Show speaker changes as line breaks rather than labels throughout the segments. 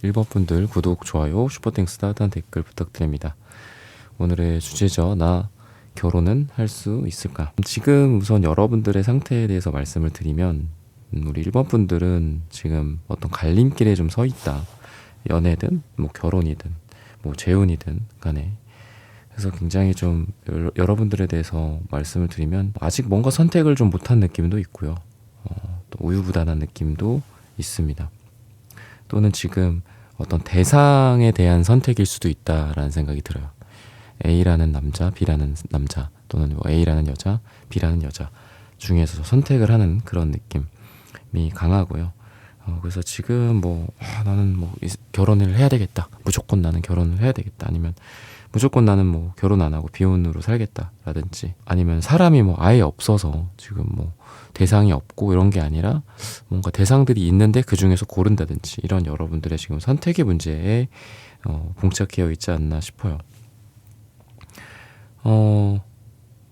1번 분들 구독, 좋아요, 슈퍼땡스 따뜻한 댓글 부탁드립니다. 오늘의 주제죠. 나 결혼은 할 수 있을까? 지금 우선 여러분들의 상태에 대해서 말씀을 드리면 우리 1번 분들은 지금 어떤 갈림길에 좀 서 있다. 연애든 뭐 결혼이든 뭐 재혼이든 간에. 그래서 굉장히 좀 여러분들에 대해서 말씀을 드리면 아직 뭔가 선택을 좀 못한 느낌도 있고요. 또 우유부단한 느낌도 있습니다. 또는 지금 어떤 대상에 대한 선택일 수도 있다라는 생각이 들어요. A라는 남자, B라는 남자, 또는 뭐 A라는 여자, B라는 여자 중에서 선택을 하는 그런 느낌이 강하고요. 그래서 지금 나는 결혼을 해야 되겠다. 무조건 나는 결혼을 해야 되겠다. 아니면 무조건 나는 결혼 안 하고 비혼으로 살겠다라든지, 아니면 사람이 아예 없어서 지금 대상이 없고 이런 게 아니라 뭔가 대상들이 있는데 그 중에서 고른다든지, 이런 여러분들의 지금 선택의 문제에 봉착되어 있지 않나 싶어요.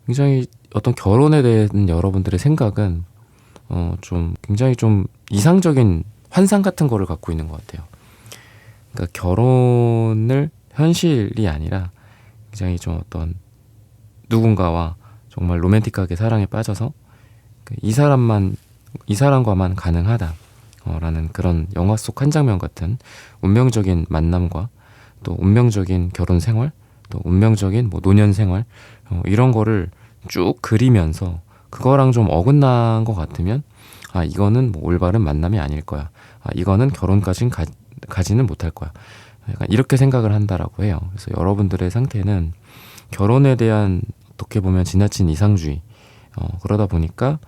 굉장히 어떤 결혼에 대한 여러분들의 생각은 좀 굉장히 좀 이상적인 환상 같은 거를 갖고 있는 것 같아요. 그러니까 결혼을 현실이 아니라 굉장히 좀 어떤 누군가와 정말 로맨틱하게 사랑에 빠져서 이 사람과만 가능하다 라는 그런 영화 속 한 장면 같은 운명적인 만남과 또 운명적인 결혼 생활, 또 운명적인 노년 생활, 이런 거를 쭉 그리면서 그거랑 좀 어긋난 것 같으면 이거는 올바른 만남이 아닐 거야. 이거는 결혼까지는 가지는 못할 거야. 약간 이렇게 생각을 한다라고 해요. 그래서 여러분들의 상태는 결혼에 대한 어떻게 보면 지나친 이상주의, 그러다 보니까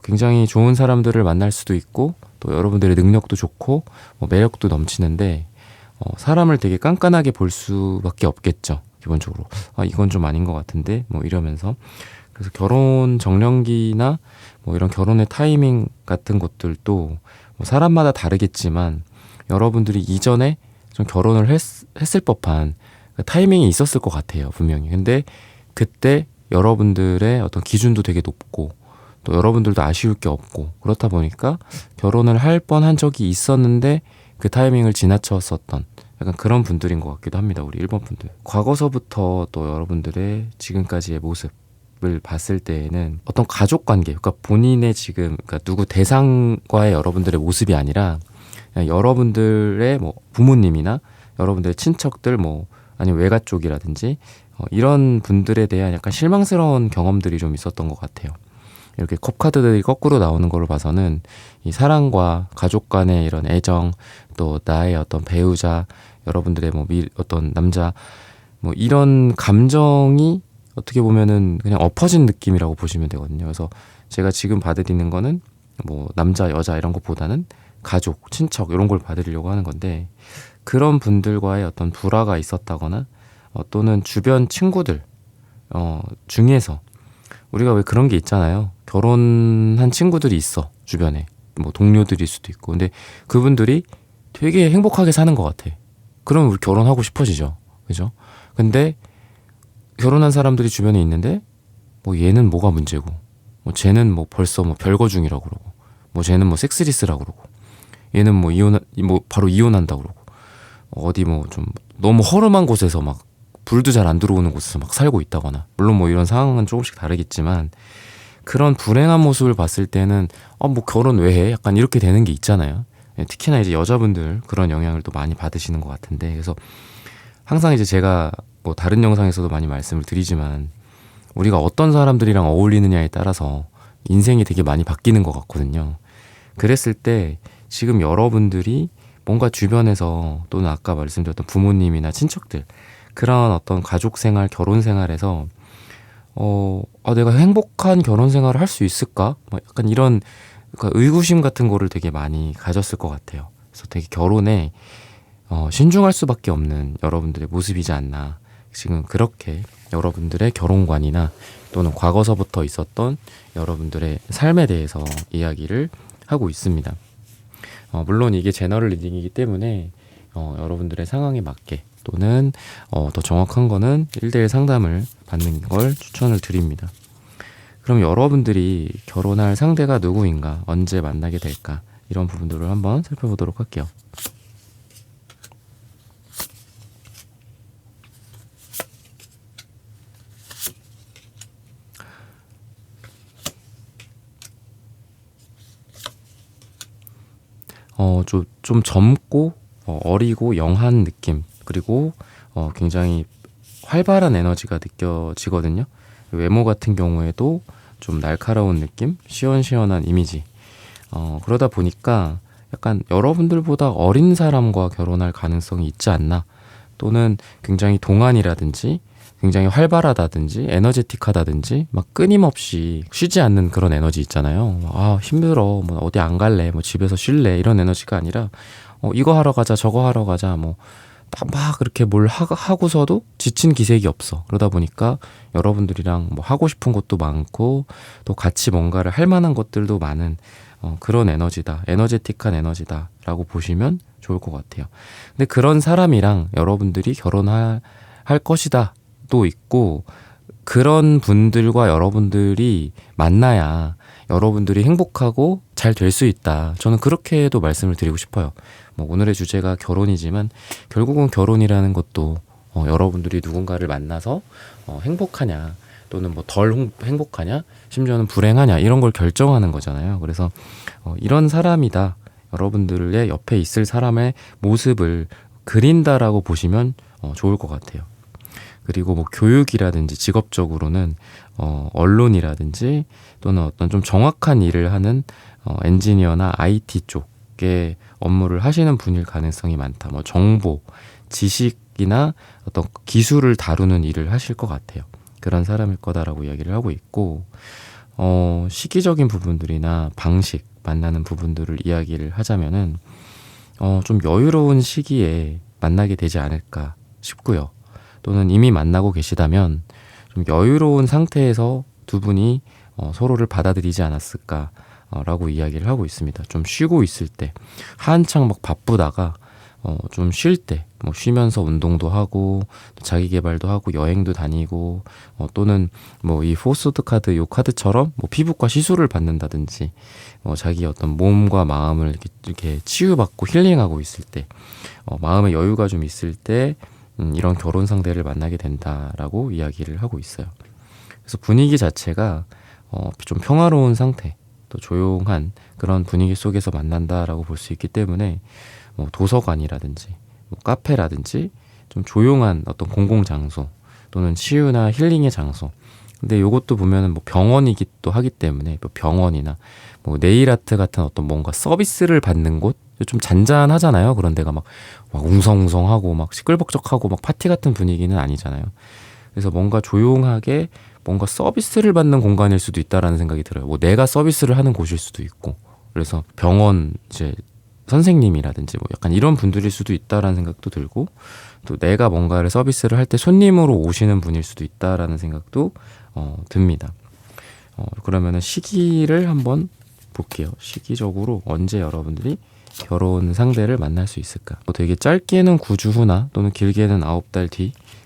굉장히 좋은 사람들을 만날 수도 있고, 또 여러분들의 능력도 좋고 매력도 넘치는데 사람을 되게 깐깐하게 볼 수밖에 없겠죠. 기본적으로 이건 좀 아닌 것 같은데 이러면서. 그래서 결혼 정년기나 이런 결혼의 타이밍 같은 것들도 사람마다 다르겠지만 여러분들이 이전에 좀 결혼을 했을 법한 타이밍이 있었을 것 같아요, 분명히. 근데 그때 여러분들의 어떤 기준도 되게 높고, 또 여러분들도 아쉬울 게 없고, 그렇다 보니까 결혼을 할 뻔한 적이 있었는데 그 타이밍을 지나쳤었던 약간 그런 분들인 것 같기도 합니다, 우리 1번 분들. 과거서부터 또 여러분들의 지금까지의 모습을 봤을 때에는 어떤 가족 관계, 그러니까 본인의 지금, 그러니까 누구 대상과의 여러분들의 모습이 아니라 여러분들의 부모님이나 여러분들의 친척들, 아니면 외가 쪽이라든지 이런 분들에 대한 약간 실망스러운 경험들이 좀 있었던 것 같아요. 이렇게 컵 카드들이 거꾸로 나오는 걸로 봐서는 이 사랑과 가족 간의 이런 애정, 또 나의 어떤 배우자, 여러분들의 어떤 남자, 이런 감정이 어떻게 보면은 그냥 엎어진 느낌이라고 보시면 되거든요. 그래서 제가 지금 봐드리는 거는 남자, 여자 이런 것보다는 가족, 친척 이런 걸 봐드리려고 하는 건데, 그런 분들과의 어떤 불화가 있었다거나 또는 주변 친구들 중에서 우리가 왜 그런 게 있잖아요. 결혼한 친구들이 있어, 주변에. 동료들일 수도 있고. 근데 그분들이 되게 행복하게 사는 것 같아. 그럼 우리 결혼하고 싶어지죠. 그죠? 근데 결혼한 사람들이 주변에 있는데 얘는 뭐가 문제고, 쟤는 벌써 별거 중이라고 그러고, 쟤는 섹스리스라고 그러고, 얘는 바로 이혼한다고 그러고, 어디 좀 너무 허름한 곳에서 불도 잘 안 들어오는 곳에서 살고 있다거나, 물론 이런 상황은 조금씩 다르겠지만 그런 불행한 모습을 봤을 때는 결혼 왜 해? 약간 이렇게 되는 게 있잖아요. 특히나 이제 여자분들 그런 영향을 또 많이 받으시는 것 같은데, 그래서 항상 이제 제가 다른 영상에서도 많이 말씀을 드리지만 우리가 어떤 사람들이랑 어울리느냐에 따라서 인생이 되게 많이 바뀌는 것 같거든요. 그랬을 때 지금 여러분들이 뭔가 주변에서, 또는 아까 말씀드렸던 부모님이나 친척들, 그런 어떤 가족 생활, 결혼 생활에서 내가 행복한 결혼 생활을 할 수 있을까? 약간 이런 의구심 같은 거를 되게 많이 가졌을 것 같아요. 그래서 되게 결혼에 신중할 수밖에 없는 여러분들의 모습이지 않나. 지금 그렇게 여러분들의 결혼관이나 또는 과거서부터 있었던 여러분들의 삶에 대해서 이야기를 하고 있습니다. 물론 이게 제너럴 리딩이기 때문에 여러분들의 상황에 맞게, 또는 더 정확한 거는 1대1 상담을 받는 걸 추천을 드립니다. 그럼 여러분들이 결혼할 상대가 누구인가, 언제 만나게 될까, 이런 부분들을 한번 살펴보도록 할게요. 좀 젊고 어리고 영한 느낌, 그리고 굉장히 활발한 에너지가 느껴지거든요. 외모 같은 경우에도 좀 날카로운 느낌, 시원시원한 이미지. 그러다 보니까 약간 여러분들보다 어린 사람과 결혼할 가능성이 있지 않나, 또는 굉장히 동안이라든지 굉장히 활발하다든지 에너제틱하다든지 막 끊임없이 쉬지 않는 그런 에너지 있잖아요. 아, 힘들어, 뭐 어디 안 갈래, 뭐 집에서 쉴래, 이런 에너지가 아니라 이거 하러 가자, 저거 하러 가자, 뭐 막 그렇게 뭘 하고서도 지친 기색이 없어. 그러다 보니까 여러분들이랑 뭐 하고 싶은 것도 많고 또 같이 뭔가를 할 만한 것들도 많은 그런 에너지다, 에너제틱한 에너지다라고 보시면 좋을 것 같아요. 근데 그런 사람이랑 여러분들이 결혼할 것이다 도 있고, 그런 분들과 여러분들이 만나야 여러분들이 행복하고 잘 될 수 있다, 저는 그렇게도 말씀을 드리고 싶어요. 뭐 오늘의 주제가 결혼이지만 결국은 결혼이라는 것도 여러분들이 누군가를 만나서 행복하냐, 또는 뭐 덜 행복하냐, 심지어는 불행하냐, 이런 걸 결정하는 거잖아요. 그래서 이런 사람이다, 여러분들의 옆에 있을 사람의 모습을 그린다라고 보시면 좋을 것 같아요. 그리고 뭐 교육이라든지 직업적으로는 언론이라든지 또는 어떤 좀 정확한 일을 하는 엔지니어나 IT 쪽의 업무를 하시는 분일 가능성이 많다. 뭐 정보, 지식이나 어떤 기술을 다루는 일을 하실 것 같아요. 그런 사람일 거다라고 이야기를 하고 있고, 시기적인 부분들이나 방식, 만나는 부분들을 이야기를 하자면은 좀 여유로운 시기에 만나게 되지 않을까 싶고요. 또는 이미 만나고 계시다면 좀 여유로운 상태에서 두 분이 서로를 받아들이지 않았을까라고 이야기를 하고 있습니다. 좀 쉬고 있을 때, 한창 막 바쁘다가 좀 쉴 때, 뭐 쉬면서 운동도 하고 자기 개발도 하고 여행도 다니고, 또는 뭐 이 포스트 카드, 요 카드처럼 뭐 피부과 시술을 받는다든지, 자기 어떤 몸과 마음을 이렇게 치유받고 힐링하고 있을 때, 마음의 여유가 좀 있을 때 이런 결혼 상대를 만나게 된다라고 이야기를 하고 있어요. 그래서 분위기 자체가 좀 평화로운 상태, 또 조용한 그런 분위기 속에서 만난다라고 볼 수 있기 때문에 뭐 도서관이라든지 뭐 카페라든지 좀 조용한 어떤 공공장소, 또는 치유나 힐링의 장소. 근데 요것도 보면은 뭐 병원이기도 하기 때문에 뭐 병원이나 뭐 네일아트 같은 어떤 뭔가 서비스를 받는 곳, 좀 잔잔하잖아요. 그런 데가 막 웅성웅성하고 막 시끌벅적하고 막 파티 같은 분위기는 아니잖아요. 그래서 뭔가 조용하게 뭔가 서비스를 받는 공간일 수도 있다라는 생각이 들어요. 뭐 내가 서비스를 하는 곳일 수도 있고, 그래서 병원 이제 선생님이라든지 뭐 약간 이런 분들일 수도 있다라는 생각도 들고, 또 내가 뭔가를 서비스를 할 때 손님으로 오시는 분일 수도 있다라는 생각도 듭니다. 그러면은 시기를 한번 볼게요. 시기적으로 언제 여러분들이 결혼 상대를 만날 수 있을까? 되게 짧게는 9주 후나 또는 길게는 9달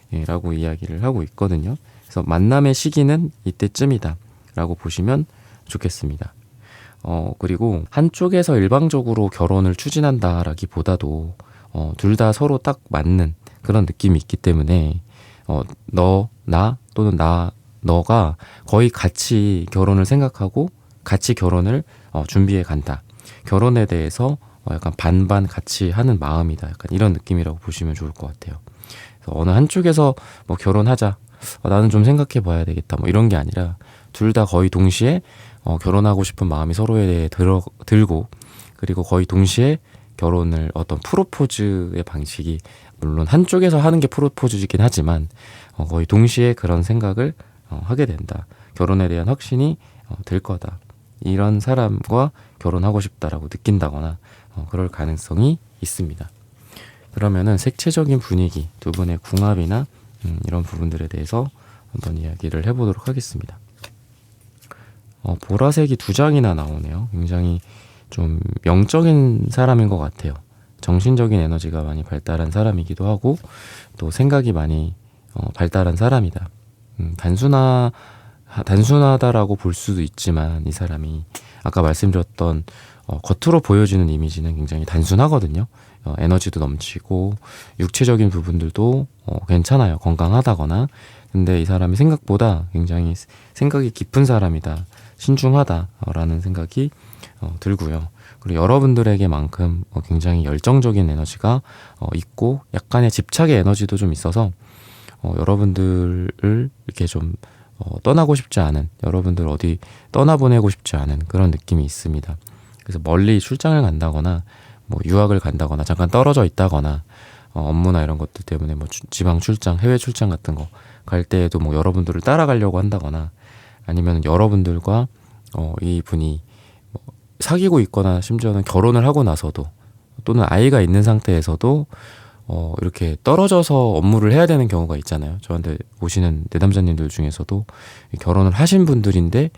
뒤라고 이야기를 하고 있거든요. 그래서 만남의 시기는 이때쯤이다 라고 보시면 좋겠습니다. 그리고 한쪽에서 일방적으로 결혼을 추진한다라기보다도 둘 다 서로 딱 맞는 그런 느낌이 있기 때문에 너, 나 또는 너가 거의 같이 결혼을 생각하고 같이 결혼을 준비해 간다. 결혼에 대해서 약간 반반 같이 하는 마음이다. 약간 이런 느낌이라고 보시면 좋을 것 같아요. 그래서 어느 한쪽에서 뭐 결혼하자, 나는 좀 생각해 봐야 되겠다, 뭐 이런 게 아니라 둘 다 거의 동시에 결혼하고 싶은 마음이 서로에 대해 들고, 그리고 거의 동시에 결혼을 어떤 프로포즈의 방식이, 물론 한쪽에서 하는 게 프로포즈이긴 하지만 거의 동시에 그런 생각을 하게 된다. 결혼에 대한 확신이 될 거다. 이런 사람과 결혼하고 싶다라고 느낀다거나 그럴 가능성이 있습니다. 그러면은 색채적인 분위기, 두 분의 궁합이나 이런 부분들에 대해서 한번 이야기를 해보도록 하겠습니다. 보라색이 2장이나 나오네요. 굉장히 좀 영적인 사람인 것 같아요. 정신적인 에너지가 많이 발달한 사람이기도 하고, 또 생각이 많이 발달한 사람이다. 단순하다라고 볼 수도 있지만 이 사람이 아까 말씀드렸던 겉으로 보여지는 이미지는 굉장히 단순하거든요. 에너지도 넘치고 육체적인 부분들도 괜찮아요. 건강하다거나. 근데 이 사람이 생각보다 굉장히 생각이 깊은 사람이다. 신중하다라는 생각이 들고요. 그리고 여러분들에게만큼 굉장히 열정적인 에너지가 있고 약간의 집착의 에너지도 좀 있어서 여러분들을 이렇게 좀 떠나고 싶지 않은, 여러분들 어디 떠나보내고 싶지 않은 그런 느낌이 있습니다. 그래서 멀리 출장을 간다거나 뭐 유학을 간다거나 잠깐 떨어져 있다거나 업무나 이런 것들 때문에 뭐 지방 출장, 해외 출장 같은 거 갈 때에도 뭐 여러분들을 따라가려고 한다거나 아니면 여러분들과 이 분이 뭐 사귀고 있거나 심지어는 결혼을 하고 나서도 또는 아이가 있는 상태에서도 이렇게 떨어져서 업무를 해야 되는 경우가 있잖아요. 저한테 오시는 내담자님들 중에서도 결혼을 하신 분들인데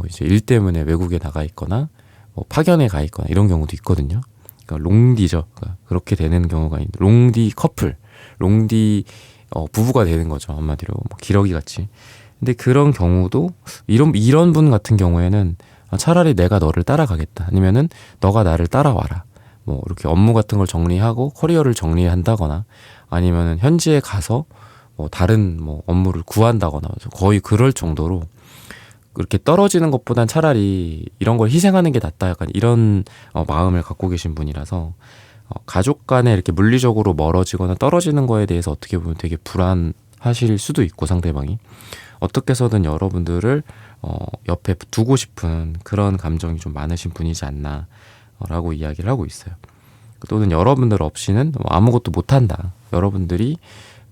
이제 일 때문에 외국에 나가 있거나 뭐 파견에 가 있거나 이런 경우도 있거든요. 그러니까 롱디죠. 그러니까 그렇게 되는 경우가 있는데 롱디 커플, 롱디 부부가 되는 거죠. 한마디로 뭐 기러기 같이. 근데 그런 경우도 이런 분 같은 경우에는 차라리 내가 너를 따라가겠다. 아니면은 너가 나를 따라와라. 뭐 이렇게 업무 같은 걸 정리하고 커리어를 정리한다거나 아니면은 현지에 가서 뭐 다른 뭐 업무를 구한다거나 거의 그럴 정도로 그렇게 떨어지는 것보단 차라리 이런 걸 희생하는 게 낫다. 약간 이런 마음을 갖고 계신 분이라서 가족 간에 이렇게 물리적으로 멀어지거나 떨어지는 거에 대해서 어떻게 보면 되게 불안하실 수도 있고 상대방이 어떻게 해서든 여러분들을 옆에 두고 싶은 그런 감정이 좀 많으신 분이지 않나 라고 이야기를 하고 있어요. 또는 여러분들 없이는 뭐 아무것도 못한다. 여러분들이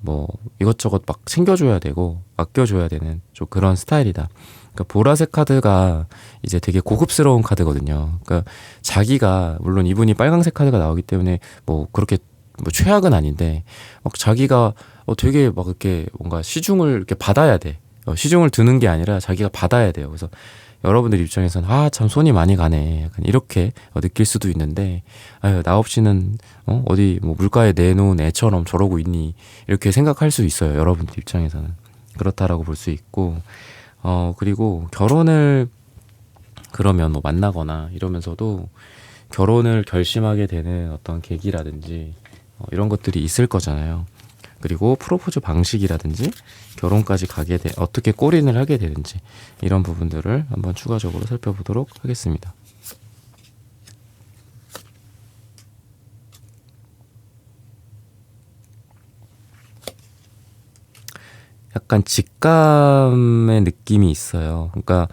뭐 이것저것 막 챙겨줘야 되고 아껴줘야 되는 좀 그런 스타일이다. 그러니까 보라색 카드가 이제 되게 고급스러운 카드거든요. 그러니까 자기가 물론 이분이 빨강색 카드가 나오기 때문에 뭐 그렇게 뭐 최악은 아닌데 막 자기가 되게 막 이렇게 뭔가 시중을 이렇게 받아야 돼. 시중을 드는 게 아니라 자기가 받아야 돼요. 그래서 여러분들 입장에서는 참 손이 많이 가네 약간 이렇게 느낄 수도 있는데 아유 나 없이는 어디 뭐 물가에 내놓은 애처럼 저러고 있니 이렇게 생각할 수 있어요. 여러분들 입장에서는 그렇다라고 볼 수 있고 그리고 결혼을 그러면 뭐 만나거나 이러면서도 결혼을 결심하게 되는 어떤 계기라든지 이런 것들이 있을 거잖아요. 그리고 프로포즈 방식이라든지 결혼까지 어떻게 골인을 하게 되는지 이런 부분들을 한번 추가적으로 살펴보도록 하겠습니다. 약간 직감의 느낌이 있어요. 그러니까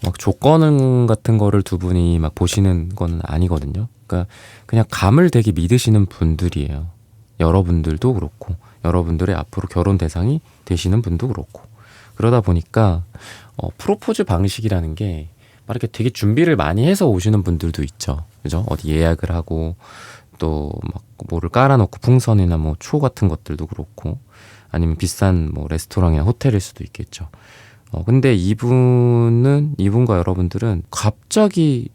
막 조건 같은 거를 두 분이 막 보시는 건 아니거든요. 그러니까 그냥 감을 되게 믿으시는 분들이에요. 여러분들도 그렇고 여러분들의 앞으로 결혼 대상이 되시는 분도 그렇고 그러다 보니까 프로포즈 방식이라는 게 막 이렇게 되게 준비를 많이 해서 오시는 분들도 있죠. 그죠? 어디 예약을 하고 또 막 뭐를 깔아놓고 풍선이나 뭐 초 같은 것들도 그렇고 아니면 비싼 뭐 레스토랑이나 호텔일 수도 있겠죠. 근데 이분과 여러분들은 갑자기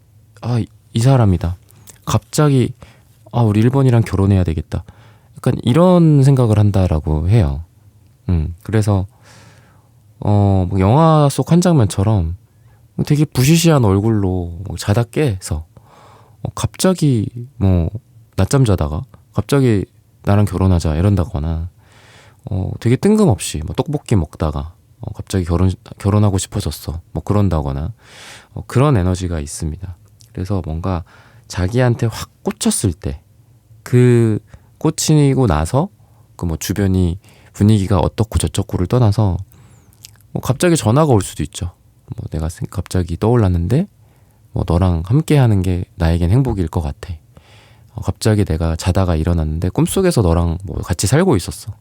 이 사람이다. 갑자기 우리 1번이랑 결혼해야 되겠다. 약간 이런 생각을 한다라고 해요. 그래서 뭐 영화 속 한 장면처럼 되게 부시시한 얼굴로 자다 깨서 갑자기 뭐 낮잠 자다가 갑자기 나랑 결혼하자 이런다거나 되게 뜬금없이 뭐 떡볶이 먹다가 갑자기 결혼하고 싶어졌어 뭐 그런다거나 그런 에너지가 있습니다. 그래서 뭔가 자기한테 확 꽂혔을 때 그 꽂히고 나서 그 뭐 주변이 분위기가 어떻고 저쩌고를 떠나서 뭐 갑자기 전화가 올 수도 있죠. 뭐 내가 갑자기 떠올랐는데 뭐 너랑 함께 하는 게 나에겐 행복일 것 같아. 갑자기 내가 자다가 일어났는데 꿈속에서 너랑 뭐 같이 살고 있었어.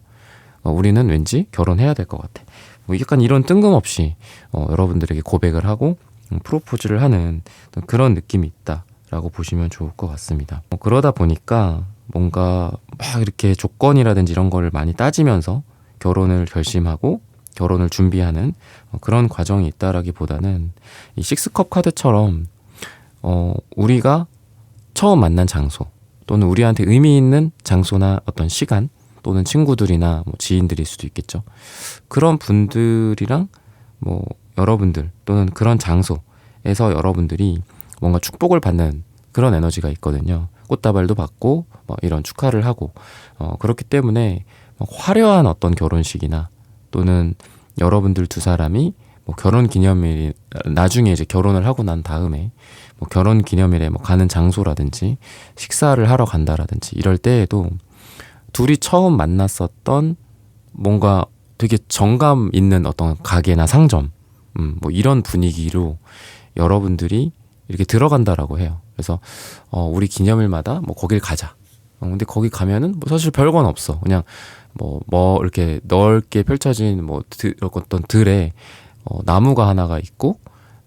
우리는 왠지 결혼해야 될 것 같아. 뭐 약간 이런 뜬금없이 여러분들에게 고백을 하고 프로포즈를 하는 그런 느낌이 있다라고 보시면 좋을 것 같습니다. 그러다 보니까 뭔가 막 이렇게 조건이라든지 이런 거를 많이 따지면서 결혼을 결심하고 결혼을 준비하는 그런 과정이 있다라기보다는 이 식스컵 카드처럼 우리가 처음 만난 장소 또는 우리한테 의미 있는 장소나 어떤 시간 또는 친구들이나 뭐 지인들일 수도 있겠죠. 그런 분들이랑 뭐 여러분들 또는 그런 장소에서 여러분들이 뭔가 축복을 받는 그런 에너지가 있거든요. 꽃다발도 받고 뭐 이런 축하를 하고 그렇기 때문에 화려한 어떤 결혼식이나 또는 여러분들 두 사람이 뭐 결혼 기념일 나중에 이제 결혼을 하고 난 다음에 뭐 결혼 기념일에 뭐 가는 장소라든지 식사를 하러 간다라든지 이럴 때에도 둘이 처음 만났었던 뭔가 되게 정감 있는 어떤 가게나 상점, 뭐 이런 분위기로 여러분들이 이렇게 들어간다라고 해요. 그래서 우리 기념일마다 뭐 거길 가자. 근데 거기 가면은 뭐 사실 별건 없어. 그냥 뭐 이렇게 넓게 펼쳐진 뭐 어떤 들에 나무가 하나가 있고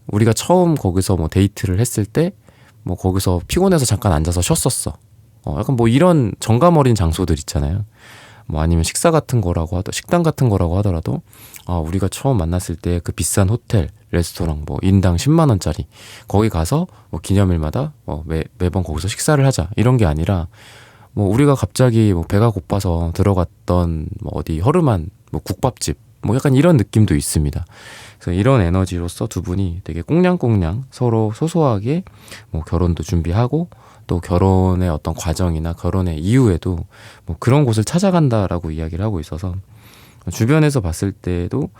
우리가 처음 거기서 뭐 데이트를 했을 때 뭐 거기서 피곤해서 잠깐 앉아서 쉬었었어. 약간 뭐 이런 정감 어린 장소들 있잖아요. 뭐 아니면 식사 같은 거라고 식당 같은 거라고 하더라도 우리가 처음 만났을 때 그 비싼 호텔, 레스토랑 뭐 인당 10만 원짜리 거기 가서 뭐 기념일마다 매번 거기서 식사를 하자 이런 게 아니라 뭐 우리가 갑자기 뭐 배가 고파서 들어갔던 뭐 어디 허름한 뭐 국밥집 뭐 약간 이런 느낌도 있습니다. 그래서 이런 에너지로서 두 분이 되게 꽁냥꽁냥 서로 소소하게 뭐 결혼도 준비하고 또 결혼의 어떤 과정이나 결혼의 이후에도 뭐 그런 곳을 찾아간다라고 이야기를 하고 있어서 주변에서 봤을 때도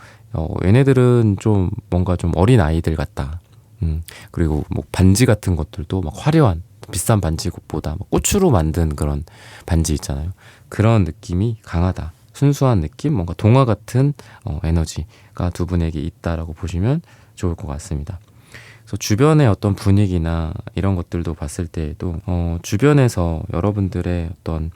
얘네들은 좀 뭔가 좀 어린 아이들 같다. 그리고 뭐 반지 같은 것들도 막 화려한 비싼 반지보다 꽃으로 만든 그런 반지 있잖아요. 그런 느낌이 강하다. 순수한 느낌, 뭔가 동화 같은 에너지가 두 분에게 있다라고 보시면 좋을 것 같습니다. 그래서 주변의 어떤 분위기나 이런 것들도 봤을 때에도 주변에서 여러분들의 어떤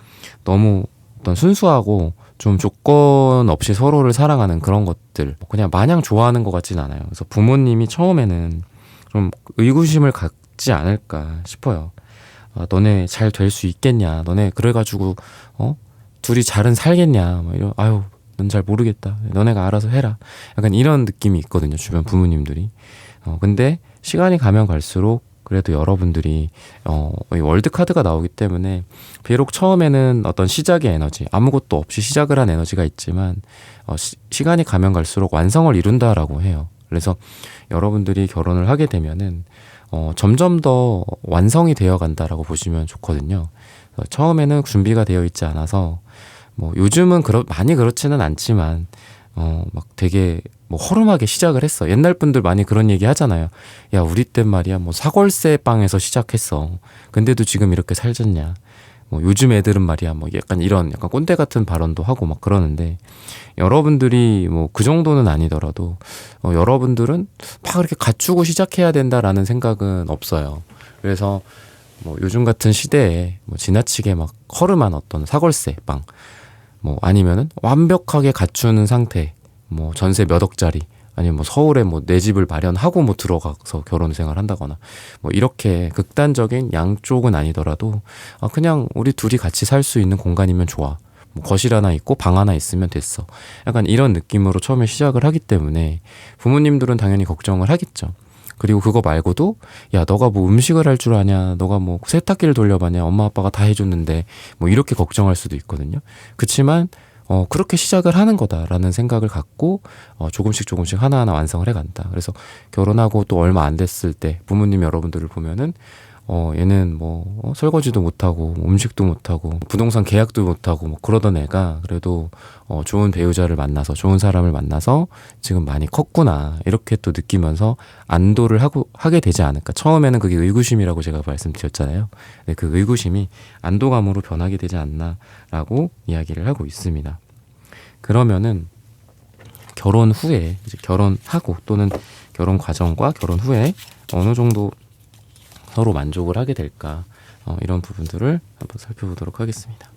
너무 어떤 순수하고 좀 조건 없이 서로를 사랑하는 그런 것들 그냥 마냥 좋아하는 것 같진 않아요. 그래서 부모님이 처음에는 좀 의구심을 갖지 않을까 싶어요. 너네 잘 될 수 있겠냐? 너네 그래가지고 둘이 잘은 살겠냐? 막 이런 아유 넌 잘 모르겠다. 너네가 알아서 해라. 약간 이런 느낌이 있거든요. 주변 부모님들이. 근데 시간이 가면 갈수록 그래도 여러분들이 월드카드가 나오기 때문에 비록 처음에는 어떤 시작의 에너지 아무것도 없이 시작을 한 에너지가 있지만 시간이 가면 갈수록 완성을 이룬다라고 해요. 그래서 여러분들이 결혼을 하게 되면은 점점 더 완성이 되어 간다라고 보시면 좋거든요. 처음에는 준비가 되어 있지 않아서 뭐 요즘은 많이 그렇지는 않지만 막 되게 뭐 허름하게 시작을 했어. 옛날 분들 많이 그런 얘기 하잖아요. 야, 우리 때 말이야 뭐 사골세 빵에서 시작했어. 근데도 지금 이렇게 살졌냐. 뭐 요즘 애들은 말이야 뭐 약간 이런 약간 꼰대 같은 발언도 하고 막 그러는데 여러분들이 뭐 그 정도는 아니더라도 여러분들은 막 이렇게 갖추고 시작해야 된다라는 생각은 없어요. 그래서 뭐 요즘 같은 시대에 뭐 지나치게 막 허름한 어떤 사골세 빵 뭐 아니면은 완벽하게 갖추는 상태 뭐 전세 몇 억짜리 아니면 뭐 서울에 뭐 내 집을 마련하고 뭐 들어가서 결혼 생활 한다거나 뭐 이렇게 극단적인 양쪽은 아니더라도 그냥 우리 둘이 같이 살 수 있는 공간이면 좋아. 뭐 거실 하나 있고 방 하나 있으면 됐어. 약간 이런 느낌으로 처음에 시작을 하기 때문에 부모님들은 당연히 걱정을 하겠죠. 그리고 그거 말고도 야 너가 뭐 음식을 할 줄 아냐 너가 뭐 세탁기를 돌려봤냐 엄마 아빠가 다 해줬는데 뭐 이렇게 걱정할 수도 있거든요. 그치만 그렇게 시작을 하는 거다라는 생각을 갖고 조금씩 하나하나 완성을 해간다. 그래서 결혼하고 또 얼마 안 됐을 때 부모님 여러분들을 보면은 얘는 뭐 설거지도 못하고 음식도 못하고 부동산 계약도 못하고 뭐 그러던 애가 그래도 좋은 배우자를 만나서 좋은 사람을 만나서 지금 많이 컸구나 이렇게 또 느끼면서 안도를 하게 되지 않을까. 처음에는 그게 의구심이라고 제가 말씀드렸잖아요. 근데 그 의구심이 안도감으로 변하게 되지 않나라고 이야기를 하고 있습니다. 그러면은 결혼 후에 이제 결혼하고 또는 결혼 과정과 결혼 후에 어느 정도 서로 만족을 하게 될까 이런 부분들을 한번 살펴보도록 하겠습니다.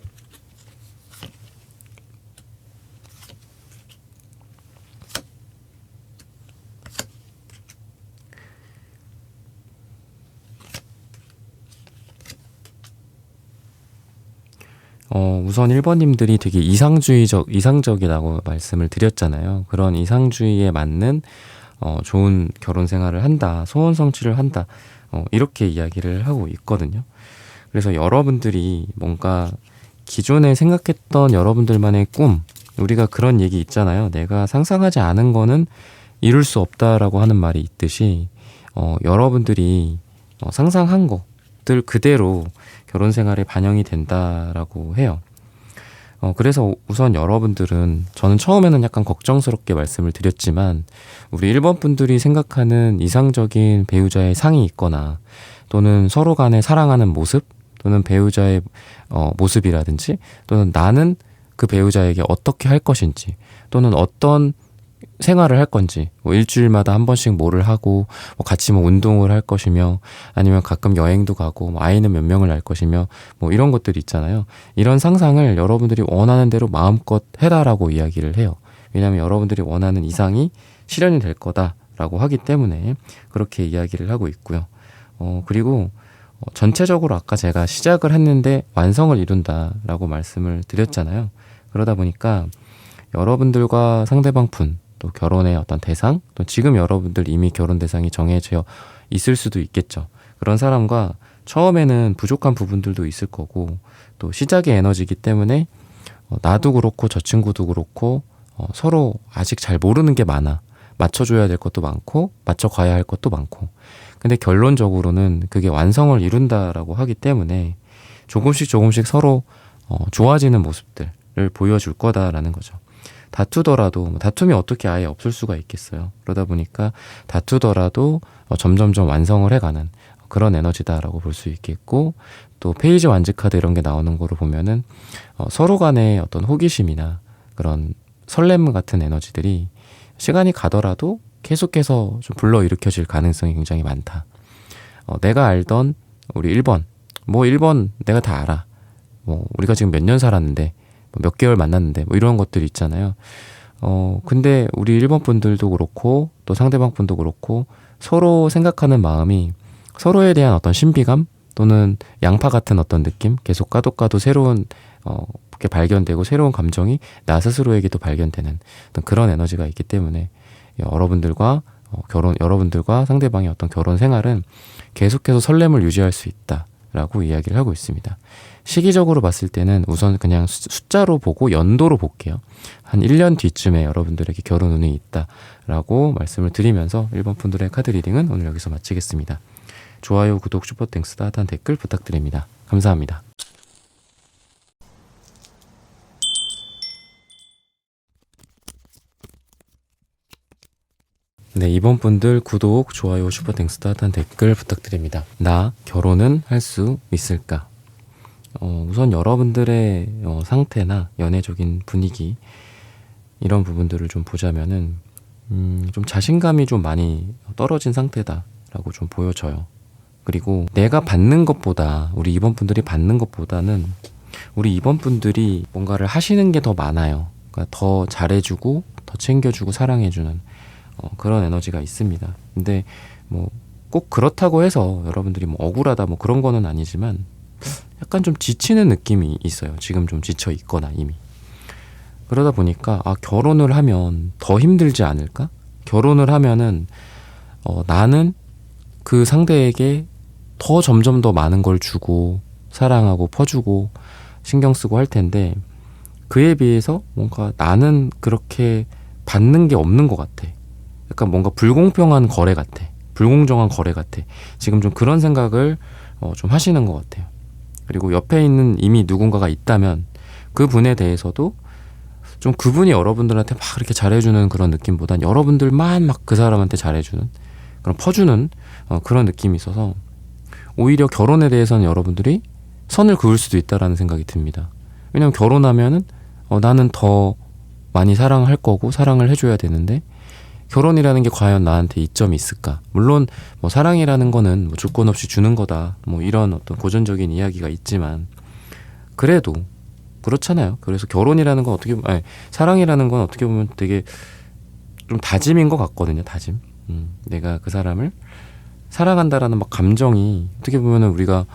우선 1번님들이 되게 이상적이라고 말씀을 드렸잖아요. 그런 이상주의에 맞는 좋은 결혼 생활을 한다, 소원 성취를 한다, 이렇게 이야기를 하고 있거든요. 그래서 여러분들이 뭔가 기존에 생각했던 여러분들만의 꿈, 우리가 그런 얘기 있잖아요. 내가 상상하지 않은 거는 이룰 수 없다라고 하는 말이 있듯이 여러분들이 상상한 것들 그대로 결혼 생활에 반영이 된다라고 해요. 그래서 우선 여러분들은, 저는 처음에는 약간 걱정스럽게 말씀을 드렸지만, 우리 1번 분들이 생각하는 이상적인 배우자의 상이 있거나, 또는 서로 간에 사랑하는 모습, 또는 배우자의 모습이라든지, 또는 나는 그 배우자에게 어떻게 할 것인지, 또는 어떤 생활을 할 건지, 뭐 일주일마다 한 번씩 뭐를 하고, 뭐 같이 뭐 운동을 할 것이며, 아니면 가끔 여행도 가고, 뭐 아이는 몇 명을 낳을 것이며, 뭐 이런 것들이 있잖아요. 이런 상상을 여러분들이 원하는 대로 마음껏 해라라고 이야기를 해요. 왜냐하면 여러분들이 원하는 이상이 실현이 될 거다라고 하기 때문에 그렇게 이야기를 하고 있고요. 그리고 전체적으로 아까 제가 시작을 했는데 완성을 이룬다라고 말씀을 드렸잖아요. 그러다 보니까 여러분들과 상대방 분, 또 결혼의 어떤 대상, 또 지금 여러분들 이미 결혼 대상이 정해져 있을 수도 있겠죠. 그런 사람과 처음에는 부족한 부분들도 있을 거고, 또 시작의 에너지이기 때문에 나도 그렇고 저 친구도 그렇고 서로 아직 잘 모르는 게 많아. 맞춰줘야 될 것도 많고 맞춰가야 할 것도 많고, 근데 결론적으로는 그게 완성을 이룬다라고 하기 때문에 조금씩 서로 좋아지는 모습들을 보여줄 거다라는 거죠. 다투더라도, 다툼이 어떻게 아예 없을 수가 있겠어요. 그러다 보니까 다투더라도 점점점 완성을 해가는 그런 에너지다라고 볼 수 있겠고, 또 페이지 완즈 카드 이런 게 나오는 거로 보면은 서로 간의 어떤 호기심이나 그런 설렘 같은 에너지들이 시간이 가더라도 계속해서 좀 불러일으켜질 가능성이 굉장히 많다. 내가 알던 우리 1번, 뭐 1번 내가 다 알아. 뭐 우리가 지금 몇 년 살았는데, 몇 개월 만났는데, 뭐 이런 것들이 있잖아요. 근데 우리 1번 분들도 그렇고 또 상대방 분도 그렇고 서로 생각하는 마음이 서로에 대한 어떤 신비감, 또는 양파 같은 어떤 느낌, 계속 까도 새로운 게 발견되고 새로운 감정이 나 스스로에게도 발견되는 어떤 그런 에너지가 있기 때문에 여러분들과 여러분들과 상대방의 어떤 결혼 생활은 계속해서 설렘을 유지할 수 있다라고 이야기를 하고 있습니다. 시기적으로 봤을 때는 우선 그냥 숫자로 보고 연도로 볼게요. 한 1년 뒤쯤에 여러분들에게 결혼 운이 있다라고 말씀을 드리면서 1번 분들의 카드 리딩은 오늘 여기서 마치겠습니다. 좋아요, 구독, 슈퍼땡스, 따뜻한 댓글 부탁드립니다. 감사합니다. 네, 이번 분들 구독, 좋아요, 슈퍼땡스, 따뜻한 댓글 부탁드립니다. 나 결혼은 할 수 있을까? 우선 여러분들의 상태나 연애적인 분위기, 이런 부분들을 좀 보자면은 좀 자신감이 좀 많이 떨어진 상태다라고 좀 보여져요. 그리고 내가 받는 것보다, 우리 2번 분들이 받는 것보다는 우리 2번 분들이 뭔가를 하시는 게 더 많아요. 그러니까 더 잘해주고 더 챙겨주고 사랑해주는 그런 에너지가 있습니다. 근데 뭐 꼭 그렇다고 해서 여러분들이 뭐 억울하다 뭐 그런 거는 아니지만, 약간 좀 지치는 느낌이 있어요. 지금 좀 지쳐 있거나 이미. 그러다 보니까 결혼을 하면 더 힘들지 않을까? 결혼을 하면은 나는 그 상대에게 더 점점 더 많은 걸 주고 사랑하고 퍼주고 신경 쓰고 할 텐데, 그에 비해서 뭔가 나는 그렇게 받는 게 없는 것 같아. 약간 뭔가 불공평한 거래 같아. 불공정한 거래 같아. 지금 좀 그런 생각을 좀 하시는 것 같아요. 그리고 옆에 있는 이미 누군가가 있다면 그 분에 대해서도 좀 그분이 여러분들한테 막 그렇게 잘해주는 그런 느낌보단 여러분들만 막 그 사람한테 잘해주는, 그런 퍼주는 그런 느낌이 있어서 오히려 결혼에 대해서는 여러분들이 선을 그을 수도 있다라는 생각이 듭니다. 왜냐면 결혼하면은 나는 더 많이 사랑할 거고 사랑을 해줘야 되는데, 결혼이라는 게 과연 나한테 이점이 있을까? 물론 뭐 사랑이라는 거는 뭐 조건 없이 주는 거다, 뭐 이런 어떤 고전적인 이야기가 있지만, 그래도 그렇잖아요. 그래서 결혼이라는 건 사랑이라는 건 어떻게 보면 되게 좀 다짐인 것 같거든요. 다짐. 내가 그 사람을 사랑한다라는 막 감정이, 어떻게 보면은 우리가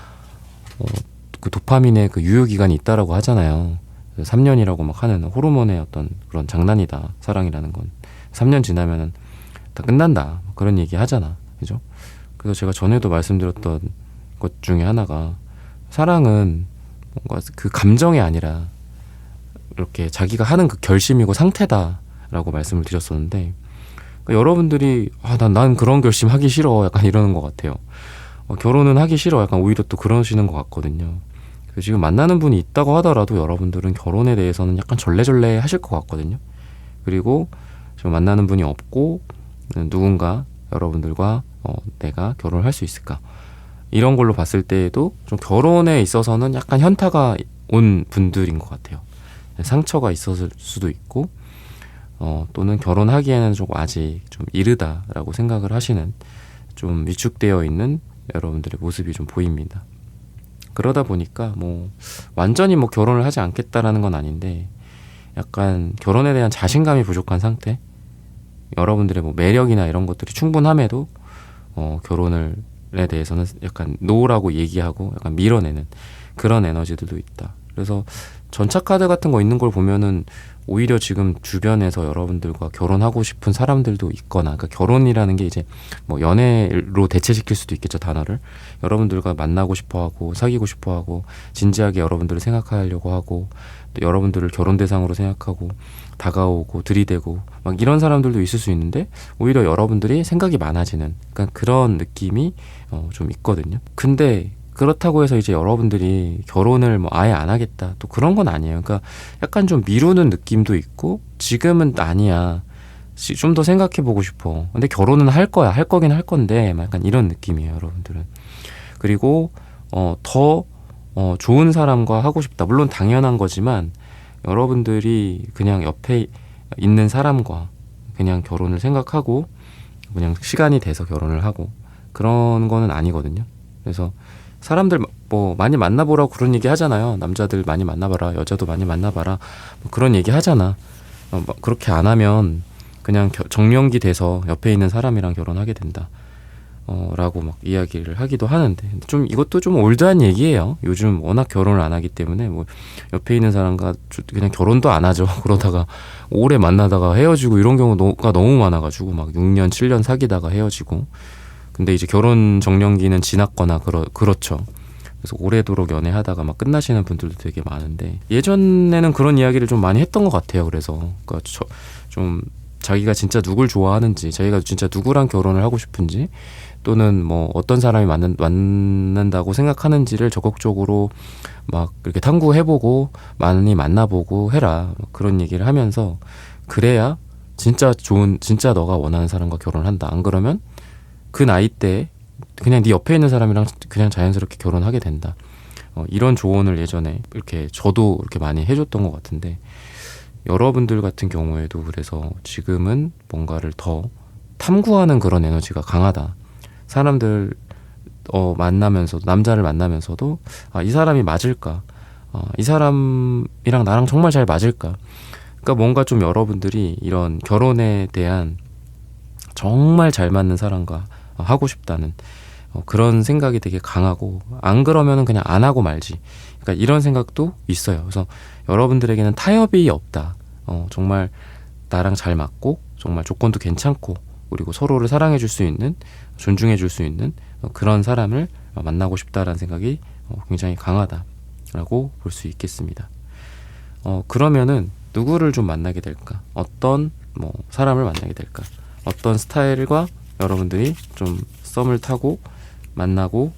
그 도파민의 그 유효기간이 있다라고 하잖아요. 3년이라고 막 하는 호르몬의 어떤 그런 장난이다, 사랑이라는 건. 3년 지나면은 다 끝난다, 그런 얘기 하잖아. 그죠? 그래서 제가 전에도 말씀드렸던 것 중에 하나가, 사랑은 뭔가 그 감정이 아니라 이렇게 자기가 하는 그 결심이고 상태다라고 말씀을 드렸었는데, 그러니까 여러분들이 난 그런 결심 하기 싫어, 약간 이러는 것 같아요. 결혼은 하기 싫어, 약간 오히려 또 그러시는 것 같거든요. 지금 만나는 분이 있다고 하더라도 여러분들은 결혼에 대해서는 약간 절레절레 하실 것 같거든요. 그리고 지금 만나는 분이 없고 누군가 여러분들과 내가 결혼을 할 수 있을까, 이런 걸로 봤을 때에도 좀 결혼에 있어서는 약간 현타가 온 분들인 것 같아요. 상처가 있었을 수도 있고 또는 결혼하기에는 조금 아직 좀 이르다라고 생각을 하시는, 좀 위축되어 있는 여러분들의 모습이 좀 보입니다. 그러다 보니까 뭐 완전히 뭐 결혼을 하지 않겠다라는 건 아닌데, 약간 결혼에 대한 자신감이 부족한 상태, 여러분들의 뭐 매력이나 이런 것들이 충분함에도 결혼에 대해서는 약간 노라고 얘기하고 약간 밀어내는 그런 에너지들도 있다. 그래서 전차카드 같은 거 있는 걸 보면은 오히려 지금 주변에서 여러분들과 결혼하고 싶은 사람들도 있거나, 그러니까 결혼이라는 게 이제 뭐 연애로 대체시킬 수도 있겠죠, 단어를. 여러분들과 만나고 싶어하고 사귀고 싶어하고 진지하게 여러분들을 생각하려고 하고, 또 여러분들을 결혼 대상으로 생각하고 다가오고 들이대고 막 이런 사람들도 있을 수 있는데, 오히려 여러분들이 생각이 많아지는, 그러니까 그런 느낌이 좀 있거든요. 근데 그렇다고 해서 이제 여러분들이 결혼을 뭐 아예 안 하겠다, 또 그런 건 아니에요. 그러니까 약간 좀 미루는 느낌도 있고, 지금은 아니야, 좀 더 생각해 보고 싶어, 근데 결혼은 할 거야, 할 거긴 할 건데, 약간 이런 느낌이에요, 여러분들은. 그리고 더 좋은 사람과 하고 싶다, 물론 당연한 거지만 여러분들이 그냥 옆에 있는 사람과 그냥 결혼을 생각하고 그냥 시간이 돼서 결혼을 하고 그런 거는 아니거든요. 그래서 사람들 뭐 많이 만나보라고 그런 얘기 하잖아요. 남자들 많이 만나봐라, 여자도 많이 만나봐라, 뭐 그런 얘기 하잖아. 그렇게 안 하면 그냥 정년기 돼서 옆에 있는 사람이랑 결혼하게 된다 라고 막 이야기를 하기도 하는데, 좀 이것도 좀 올드한 얘기예요. 요즘 워낙 결혼을 안 하기 때문에 뭐 옆에 있는 사람과 그냥 결혼도 안 하죠. 그러다가 오래 만나다가 헤어지고 이런 경우가 너무 많아가지고 막 6년 7년 사귀다가 헤어지고, 근데 이제 결혼 정년기는 지났거나 그렇죠. 그래서 오래도록 연애하다가 막 끝나시는 분들도 되게 많은데, 예전에는 그런 이야기를 좀 많이 했던 것 같아요. 그래서 그러니까 좀 자기가 진짜 누굴 좋아하는지, 자기가 진짜 누구랑 결혼을 하고 싶은지, 또는 뭐 어떤 사람이 만난다고 생각하는지를 적극적으로 막 이렇게 탐구해보고 많이 만나보고 해라, 그런 얘기를 하면서, 그래야 진짜 너가 원하는 사람과 결혼한다. 안 그러면 그 나이 때 그냥 네 옆에 있는 사람이랑 그냥 자연스럽게 결혼하게 된다. 이런 조언을 예전에 이렇게 저도 이렇게 많이 해줬던 것 같은데, 여러분들 같은 경우에도 그래서 지금은 뭔가를 더 탐구하는 그런 에너지가 강하다. 사람들 만나면서도, 남자를 만나면서도 이 사람이 맞을까? 이 사람이랑 나랑 정말 잘 맞을까? 그러니까 뭔가 좀 여러분들이 이런 결혼에 대한 정말 잘 맞는 사람과 하고 싶다는 그런 생각이 되게 강하고, 안 그러면은 그냥 안 하고 말지, 그러니까 이런 생각도 있어요. 그래서 여러분들에게는 타협이 없다. 정말 나랑 잘 맞고 정말 조건도 괜찮고, 그리고 서로를 사랑해 줄 수 있는, 존중해 줄 수 있는 그런 사람을 만나고 싶다라는 생각이 굉장히 강하다라고 볼 수 있겠습니다. 그러면은 누구를 좀 만나게 될까? 어떤 뭐 사람을 만나게 될까? 어떤 스타일과 여러분들이 좀 썸을 타고 만나고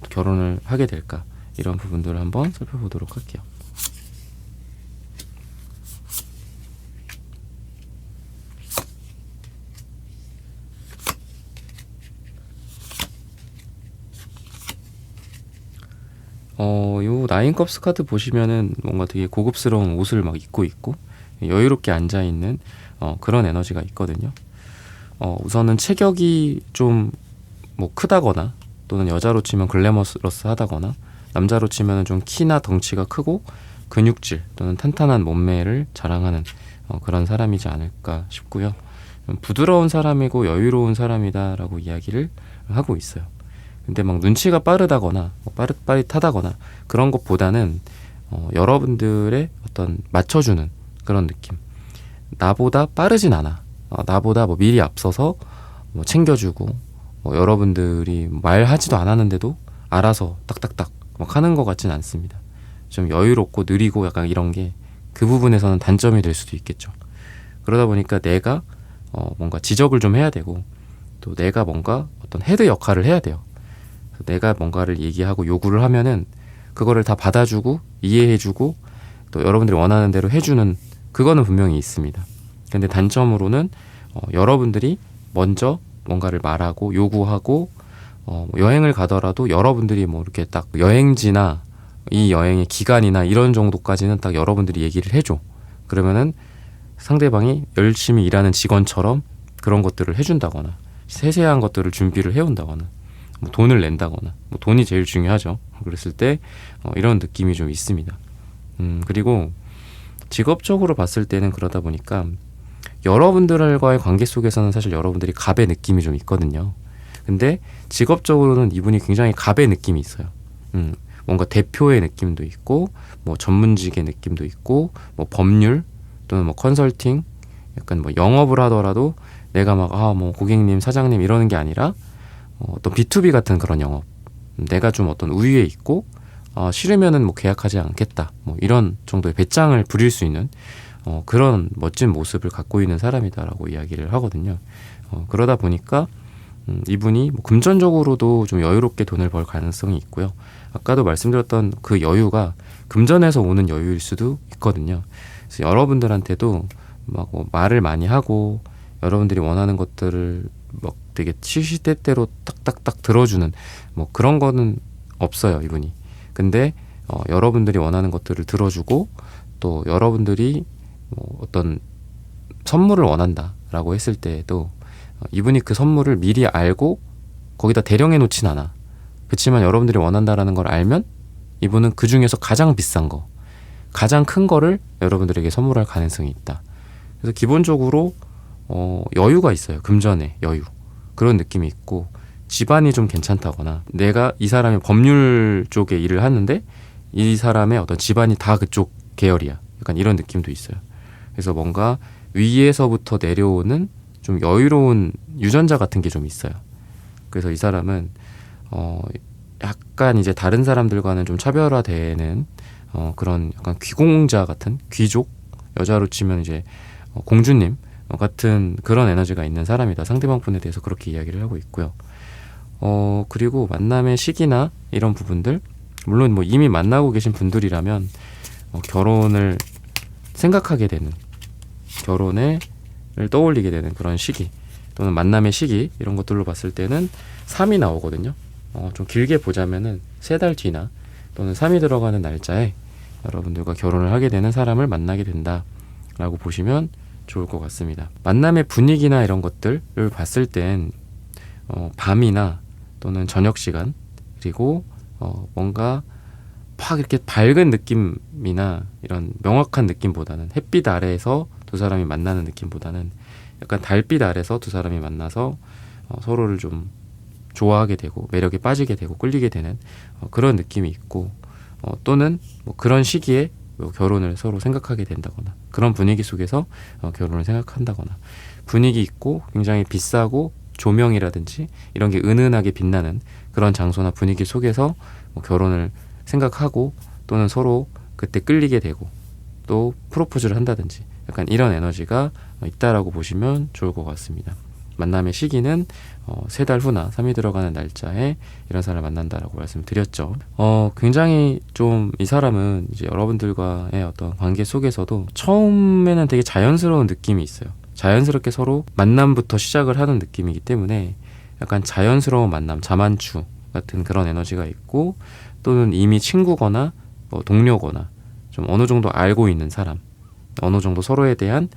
결혼을 하게 될까? 이런 부분들을 한번 살펴보도록 할게요. 요 나인컵스 카드 보시면은 뭔가 되게 고급스러운 옷을 막 입고 있고 여유롭게 앉아있는 그런 에너지가 있거든요. 우선은 체격이 좀 뭐 크다거나, 또는 여자로 치면 글래머러스하다거나, 남자로 치면 좀 키나 덩치가 크고 근육질 또는 탄탄한 몸매를 자랑하는 그런 사람이지 않을까 싶고요. 부드러운 사람이고 여유로운 사람이다라고 이야기를 하고 있어요. 근데 막 눈치가 빠르다거나 빠릿빠릿하다거나 그런 것보다는 여러분들의 어떤 맞춰주는 그런 느낌. 나보다 빠르진 않아. 나보다 뭐 미리 앞서서 뭐 챙겨주고, 여러분들이 말하지도 않았는데도 알아서 딱딱딱 막 하는 것 같진 않습니다. 좀 여유롭고 느리고 약간 이런 게 그 부분에서는 단점이 될 수도 있겠죠. 그러다 보니까 내가 뭔가 지적을 좀 해야 되고, 또 내가 뭔가 어떤 헤드 역할을 해야 돼요. 내가 뭔가를 얘기하고 요구를 하면은 그거를 다 받아주고 이해해주고 또 여러분들이 원하는 대로 해주는 그거는 분명히 있습니다. 근데 단점으로는 여러분들이 먼저 뭔가를 말하고 요구하고 뭐 여행을 가더라도 여러분들이 뭐 이렇게 딱 여행지나 이 여행의 기간이나 이런 정도까지는 딱 여러분들이 얘기를 해줘. 그러면은 상대방이 열심히 일하는 직원처럼 그런 것들을 해준다거나 세세한 것들을 준비를 해온다거나 뭐 돈을 낸다거나 뭐 돈이 제일 중요하죠. 그랬을 때 이런 느낌이 좀 있습니다. 그리고 직업적으로 봤을 때는 그러다 보니까 여러분들과의 관계 속에서는 사실 여러분들이 갑의 느낌이 좀 있거든요. 근데 직업적으로는 이분이 굉장히 갑의 느낌이 있어요. 뭔가 대표의 느낌도 있고 뭐 전문직의 느낌도 있고 뭐 법률 또는 뭐 컨설팅 약간 뭐 영업을 하더라도 내가 막 뭐 고객님 사장님 이러는 게 아니라 어떤 B2B 같은 그런 영업 내가 좀 어떤 우위에 있고 싫으면은 뭐 계약하지 않겠다 뭐 이런 정도의 배짱을 부릴 수 있는 그런 멋진 모습을 갖고 있는 사람이다라고 이야기를 하거든요. 그러다 보니까 이분이 뭐 금전적으로도 좀 여유롭게 돈을 벌 가능성이 있고요. 아까도 말씀드렸던 그 여유가 금전에서 오는 여유일 수도 있거든요. 그래서 여러분들한테도 막 말을 많이 하고 여러분들이 원하는 것들을 막 되게 시시때때로 딱딱딱 들어주는 뭐 그런 거는 없어요, 이분이. 근데 여러분들이 원하는 것들을 들어주고 또 여러분들이 뭐 어떤 선물을 원한다라고 했을 때에도 이분이 그 선물을 미리 알고 거기다 대령해 놓진 않아. 그렇지만 여러분들이 원한다라는 걸 알면 이분은 그 중에서 가장 비싼 거, 가장 큰 거를 여러분들에게 선물할 가능성이 있다. 그래서 기본적으로 여유가 있어요. 금전에 여유. 그런 느낌이 있고 집안이 좀 괜찮다거나 내가 이 사람이 법률 쪽에 일을 하는데 이 사람의 어떤 집안이 다 그쪽 계열이야. 약간 이런 느낌도 있어요. 그래서 뭔가 위에서부터 내려오는 좀 여유로운 유전자 같은 게 좀 있어요. 그래서 이 사람은 약간 이제 다른 사람들과는 좀 차별화되는 그런 약간 귀공자 같은 귀족 여자로 치면 이제 공주님 같은 그런 에너지가 있는 사람이다. 상대방 분에 대해서 그렇게 이야기를 하고 있고요. 그리고 만남의 시기나 이런 부분들 물론 뭐 이미 만나고 계신 분들이라면 결혼을 생각하게 되는 결혼을 떠올리게 되는 그런 시기 또는 만남의 시기 이런 것들로 봤을 때는 3이 나오거든요. 좀 길게 보자면은 3달 뒤나 또는 3이 들어가는 날짜에 여러분들과 결혼을 하게 되는 사람을 만나게 된다라고 보시면 좋을 것 같습니다. 만남의 분위기나 이런 것들을 봤을 땐 밤이나 또는 저녁 시간 그리고 뭔가 팍 이렇게 밝은 느낌이나 이런 명확한 느낌보다는 햇빛 아래에서 두 사람이 만나는 느낌보다는 약간 달빛 아래서 두 사람이 만나서 서로를 좀 좋아하게 되고 매력에 빠지게 되고 끌리게 되는 그런 느낌이 있고 또는 뭐 그런 시기에 뭐 결혼을 서로 생각하게 된다거나 그런 분위기 속에서 결혼을 생각한다거나 분위기 있고 굉장히 비싸고 조명이라든지 이런 게 은은하게 빛나는 그런 장소나 분위기 속에서 뭐 결혼을 생각하고 또는 서로 그때 끌리게 되고 또 프로포즈를 한다든지 약간 이런 에너지가 있다라고 보시면 좋을 것 같습니다. 만남의 시기는 3달 후나 3이 들어가는 날짜에 이런 사람을 만난다라고 말씀드렸죠. 굉장히 좀 이 사람은 이제 여러분들과의 어떤 관계 속에서도 처음에는 되게 자연스러운 느낌이 있어요. 자연스럽게 서로 만남부터 시작을 하는 느낌이기 때문에 약간 자연스러운 만남, 자만추 같은 그런 에너지가 있고 또는 이미 친구거나 뭐 동료거나 좀 어느 정도 알고 있는 사람, 어느 정도 서로에 대한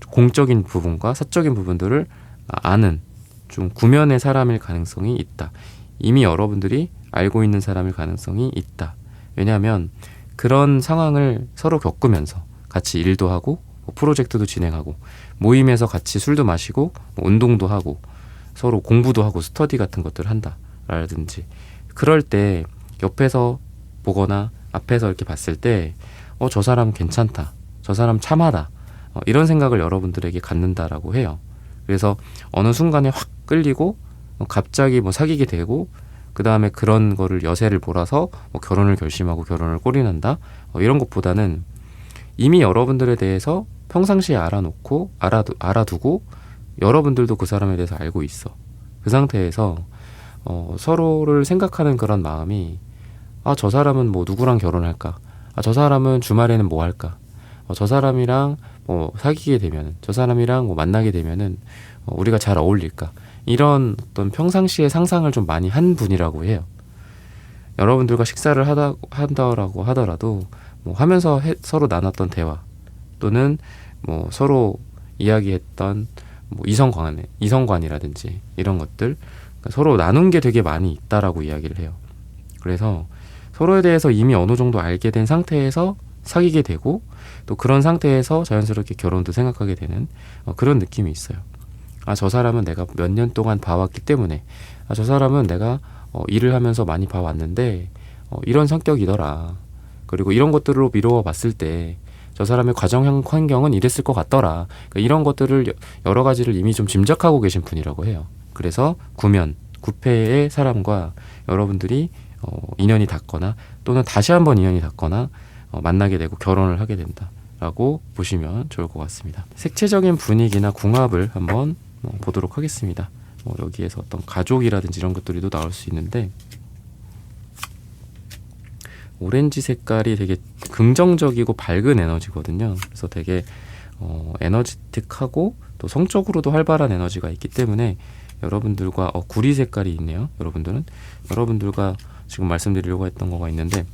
공적인 부분과 사적인 부분들을 아는 좀 구면의 사람일 가능성이 있다. 이미 여러분들이 알고 있는 사람일 가능성이 있다. 왜냐하면 그런 상황을 서로 겪으면서 같이 일도 하고 뭐 프로젝트도 진행하고 모임에서 같이 술도 마시고 뭐 운동도 하고 서로 공부도 하고 스터디 같은 것들을 한다라든지 그럴 때 옆에서 보거나 앞에서 이렇게 봤을 때 저 사람 괜찮다. 저 사람 참하다. 이런 생각을 여러분들에게 갖는다라고 해요. 그래서 어느 순간에 확 끌리고 갑자기 뭐 사귀게 되고 그 다음에 그런 거를 여세를 몰아서 뭐 결혼을 결심하고 결혼을 골인한다 이런 것보다는 이미 여러분들에 대해서 평상시에 알아놓고 알아두고 여러분들도 그 사람에 대해서 알고 있어. 그 상태에서 서로를 생각하는 그런 마음이 아, 저 사람은 뭐 누구랑 결혼할까? 아, 저 사람은 주말에는 뭐 할까? 저 사람이랑 뭐 사귀게 되면은, 저 사람이랑 뭐 만나게 되면은 우리가 잘 어울릴까? 이런 어떤 평상시의 상상을 좀 많이 한 분이라고 해요. 여러분들과 식사를 한다라고 하더라도 뭐 하면서 서로 나눴던 대화 또는 뭐 서로 이야기했던 뭐 이성관이라든지 이런 것들, 그러니까 서로 나눈 게 되게 많이 있다라고 이야기를 해요. 그래서 서로에 대해서 이미 어느 정도 알게 된 상태에서 사귀게 되고 또 그런 상태에서 자연스럽게 결혼도 생각하게 되는 그런 느낌이 있어요. 아, 저 사람은 내가 몇 년 동안 봐왔기 때문에, 아, 저 사람은 내가 일을 하면서 많이 봐왔는데 이런 성격이더라. 그리고 이런 것들로 미루어 봤을 때 저 사람의 가정 환경은 이랬을 것 같더라. 그러니까 이런 것들을 여러 가지를 이미 좀 짐작하고 계신 분이라고 해요. 그래서 구패의 사람과 여러분들이 인연이 닿거나 또는 다시 한번 인연이 닿거나 만나게 되고 결혼을 하게 된다라고 보시면 좋을 것 같습니다. 색채적인 분위기나 궁합을 한번 보도록 하겠습니다. 여기에서 어떤 가족이라든지 이런 것들도 나올 수 있는데, 오렌지 색깔이 되게 긍정적이고 밝은 에너지거든요. 그래서 되게 에너지틱하고 또 성적으로도 활발한 에너지가 있기 때문에 여러분들과 구리 색깔이 있네요. 여러분들과 지금 말씀드리려고 했던 거가 있는데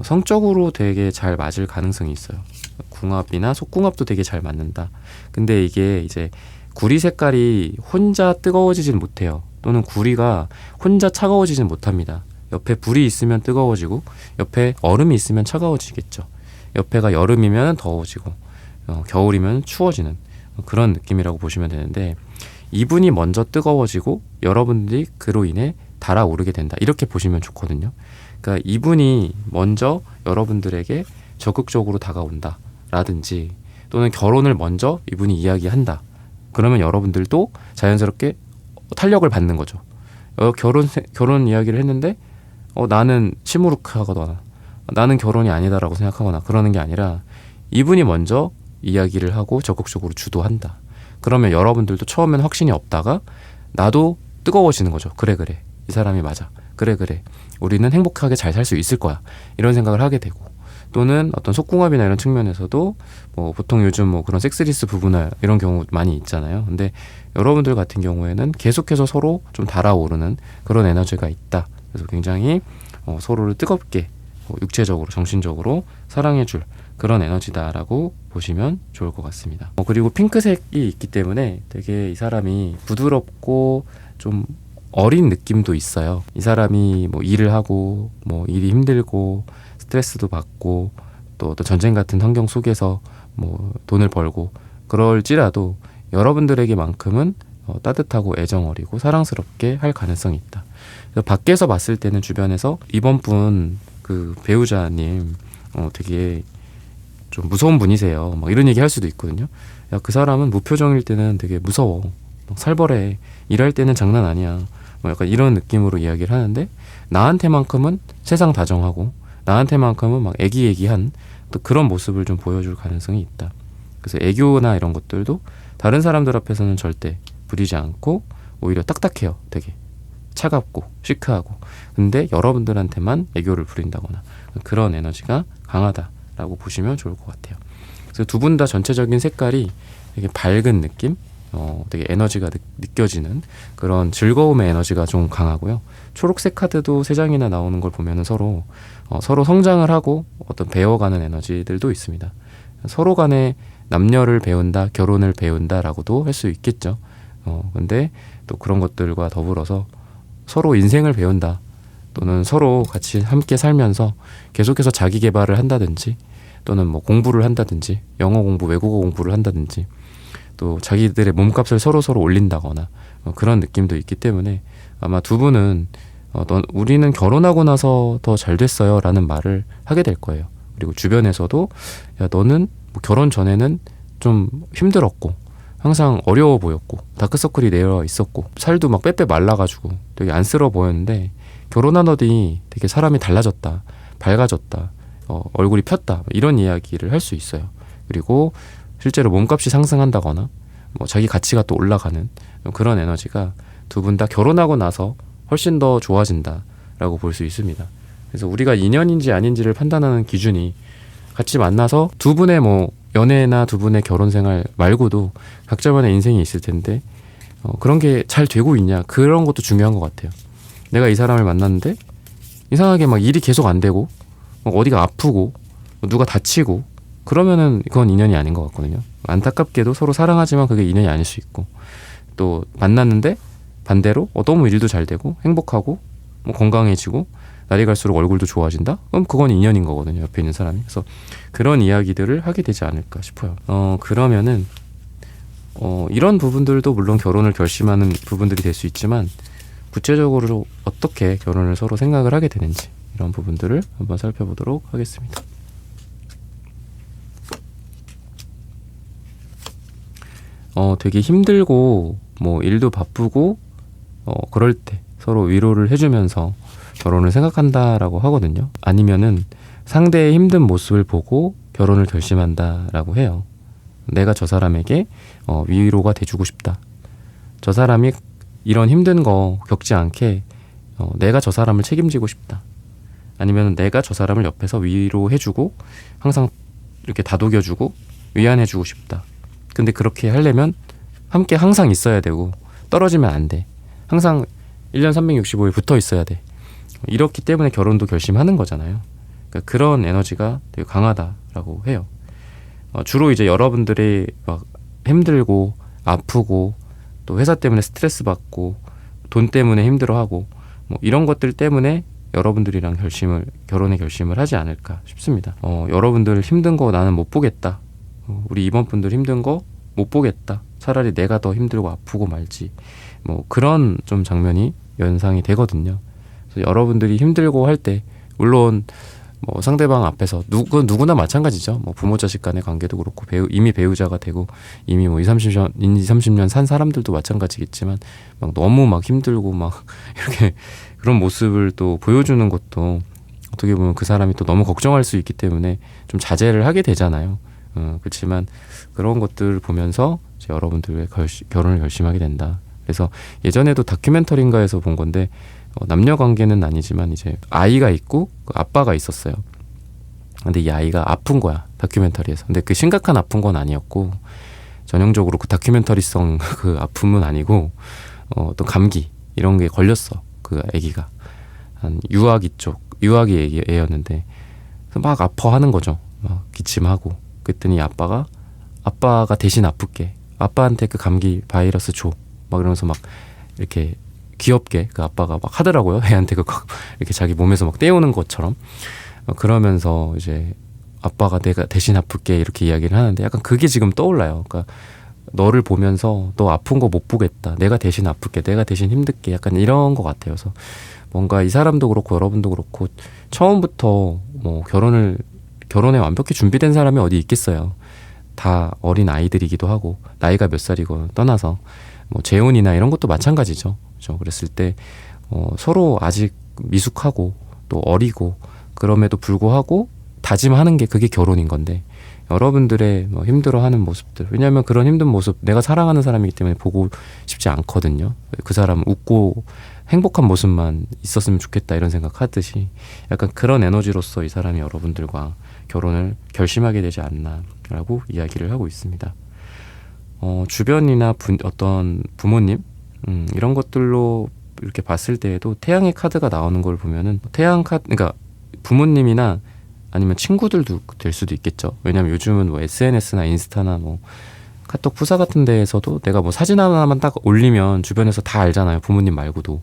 성적으로 되게 잘 맞을 가능성이 있어요. 궁합이나 속궁합도 되게 잘 맞는다. 근데 이게 이제 구리 색깔이 혼자 뜨거워지진 못해요. 또는 구리가 혼자 차가워지진 못합니다. 옆에 불이 있으면 뜨거워지고 옆에 얼음이 있으면 차가워지겠죠. 옆에가 여름이면 더워지고 겨울이면 추워지는 그런 느낌이라고 보시면 되는데, 이분이 먼저 뜨거워지고 여러분들이 그로 인해 달아오르게 된다, 이렇게 보시면 좋거든요. 그러니까 이분이 먼저 여러분들에게 적극적으로 다가온다 라든지, 또는 결혼을 먼저 이분이 이야기한다, 그러면 여러분들도 자연스럽게 탄력을 받는 거죠. 결혼 이야기를 했는데 나는 시무룩하거나 나는 결혼이 아니다라고 생각하거나 그러는 게 아니라 이분이 먼저 이야기를 하고 적극적으로 주도한다. 그러면 여러분들도 처음엔 확신이 없다가 나도 뜨거워지는 거죠. 그래 이 사람이 맞아. 그래 우리는 행복하게 잘 살 수 있을 거야. 이런 생각을 하게 되고, 또는 어떤 속궁합이나 이런 측면에서도 뭐 보통 요즘 뭐 그런 섹스리스 부부나 이런 경우 많이 있잖아요. 근데 여러분들 같은 경우에는 계속해서 서로 좀 달아오르는 그런 에너지가 있다. 그래서 굉장히 서로를 뜨겁게 육체적으로 정신적으로 사랑해줄 그런 에너지다라고 보시면 좋을 것 같습니다. 그리고 핑크색이 있기 때문에 되게 이 사람이 부드럽고 좀 어린 느낌도 있어요. 이 사람이 뭐 일을 하고 뭐 일이 힘들고 스트레스도 받고 또 어떤 전쟁 같은 환경 속에서 뭐 돈을 벌고 그럴지라도 여러분들에게만큼은 따뜻하고 애정어리고 사랑스럽게 할 가능성이 있다. 밖에서 봤을 때는 주변에서 이번 분 그 배우자님 되게 좀 무서운 분이세요. 막 이런 얘기 할 수도 있거든요. 야, 그 사람은 무표정일 때는 되게 무서워. 막 살벌해. 일할 때는 장난 아니야. 뭐 약간 이런 느낌으로 이야기를 하는데, 나한테만큼은 세상 다정하고 나한테만큼은 막 애기애기한 또 그런 모습을 좀 보여줄 가능성이 있다. 그래서 애교나 이런 것들도 다른 사람들 앞에서는 절대 부리지 않고 오히려 딱딱해요. 되게 차갑고 시크하고. 근데 여러분들한테만 애교를 부린다거나 그런 에너지가 강하다라고 보시면 좋을 것 같아요. 그래서 두 분 다 전체적인 색깔이 되게 밝은 느낌, 되게 에너지가 느껴지는 그런 즐거움의 에너지가 좀 강하고요. 초록색 카드도 3장이나 나오는 걸 보면은 서로 성장을 하고 어떤 배워가는 에너지들도 있습니다. 서로 간에 남녀를 배운다, 결혼을 배운다라고도 할 수 있겠죠. 근데 또 그런 것들과 더불어서 서로 인생을 배운다, 또는 서로 같이 함께 살면서 계속해서 자기 개발을 한다든지, 또는 뭐 공부를 한다든지, 영어 공부, 외국어 공부를 한다든지, 또 자기들의 몸값을 서로 올린다거나 그런 느낌도 있기 때문에 아마 두 분은 우리는 결혼하고 나서 더 잘 됐어요 라는 말을 하게 될 거예요. 그리고 주변에서도 야, 너는 뭐 결혼 전에는 좀 힘들었고 항상 어려워 보였고 다크서클이 내려 있었고 살도 막 빼빼 말라가지고 되게 안쓰러워 보였는데 결혼한 뒤 되게 사람이 달라졌다, 밝아졌다, 얼굴이 폈다, 이런 이야기를 할 수 있어요. 그리고 실제로 몸값이 상승한다거나 뭐 자기 가치가 또 올라가는 그런 에너지가 두 분 다 결혼하고 나서 훨씬 더 좋아진다라고 볼 수 있습니다. 그래서 우리가 인연인지 아닌지를 판단하는 기준이 같이 만나서 두 분의 뭐 연애나 두 분의 결혼 생활 말고도 각자만의 인생이 있을 텐데 그런 게 잘 되고 있냐, 그런 것도 중요한 것 같아요. 내가 이 사람을 만났는데 이상하게 막 일이 계속 안 되고 막 어디가 아프고 누가 다치고 그러면은 그건 인연이 아닌 것 같거든요. 안타깝게도 서로 사랑하지만 그게 인연이 아닐 수 있고, 또 만났는데 반대로 너무 일도 잘 되고 행복하고 뭐 건강해지고 날이 갈수록 얼굴도 좋아진다? 그럼 그건 인연인 거거든요, 옆에 있는 사람이. 그래서 그런 이야기들을 하게 되지 않을까 싶어요. 그러면은 이런 부분들도 물론 결혼을 결심하는 부분들이 될 수 있지만, 구체적으로 어떻게 결혼을 서로 생각을 하게 되는지 이런 부분들을 한번 살펴보도록 하겠습니다. 되게 힘들고 뭐 일도 바쁘고 그럴 때 서로 위로를 해주면서 결혼을 생각한다라고 하거든요. 아니면은 상대의 힘든 모습을 보고 결혼을 결심한다라고 해요. 내가 저 사람에게 위로가 돼주고 싶다. 저 사람이 이런 힘든 거 겪지 않게 내가 저 사람을 책임지고 싶다. 아니면 내가 저 사람을 옆에서 위로해주고 항상 이렇게 다독여주고 위안해주고 싶다. 근데 그렇게 하려면 함께 항상 있어야 되고 떨어지면 안 돼. 항상 1년 365일 붙어 있어야 돼. 이렇기 때문에 결혼도 결심하는 거잖아요. 그러니까 그런 에너지가 되게 강하다라고 해요. 주로 이제 여러분들이 막 힘들고 아프고 또 회사 때문에 스트레스 받고 돈 때문에 힘들어하고 뭐 이런 것들 때문에 여러분들이랑 결혼의 결심을 하지 않을까 싶습니다. 여러분들 힘든 거 나는 못 보겠다. 우리 임원분들 힘든 거 못 보겠다. 차라리 내가 더 힘들고 아프고 말지. 뭐 그런 좀 장면이 연상이 되거든요. 그래서 여러분들이 힘들고 할 때 물론 뭐 상대방 앞에서 누구나 마찬가지죠. 뭐 부모 자식 간의 관계도 그렇고 이미 배우자가 되고 이미 뭐 30년 산 사람들도 마찬가지겠지만 막 너무 막 힘들고 막 이렇게 그런 모습을 또 보여주는 것도 어떻게 보면 그 사람이 또 너무 걱정할 수 있기 때문에 좀 자제를 하게 되잖아요. 그렇지만 그런 것들을 보면서 이제 여러분들의 결혼을 결심하게 된다. 그래서 예전에도 다큐멘터리인가에서 본 건데 남녀 관계는 아니지만 이제 아이가 있고 그 아빠가 있었어요. 근데 이 아이가 아픈 거야, 다큐멘터리에서. 근데 그 심각한 아픈 건 아니었고 전형적으로 그 다큐멘터리성 그 아픔은 아니고 또 감기 이런 게 걸렸어. 그 아기가 한 유아기 애였는데 막 아파하는 거죠. 막 기침하고. 그랬더니 아빠가 대신 아플게, 아빠한테 그 감기 바이러스 줘, 막 이러면서 막 이렇게 귀엽게 그 아빠가 막 하더라고요. 애한테 이렇게 자기 몸에서 막 떼우는 것처럼. 그러면서 이제 아빠가 내가 대신 아플게 이렇게 이야기를 하는데 약간 그게 지금 떠올라요. 그러니까 너를 보면서 너 아픈 거 못 보겠다. 내가 대신 아플게, 내가 대신 힘들게, 약간 이런 것 같아요. 그래서 뭔가 이 사람도 그렇고 여러분도 그렇고 처음부터 뭐 결혼에 완벽히 준비된 사람이 어디 있겠어요. 다 어린 아이들이기도 하고 나이가 몇 살이고 떠나서 뭐 재혼이나 이런 것도 마찬가지죠. 그렇죠? 그랬을 때 서로 아직 미숙하고 또 어리고 그럼에도 불구하고 다짐하는 게 그게 결혼인 건데, 여러분들의 뭐 힘들어하는 모습들, 왜냐하면 그런 힘든 모습 내가 사랑하는 사람이기 때문에 보고 싶지 않거든요. 그 사람 웃고 행복한 모습만 있었으면 좋겠다 이런 생각하듯이 약간 그런 에너지로서 이 사람이 여러분들과 결혼을 결심하게 되지 않나라고 이야기를 하고 있습니다. 주변이나 어떤 부모님 이런 것들로 이렇게 봤을 때에도 태양의 카드가 나오는 걸 보면은 태양 카드, 그러니까 부모님이나 아니면 친구들도 될 수도 있겠죠. 왜냐면 요즘은 뭐 SNS나 인스타나 뭐 카톡 프사 같은 데에서도 내가 뭐 사진 하나만 딱 올리면 주변에서 다 알잖아요. 부모님 말고도.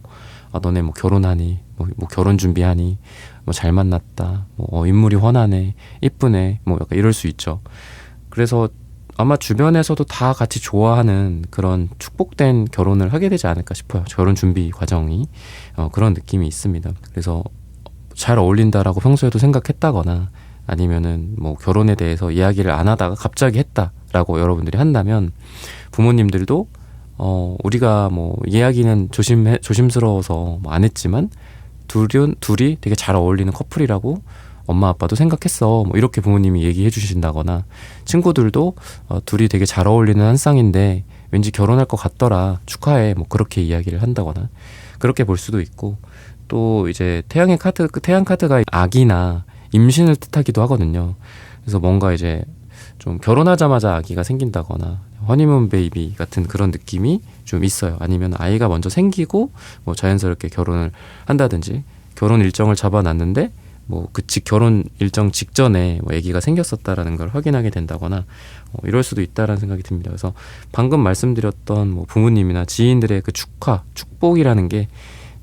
너네 뭐 결혼하니, 뭐 결혼 준비하니, 뭐 잘 만났다, 뭐 인물이 훤하네, 이쁘네, 뭐 약간 이럴 수 있죠. 그래서 아마 주변에서도 다 같이 좋아하는 그런 축복된 결혼을 하게 되지 않을까 싶어요. 결혼 준비 과정이 그런 느낌이 있습니다. 그래서 잘 어울린다라고 평소에도 생각했다거나 아니면은 뭐 결혼에 대해서 이야기를 안 하다가 갑자기 했다라고 여러분들이 한다면 부모님들도 우리가 뭐 이야기는 조심스러워서 뭐 안 했지만 둘이 되게 잘 어울리는 커플이라고 엄마 아빠도 생각했어, 뭐 이렇게 부모님이 얘기해 주신다거나 친구들도 둘이 되게 잘 어울리는 한 쌍인데 왠지 결혼할 것 같더라, 축하해, 뭐 그렇게 이야기를 한다거나 그렇게 볼 수도 있고, 또 이제 태양 카드가 아기나 임신을 뜻하기도 하거든요. 그래서 뭔가 이제 좀 결혼하자마자 아기가 생긴다거나 허니문 베이비 같은 그런 느낌이 좀 있어요. 아니면 아이가 먼저 생기고 뭐 자연스럽게 결혼을 한다든지, 결혼 일정을 잡아놨는데 뭐 그 결혼 일정 직전에 뭐 아기가 생겼었다라는 걸 확인하게 된다거나 이럴 수도 있다라는 생각이 듭니다. 그래서 방금 말씀드렸던 뭐 부모님이나 지인들의 그 축복이라는 게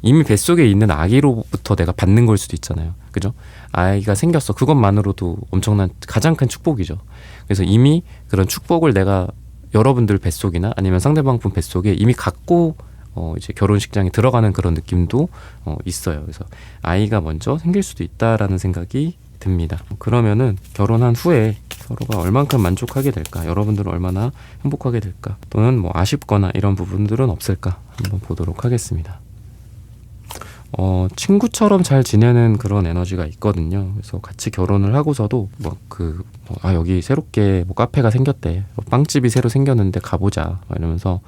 이미 뱃속에 있는 아기로부터 내가 받는 걸 수도 있잖아요. 그죠? 아이가 생겼어. 그것만으로도 엄청난 가장 큰 축복이죠. 그래서 이미 그런 축복을 내가 여러분들 뱃속이나 아니면 상대방 분 뱃속에 이미 갖고 이제 결혼식장에 들어가는 그런 느낌도 있어요. 그래서 아이가 먼저 생길 수도 있다라는 생각이 듭니다. 그러면은 결혼한 후에 서로가 얼만큼 만족하게 될까? 여러분들은 얼마나 행복하게 될까? 또는 뭐 아쉽거나 이런 부분들은 없을까? 한번 보도록 하겠습니다. 친구처럼 잘 지내는 그런 에너지가 있거든요. 그래서 같이 결혼을 하고서도 여기 새롭게 뭐 카페가 생겼대, 빵집이 새로 생겼는데 가보자 이러면서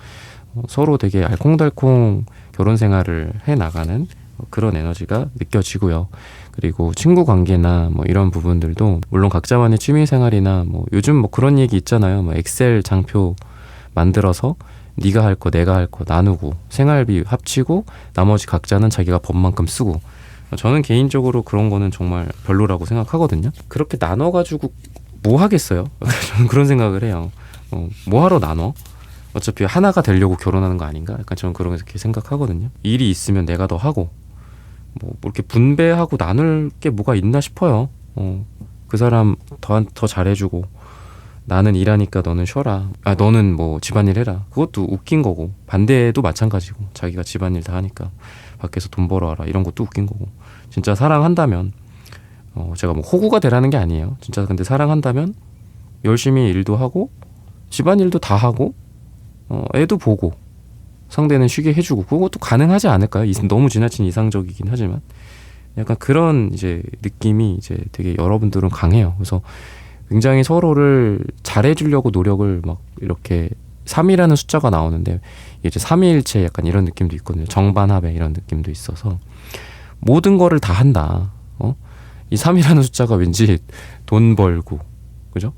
서로 되게 알콩달콩 결혼 생활을 해 나가는 그런 에너지가 느껴지고요. 그리고 친구 관계나 뭐 이런 부분들도 물론 각자만의 취미 생활이나 뭐 요즘 뭐 그런 얘기 있잖아요. 뭐 엑셀 장표 만들어서 네가 할 거 내가 할 거 나누고 생활비 합치고 나머지 각자는 자기가 번만큼 쓰고, 저는 개인적으로 그런 거는 정말 별로라고 생각하거든요. 그렇게 나눠가지고 뭐 하겠어요? 저는 그런 생각을 해요. 뭐 하러 나눠? 어차피 하나가 되려고 결혼하는 거 아닌가? 약간 저는 그렇게 생각하거든요. 일이 있으면 내가 더 하고 뭐 이렇게 분배하고 나눌 게 뭐가 있나 싶어요. 그 사람 더 잘해주고 나는 일하니까 너는 쉬어라. 너는 뭐 집안일 해라. 그것도 웃긴 거고, 반대도 마찬가지고, 자기가 집안일 다 하니까 밖에서 돈 벌어와라. 이런 것도 웃긴 거고. 진짜 사랑한다면, 제가 뭐 호구가 되라는 게 아니에요. 진짜 근데 사랑한다면 열심히 일도 하고 집안일도 다 하고 애도 보고 상대는 쉬게 해주고, 그것도 가능하지 않을까요? 너무 지나친 이상적이긴 하지만 약간 그런 이제 느낌이 이제 되게 여러분들은 강해요. 그래서 굉장히 서로를 잘해주려고 노력을 막 이렇게 3이라는 숫자가 나오는데 이제 삼위일체 약간 이런 느낌도 있거든요. 정반합의 이런 느낌도 있어서 모든 거를 다 한다. 이 3이라는 숫자가 왠지 돈 벌고, 그죠?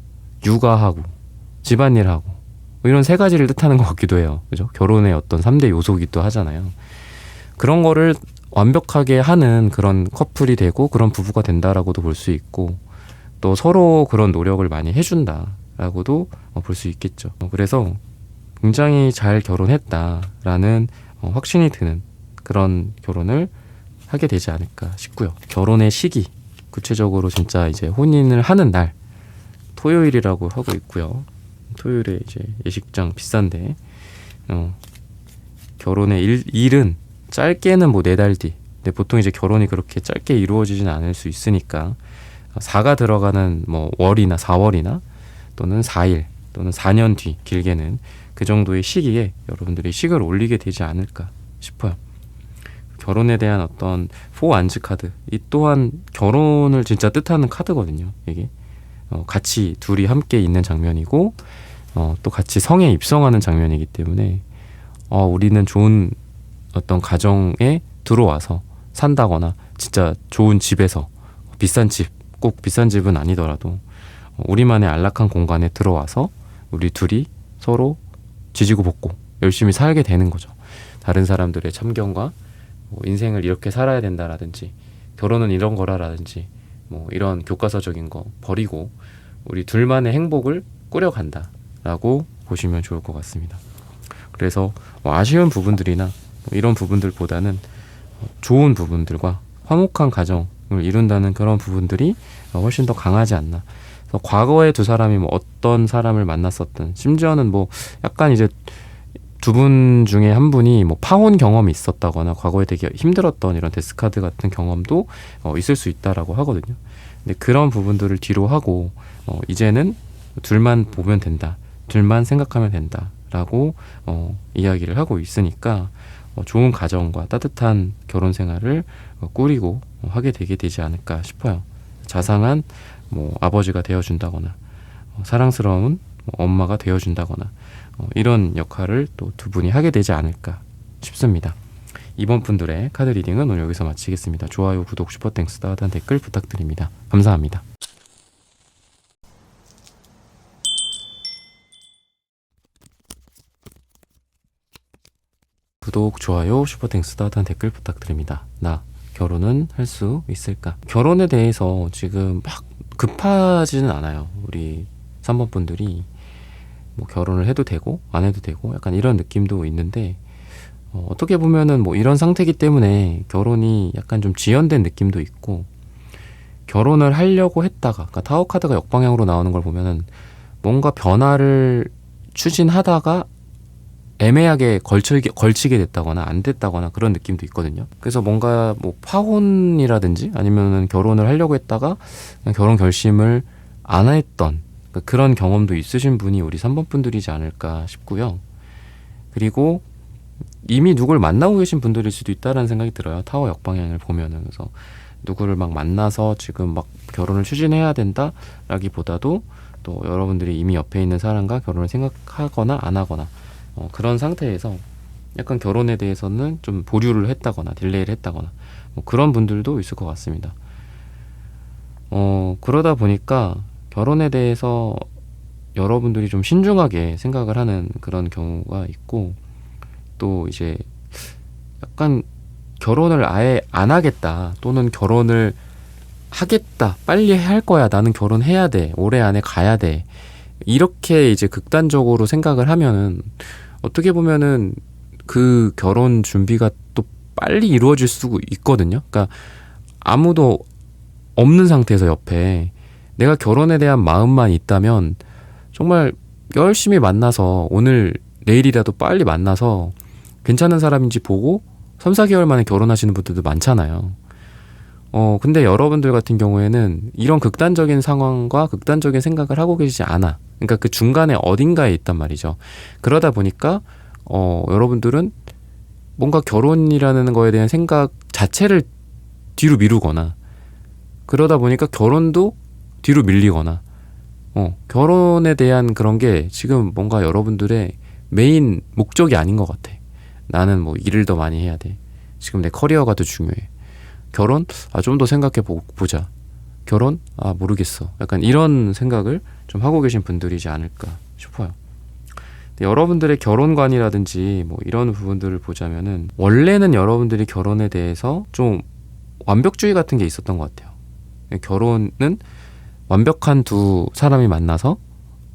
육아하고 집안일하고 뭐 이런 세 가지를 뜻하는 것 같기도 해요. 그죠? 결혼의 어떤 3대 요소기도 하잖아요. 그런 거를 완벽하게 하는 그런 커플이 되고 그런 부부가 된다라고도 볼 수 있고, 또 서로 그런 노력을 많이 해준다라고도 볼 수 있겠죠. 그래서 굉장히 잘 결혼했다라는 확신이 드는 그런 결혼을 하게 되지 않을까 싶고요. 결혼의 시기, 구체적으로 진짜 이제 혼인을 하는 날 토요일이라고 하고 있고요. 토요일에 이제 예식장 비싼데 결혼의 일은 짧게는 뭐 4달 뒤. 근데 보통 이제 결혼이 그렇게 짧게 이루어지지는 않을 수 있으니까 4가 들어가는 뭐 월이나 4월이나 또는 4일 또는 4년 뒤, 길게는 그 정도의 시기에 여러분들이 식을 올리게 되지 않을까 싶어요. 결혼에 대한 어떤 안즈 카드, 이 또한 결혼을 진짜 뜻하는 카드거든요. 이게 같이 둘이 함께 있는 장면이고 또 같이 성에 입성하는 장면이기 때문에 우리는 좋은 어떤 가정에 들어와서 산다거나 진짜 좋은 집에서 비싼 집, 꼭 비싼 집은 아니더라도 우리만의 안락한 공간에 들어와서 우리 둘이 서로 지지고 볶고 열심히 살게 되는 거죠. 다른 사람들의 참견과 뭐 인생을 이렇게 살아야 된다라든지 결혼은 이런 거라라든지 뭐 이런 교과서적인 거 버리고 우리 둘만의 행복을 꾸려간다라고 보시면 좋을 것 같습니다. 그래서 아쉬운 부분들이나 이런 부분들보다는 좋은 부분들과 화목한 가정을 이룬다는 그런 부분들이 훨씬 더 강하지 않나. 그래서 과거에 두 사람이 뭐 어떤 사람을 만났었든, 심지어는 뭐 약간 이제 두 분 중에 한 분이 뭐 파혼 경험이 있었다거나 과거에 되게 힘들었던 이런 데스카드 같은 경험도 있을 수 있다라고 하거든요. 근데 그런 부분들을 뒤로 하고 이제는 둘만 보면 된다, 둘만 생각하면 된다라고 이야기를 하고 있으니까 좋은 가정과 따뜻한 결혼 생활을 꾸리고 하게 되지 않을까 싶어요. 자상한 뭐 아버지가 되어준다거나 사랑스러운 뭐 엄마가 되어준다거나 이런 역할을 또 두 분이 하게 되지 않을까 싶습니다. 이번 분들의 카드 리딩은 오늘 여기서 마치겠습니다. 좋아요, 구독, 슈퍼땡스, 따뜻한 댓글 부탁드립니다. 감사합니다. 구독, 좋아요, 슈퍼땡스, 따뜻한 댓글 부탁드립니다. 나 결혼은 할 수 있을까? 결혼에 대해서 지금 막 급하지는 않아요. 우리 3번 분들이 뭐 결혼을 해도 되고 안 해도 되고 약간 이런 느낌도 있는데 어떻게 보면은 뭐 이런 상태이기 때문에 결혼이 약간 좀 지연된 느낌도 있고, 결혼을 하려고 했다가, 그러니까 타워 카드가 역방향으로 나오는 걸 보면은 뭔가 변화를 추진하다가 애매하게 걸치게 됐다거나 안 됐다거나 그런 느낌도 있거든요. 그래서 뭔가 뭐 파혼이라든지 아니면은 결혼을 하려고 했다가 그냥 결혼 결심을 안 했던 그런 경험도 있으신 분이 우리 3번 분들이지 않을까 싶고요. 그리고 이미 누굴 만나고 계신 분들일 수도 있다라는 생각이 들어요. 타워 역방향을 보면은. 그래서 누구를 막 만나서 지금 막 결혼을 추진해야 된다라기보다도 또 여러분들이 이미 옆에 있는 사람과 결혼을 생각하거나 안 하거나 그런 상태에서 약간 결혼에 대해서는 좀 보류를 했다거나 딜레이를 했다거나 뭐 그런 분들도 있을 것 같습니다. 그러다 보니까 결혼에 대해서 여러분들이 좀 신중하게 생각을 하는 그런 경우가 있고, 또 이제 약간 결혼을 아예 안 하겠다, 또는 결혼을 하겠다, 빨리 할 거야, 나는 결혼해야 돼, 올해 안에 가야 돼, 이렇게 이제 극단적으로 생각을 하면은 어떻게 보면은 그 결혼 준비가 또 빨리 이루어질 수 있거든요. 그러니까 아무도 없는 상태에서 옆에 내가 결혼에 대한 마음만 있다면 정말 열심히 만나서 오늘 내일이라도 빨리 만나서 괜찮은 사람인지 보고 3, 4개월 만에 결혼하시는 분들도 많잖아요. 근데 여러분들 같은 경우에는 이런 극단적인 상황과 극단적인 생각을 하고 계시지 않아. 그러니까 그 중간에 어딘가에 있단 말이죠. 그러다 보니까 여러분들은 뭔가 결혼이라는 거에 대한 생각 자체를 뒤로 미루거나, 그러다 보니까 결혼도 뒤로 밀리거나, 결혼에 대한 그런 게 지금 뭔가 여러분들의 메인 목적이 아닌 것 같아. 나는 뭐 일을 더 많이 해야 돼. 지금 내 커리어가 더 중요해. 결혼? 좀 더 생각해 보자. 결혼? 모르겠어. 약간 이런 생각을 좀 하고 계신 분들이지 않을까 싶어요. 여러분들의 결혼관이라든지 뭐 이런 부분들을 보자면은 원래는 여러분들이 결혼에 대해서 좀 완벽주의 같은 게 있었던 것 같아요. 결혼은 완벽한 두 사람이 만나서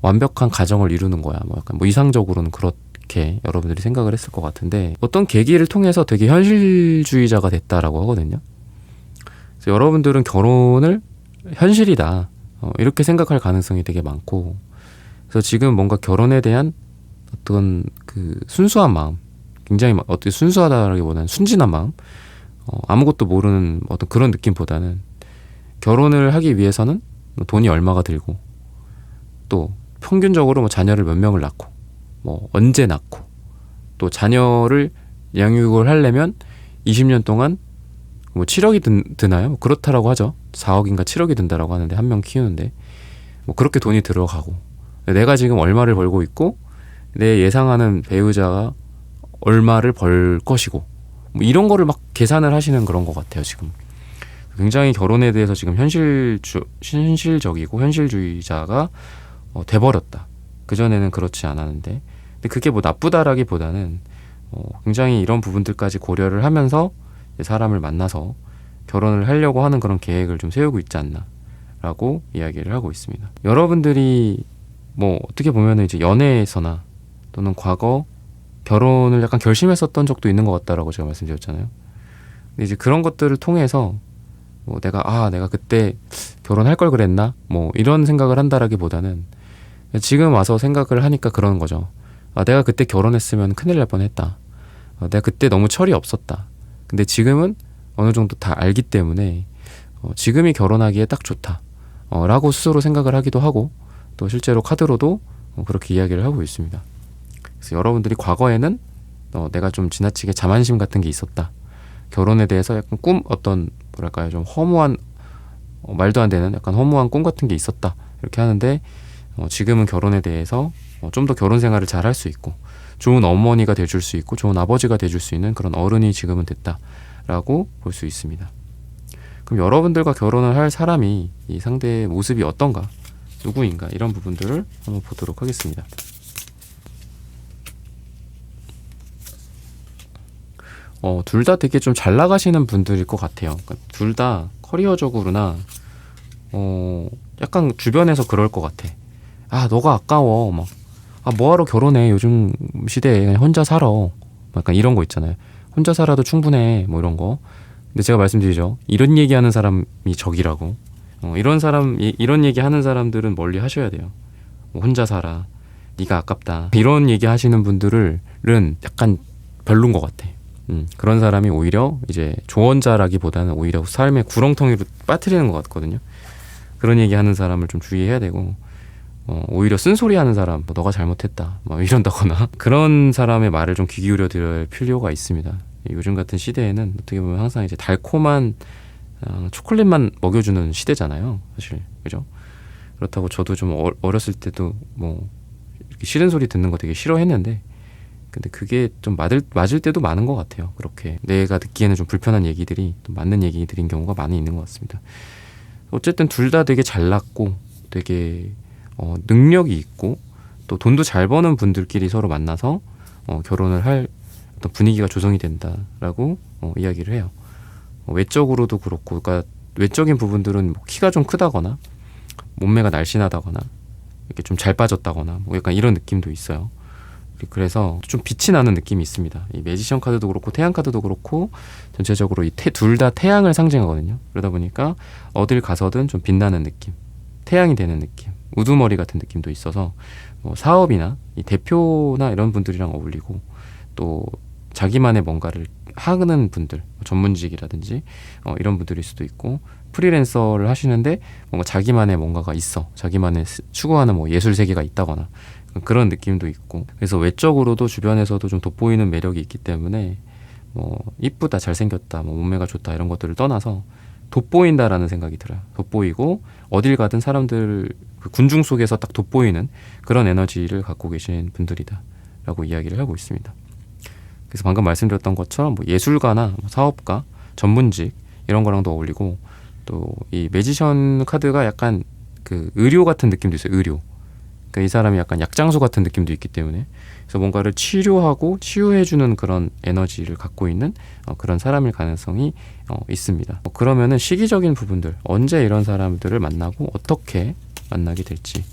완벽한 가정을 이루는 거야. 뭐 약간 뭐 이상적으로는 그렇게 여러분들이 생각을 했을 것 같은데, 어떤 계기를 통해서 되게 현실주의자가 됐다라고 하거든요. 그래서 여러분들은 결혼을 현실이다, 이렇게 생각할 가능성이 되게 많고, 그래서 지금 뭔가 결혼에 대한 어떤 그 순수한 마음, 굉장히 어떻게 순수하다라기보다는 순진한 마음, 아무것도 모르는 어떤 그런 느낌보다는 결혼을 하기 위해서는 돈이 얼마가 들고, 또 평균적으로 뭐 자녀를 몇 명을 낳고, 뭐 언제 낳고, 또 자녀를 양육을 하려면 20년 동안 뭐 7억이 드나요? 뭐 그렇다라고 하죠. 4억인가 7억이 든다라고 하는데, 한 명 키우는데 뭐 그렇게 돈이 들어가고, 내가 지금 얼마를 벌고 있고 내 예상하는 배우자가 얼마를 벌 것이고, 뭐 이런 거를 막 계산을 하시는 그런 것 같아요. 지금 굉장히 결혼에 대해서 지금 현실적이고 현실주의자가 돼버렸다. 그전에는 그렇지 않았는데, 근데 그게 뭐 나쁘다라기보다는 굉장히 이런 부분들까지 고려를 하면서 사람을 만나서 결혼을 하려고 하는 그런 계획을 좀 세우고 있지 않나 라고 이야기를 하고 있습니다. 여러분들이 뭐 어떻게 보면 이제 연애에서나 또는 과거 결혼을 약간 결심했었던 적도 있는 것 같다라고 제가 말씀드렸잖아요. 근데 이제 그런 것들을 통해서 뭐 내가 그때 결혼할 걸 그랬나? 뭐 이런 생각을 한다라기보다는 지금 와서 생각을 하니까 그런 거죠. 내가 그때 결혼했으면 큰일 날 뻔했다. 내가 그때 너무 철이 없었다. 근데 지금은 어느 정도 다 알기 때문에 지금이 결혼하기에 딱 좋다. 라고 스스로 생각을 하기도 하고, 또 실제로 카드로도 그렇게 이야기를 하고 있습니다. 그래서 여러분들이 과거에는 내가 좀 지나치게 자만심 같은 게 있었다. 결혼에 대해서 약간 어떤 뭐랄까요, 좀 허무한 말도 안 되는 약간 허무한 꿈 같은 게 있었다. 이렇게 하는데 지금은 결혼에 대해서 좀 더 결혼 생활을 잘 할 수 있고 좋은 어머니가 돼줄 수 있고 좋은 아버지가 돼줄 수 있는 그런 어른이 지금은 됐다라고 볼 수 있습니다. 그럼 여러분들과 결혼을 할 사람이 이 상대의 모습이 어떤가, 누구인가, 이런 부분들을 한번 보도록 하겠습니다. 둘 다 되게 좀 잘 나가시는 분들일 것 같아요. 그러니까 둘 다 커리어적으로나 약간 주변에서 그럴 것 같아. 아, 너가 아까워. 막, 아, 뭐하러 결혼해. 요즘 시대에 그냥 혼자 살아. 약간 이런 거 있잖아요. 혼자 살아도 충분해. 뭐 이런 거. 근데 제가 말씀드리죠. 이런 얘기하는 사람이 적이라고. 이런 얘기하는 사람들은 멀리 하셔야 돼요. 뭐 혼자 살아. 네가 아깝다. 이런 얘기 하시는 분들은 약간 별론 것 같아. 그런 사람이 오히려 이제 조언자라기보다는 오히려 삶의 구렁텅이로 빠뜨리는 것 같거든요. 그런 얘기하는 사람을 좀 주의해야 되고, 오히려 쓴소리하는 사람, 뭐 너가 잘못했다, 막 이런다거나 그런 사람의 말을 좀 귀 기울여 들을 필요가 있습니다. 요즘 같은 시대에는 어떻게 보면 항상 이제 달콤한 초콜릿만 먹여주는 시대잖아요, 사실. 그죠? 그렇다고 저도 좀 어렸을 때도 뭐 이렇게 싫은 소리 듣는 거 되게 싫어했는데, 근데 그게 좀 맞을 때도 많은 것 같아요. 그렇게 내가 듣기에는 좀 불편한 얘기들이 또 맞는 얘기들인 경우가 많이 있는 것 같습니다. 어쨌든 둘 다 되게 잘났고 되게 능력이 있고 또 돈도 잘 버는 분들끼리 서로 만나서 결혼을 할 어떤 분위기가 조성이 된다라고 이야기를 해요. 외적으로도 그렇고, 그러니까 외적인 부분들은 뭐 키가 좀 크다거나 몸매가 날씬하다거나 이렇게 좀 잘 빠졌다거나 뭐 약간 이런 느낌도 있어요. 그래서 좀 빛이 나는 느낌이 있습니다. 이 매지션 카드도 그렇고 태양 카드도 그렇고 전체적으로 이 둘 다 태양을 상징하거든요. 그러다 보니까 어딜 가서든 좀 빛나는 느낌, 태양이 되는 느낌, 우두머리 같은 느낌도 있어서 사업이나 이 대표나 이런 분들이랑 어울리고, 또 자기만의 뭔가를 하는 분들, 전문직이라든지 이런 분들일 수도 있고, 프리랜서를 하시는데 뭔가 자기만의 뭔가가 있어, 자기만의 추구하는 뭐 예술 세계가 있다거나 그런 느낌도 있고, 그래서 외적으로도 주변에서도 좀 돋보이는 매력이 있기 때문에 뭐 이쁘다, 잘생겼다, 뭐 몸매가 좋다 이런 것들을 떠나서 돋보인다라는 생각이 들어요. 돋보이고 어딜 가든 사람들 그 군중 속에서 딱 돋보이는 그런 에너지를 갖고 계신 분들이다 라고 이야기를 하고 있습니다. 그래서 방금 말씀드렸던 것처럼 뭐 예술가나 뭐 사업가, 전문직 이런 거랑도 어울리고, 또 이 매지션 카드가 약간 그 의료 같은 느낌도 있어요. 의료. 그러니까 이 사람이 약간 약장수 같은 느낌도 있기 때문에, 그래서 뭔가를 치료하고 치유해주는 그런 에너지를 갖고 있는 그런 사람일 가능성이 있습니다. 그러면은 시기적인 부분들, 언제 이런 사람들을 만나고 어떻게 만나게 될지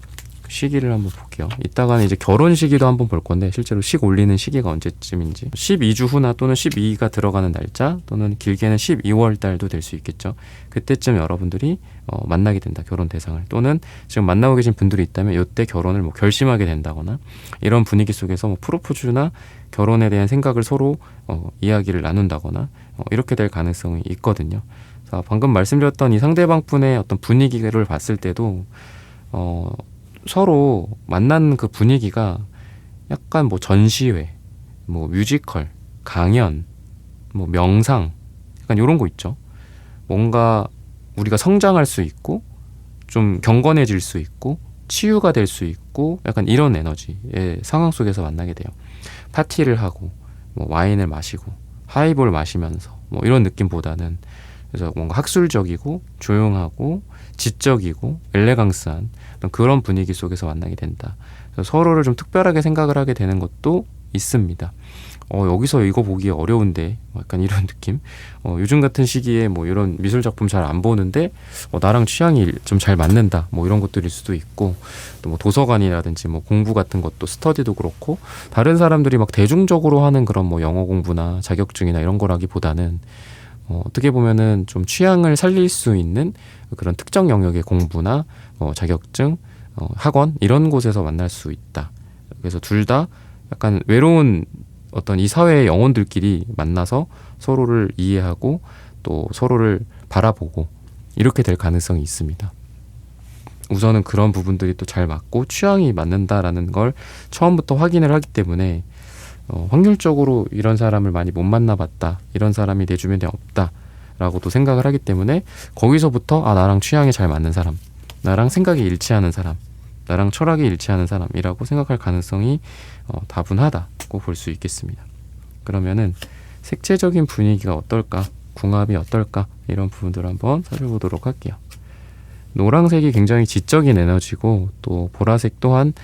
그 시기를 한번 볼게요. 이따가는 이제 결혼 시기도 한번 볼 건데, 실제로 식 올리는 시기가 언제쯤인지 12주 후나 또는 12가 들어가는 날짜, 또는 길게는 12월 달도 될 수 있겠죠. 그때쯤 여러분들이 만나게 된다, 결혼 대상을. 또는 지금 만나고 계신 분들이 있다면 이때 결혼을 뭐 결심하게 된다거나, 이런 분위기 속에서 뭐 프로포즈나 결혼에 대한 생각을 서로 이야기를 나눈다거나 이렇게 될 가능성이 있거든요. 자, 방금 말씀드렸던 이 상대방 분의 어떤 분위기를 봤을 때도 서로 만난 그 분위기가 약간 뭐 전시회, 뭐 뮤지컬, 강연, 뭐 명상, 약간 이런 거 있죠. 뭔가 우리가 성장할 수 있고 좀 경건해질 수 있고 치유가 될 수 있고, 약간 이런 에너지의 상황 속에서 만나게 돼요. 파티를 하고 뭐 와인을 마시고 하이볼 마시면서 뭐 이런 느낌보다는, 그래서 뭔가 학술적이고 조용하고 지적이고 엘레강스한 그런 분위기 속에서 만나게 된다. 그래서 서로를 좀 특별하게 생각을 하게 되는 것도 있습니다. 여기서 이거 보기 어려운데, 약간 이런 느낌. 요즘 같은 시기에 뭐 이런 미술 작품 잘 안 보는데 나랑 취향이 좀 잘 맞는다, 뭐 이런 것들일 수도 있고, 또 뭐 도서관이라든지 뭐 공부 같은 것도, 스터디도 그렇고, 다른 사람들이 막 대중적으로 하는 그런 뭐 영어 공부나 자격증이나 이런 거라기보다는 어떻게 보면은 좀 취향을 살릴 수 있는 그런 특정 영역의 공부나 자격증, 학원 이런 곳에서 만날 수 있다. 그래서 둘 다 약간 외로운 어떤 이 사회의 영혼들끼리 만나서 서로를 이해하고 또 서로를 바라보고 이렇게 될 가능성이 있습니다. 우선은 그런 부분들이 또 잘 맞고 취향이 맞는다라는 걸 처음부터 확인을 하기 때문에 확률적으로 이런 사람을 많이 못 만나봤다, 이런 사람이 내 주변에 없다 라고도 생각을 하기 때문에, 거기서부터 나랑 취향이 잘 맞는 사람, 나랑 생각이 일치하는 사람, 나랑 철학이 일치하는 사람이라고 생각할 가능성이 다분하다고 볼 수 있겠습니다. 그러면은 색채적인 분위기가 어떨까, 궁합이 어떨까, 이런 부분들을 한번 살펴보도록 할게요. 노란색이 굉장히 지적인 에너지고, 또 보라색 또한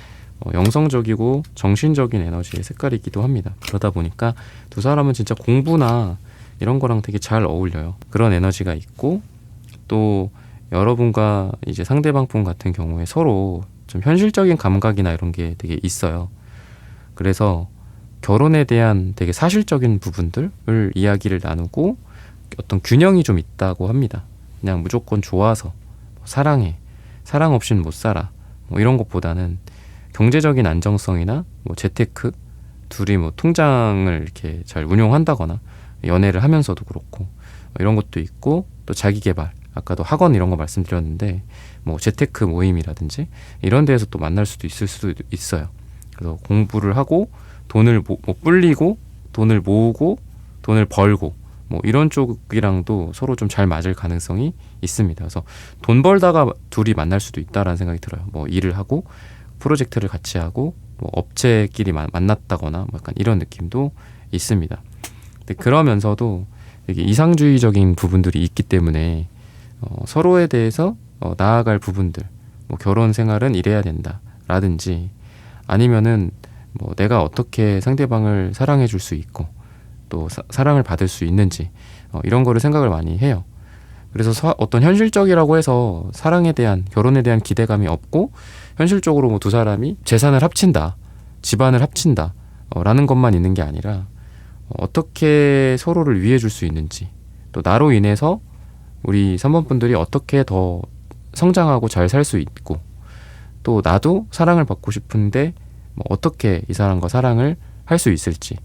영성적이고 정신적인 에너지의 색깔이기도 합니다. 그러다 보니까 두 사람은 진짜 공부나 이런 거랑 되게 잘 어울려요. 그런 에너지가 있고, 또 여러분과 이제 상대방 분 같은 경우에 서로 좀 현실적인 감각이나 이런 게 되게 있어요. 그래서 결혼에 대한 되게 사실적인 부분들을 이야기를 나누고 어떤 균형이 좀 있다고 합니다. 그냥 무조건 좋아서 사랑해, 사랑 없이는 못 살아, 뭐 이런 것보다는 경제적인 안정성이나 뭐 재테크, 둘이 뭐 통장을 이렇게 잘 운용한다거나 연애를 하면서도 그렇고 이런 것도 있고, 또 자기 개발, 아까도 학원 이런 거 말씀드렸는데 뭐 재테크 모임이라든지 이런 데에서 또 만날 수도 있을 수도 있어요. 그래서 공부를 하고 돈을 뭐 불리고 돈을 모으고 돈을 벌고 뭐 이런 쪽이랑도 서로 좀 잘 맞을 가능성이 있습니다. 그래서 돈 벌다가 둘이 만날 수도 있다라는 생각이 들어요. 뭐 일을 하고 프로젝트를 같이 하고 뭐 업체끼리 만났다거나 뭐 약간 이런 느낌도 있습니다. 근데 그러면서도 이게 이상주의적인 부분들이 있기 때문에 서로에 대해서 나아갈 부분들, 뭐 결혼 생활은 이래야 된다 라든지, 아니면은 뭐 내가 어떻게 상대방을 사랑해 줄 수 있고 또 사랑을 받을 수 있는지 이런 거를 생각을 많이 해요. 그래서 어떤 현실적이라고 해서 사랑에 대한, 결혼에 대한 기대감이 없고 현실적으로 뭐 두 사람이 재산을 합친다, 집안을 합친다 라는 것만 있는 게 아니라 어떻게 서로를 위해 줄 수 있는지, 또 나로 인해서 우리 3번 분들이 어떻게 더 성장하고 잘 살 수 있고, 또 나도 사랑을 받고 싶은데 뭐 어떻게 이 사람과 사랑을 할 수 있을지,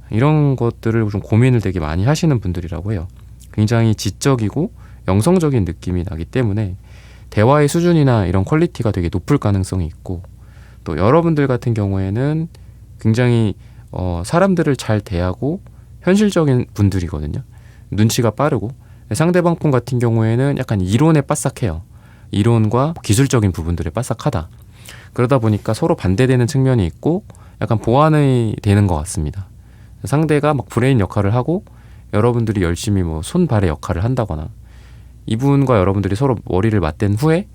이런 것들을 좀 고민을 되게 많이 하시는 분들이라고 해요. 굉장히 지적이고 영성적인 느낌이 나기 때문에 대화의 수준이나 이런 퀄리티가 되게 높을 가능성이 있고, 또 여러분들 같은 경우에는 굉장히 사람들을 잘 대하고 현실적인 분들이거든요. 눈치가 빠르고, 상대방 분 같은 경우에는 약간 이론에 빠삭해요. 이론과 기술적인 부분들에 빠삭하다. 그러다 보니까 서로 반대되는 측면이 있고 약간 보완이 되는 것 같습니다. 상대가 막 브레인 역할을 하고 여러분들이 열심히 뭐 손발의 역할을 한다거나, 이분과 여러분들이 서로 머리를 맞댄 후에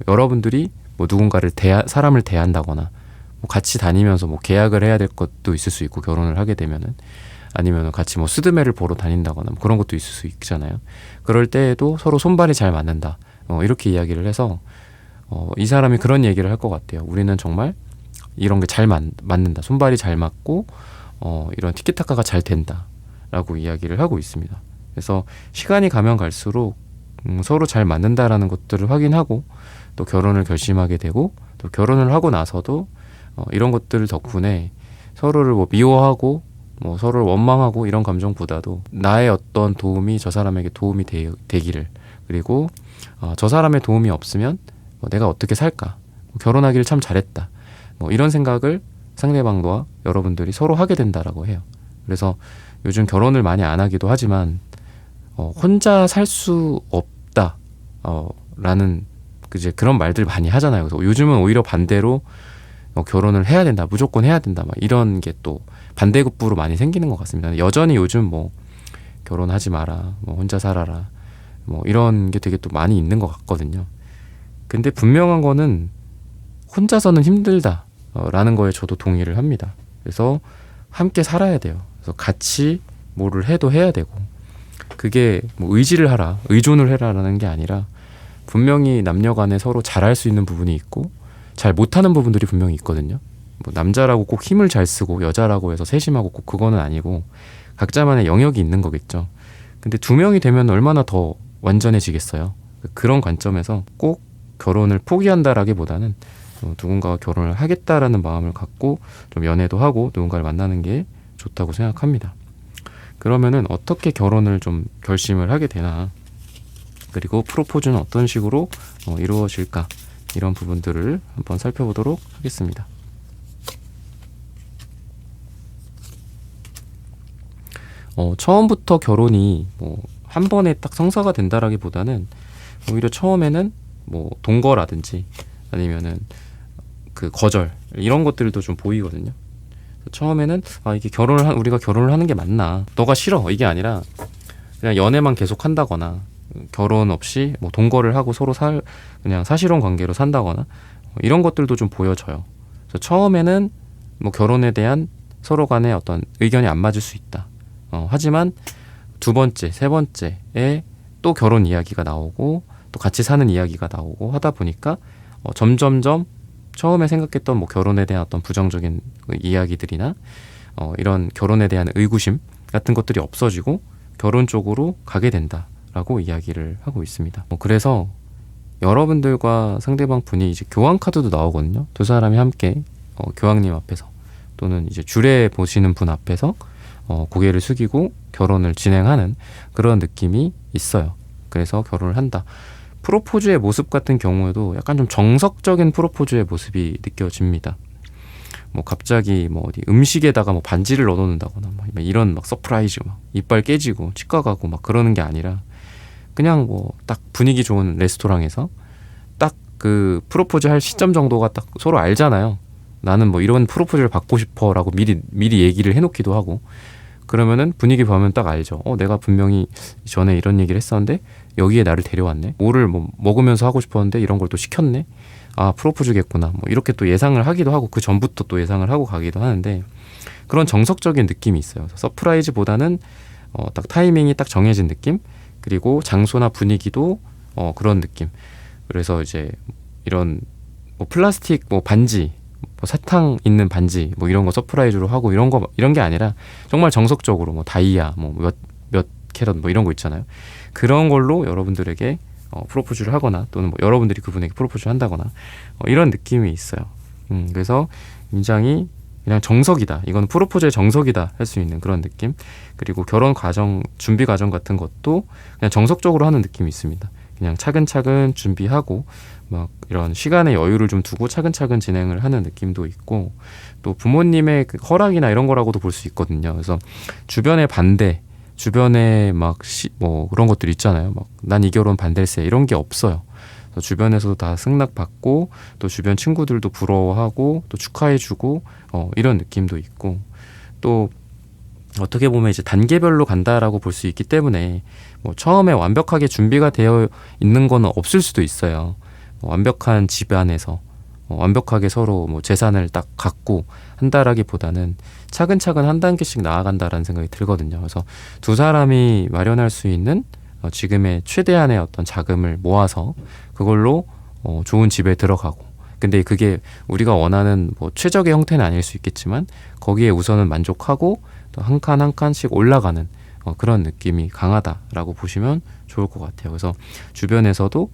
여러분들이 뭐 누군가를 사람을 대한다거나, 뭐 같이 다니면서 뭐 계약을 해야 될 것도 있을 수 있고, 결혼을 하게 되면은, 아니면 같이 뭐 스드메를 보러 다닌다거나 뭐 그런 것도 있을 수 있잖아요. 그럴 때에도 서로 손발이 잘 맞는다, 이렇게 이야기를 해서 이 사람이 그런 얘기를 할 것 같아요. 우리는 정말 이런 게 잘 맞는다, 손발이 잘 맞고 이런 티키타카가 잘 된다 라고 이야기를 하고 있습니다. 그래서 시간이 가면 갈수록 서로 잘 맞는다라는 것들을 확인하고 또 결혼을 결심하게 되고, 또 결혼을 하고 나서도 이런 것들 덕분에 서로를 뭐 미워하고 뭐 서로를 원망하고 이런 감정보다도 나의 어떤 도움이 저 사람에게 도움이 되기를, 그리고 저 사람의 도움이 없으면 내가 어떻게 살까, 결혼하기를 참 잘했다, 뭐 이런 생각을 상대방과 여러분들이 서로 하게 된다라고 해요. 그래서 요즘 결혼을 많이 안 하기도 하지만 혼자 살 수 없다 라는 이제 그런 말들 많이 하잖아요. 그래서 요즘은 오히려 반대로 결혼을 해야 된다, 무조건 해야 된다, 막 이런 게 또 반대급부로 많이 생기는 것 같습니다. 여전히 요즘 뭐 결혼하지 마라, 뭐 혼자 살아라, 뭐 이런 게 되게 또 많이 있는 것 같거든요. 근데 분명한 거는 혼자서는 힘들다 라는 거에 저도 동의를 합니다. 그래서 함께 살아야 돼요. 그래서 같이 뭐를 해도 해야 되고, 그게 뭐 의지를 하라, 의존을 해라라는 게 아니라 분명히 남녀 간에 서로 잘할 수 있는 부분이 있고 잘 못하는 부분들이 분명히 있거든요. 뭐 남자라고 꼭 힘을 잘 쓰고 여자라고 해서 세심하고 꼭 그거는 아니고 각자만의 영역이 있는 거겠죠. 근데 두 명이 되면 얼마나 더 완전해지겠어요. 그런 관점에서 꼭 결혼을 포기한다라기보다는 누군가와 결혼을 하겠다라는 마음을 갖고 좀 연애도 하고 누군가를 만나는 게 좋다고 생각합니다. 그러면은 어떻게 결혼을 좀 결심을 하게 되나, 그리고 프로포즈는 어떤 식으로 이루어질까, 이런 부분들을 한번 살펴보도록 하겠습니다. 처음부터 결혼이 뭐 한 번에 딱 성사가 된다라기보다는 오히려 처음에는 뭐 동거라든지 아니면은 그 거절 이런 것들도 좀 보이거든요. 처음에는 이게 우리가 결혼을 하는 게 맞나? 너가 싫어 이게 아니라 그냥 연애만 계속 한다거나 결혼 없이 뭐 동거를 하고 서로 그냥 사실혼 관계로 산다거나 이런 것들도 좀 보여져요. 그래서 처음에는 뭐 결혼에 대한 서로 간의 어떤 의견이 안 맞을 수 있다. 하지만 두 번째, 세 번째에 또 결혼 이야기가 나오고 또 같이 사는 이야기가 나오고 하다 보니까 점점점 처음에 생각했던 뭐 결혼에 대한 어떤 부정적인 이야기들이나 이런 결혼에 대한 의구심 같은 것들이 없어지고 결혼 쪽으로 가게 된다라고 이야기를 하고 있습니다. 그래서 여러분들과 상대방 분이 이제 교황 카드도 나오거든요. 두 사람이 함께 교황님 앞에서 또는 이제 주례 보시는 분 앞에서 고개를 숙이고 결혼을 진행하는 그런 느낌이 있어요. 그래서 결혼을 한다. 프로포즈의 모습 같은 경우에도 약간 좀 정석적인 프로포즈의 모습이 느껴집니다. 뭐 갑자기 뭐 어디 음식에다가 뭐 반지를 넣어놓는다거나 막 이런 막 서프라이즈 막 이빨 깨지고 치과 가고 막 그러는 게 아니라 그냥 뭐 딱 분위기 좋은 레스토랑에서 딱 그 프로포즈 할 시점 정도가 딱 서로 알잖아요. 나는 뭐 이런 프로포즈를 받고 싶어라고 미리 얘기를 해놓기도 하고 그러면은 분위기 보면 딱 알죠. 내가 분명히 전에 이런 얘기를 했었는데 여기에 나를 데려왔네. 뭐를 뭐 먹으면서 하고 싶었는데 이런 걸 또 시켰네. 프로포즈겠구나. 뭐 이렇게 또 예상을 하기도 하고 그 전부터 또 예상을 하고 가기도 하는데 그런 정석적인 느낌이 있어요. 서프라이즈보다는 딱 타이밍이 딱 정해진 느낌. 그리고 장소나 분위기도 그런 느낌. 그래서 이제 이런 뭐 플라스틱 뭐 반지, 뭐 사탕 있는 반지 뭐 이런 거 서프라이즈로 하고 이런 게 아니라 정말 정석적으로 뭐 다이아 뭐 몇 캐럿 뭐 이런 거 있잖아요. 그런 걸로 여러분들에게 프로포즈를 하거나 또는 뭐 여러분들이 그분에게 프로포즈를 한다거나 이런 느낌이 있어요. 그래서 굉장히 그냥 정석이다. 이건 프로포즈의 정석이다 할 수 있는 그런 느낌. 그리고 결혼 과정, 준비 과정 같은 것도 그냥 정석적으로 하는 느낌이 있습니다. 그냥 차근차근 준비하고 막 이런 시간의 여유를 좀 두고 차근차근 진행을 하는 느낌도 있고 또 부모님의 그 허락이나 이런 거라고도 볼 수 있거든요. 그래서 주변의 반대, 주변에 막 뭐 그런 것들 있잖아요. 막 난 이 결혼 반댈세 이런 게 없어요. 그래서 주변에서도 다 승낙받고 또 주변 친구들도 부러워하고 또 축하해주고 이런 느낌도 있고 또 어떻게 보면 이제 단계별로 간다라고 볼 수 있기 때문에 뭐 처음에 완벽하게 준비가 되어 있는 거는 없을 수도 있어요. 완벽한 집안에서 완벽하게 서로 뭐 재산을 딱 갖고 한다라기보다는 차근차근 한 단계씩 나아간다라는 생각이 들거든요. 그래서 두 사람이 마련할 수 있는 지금의 최대한의 어떤 자금을 모아서 그걸로 좋은 집에 들어가고 근데 그게 우리가 원하는 뭐 최적의 형태는 아닐 수 있겠지만 거기에 우선은 만족하고 또 한 칸 한 칸씩 올라가는 그런 느낌이 강하다라고 보시면 좋을 것 같아요. 그래서 주변에서도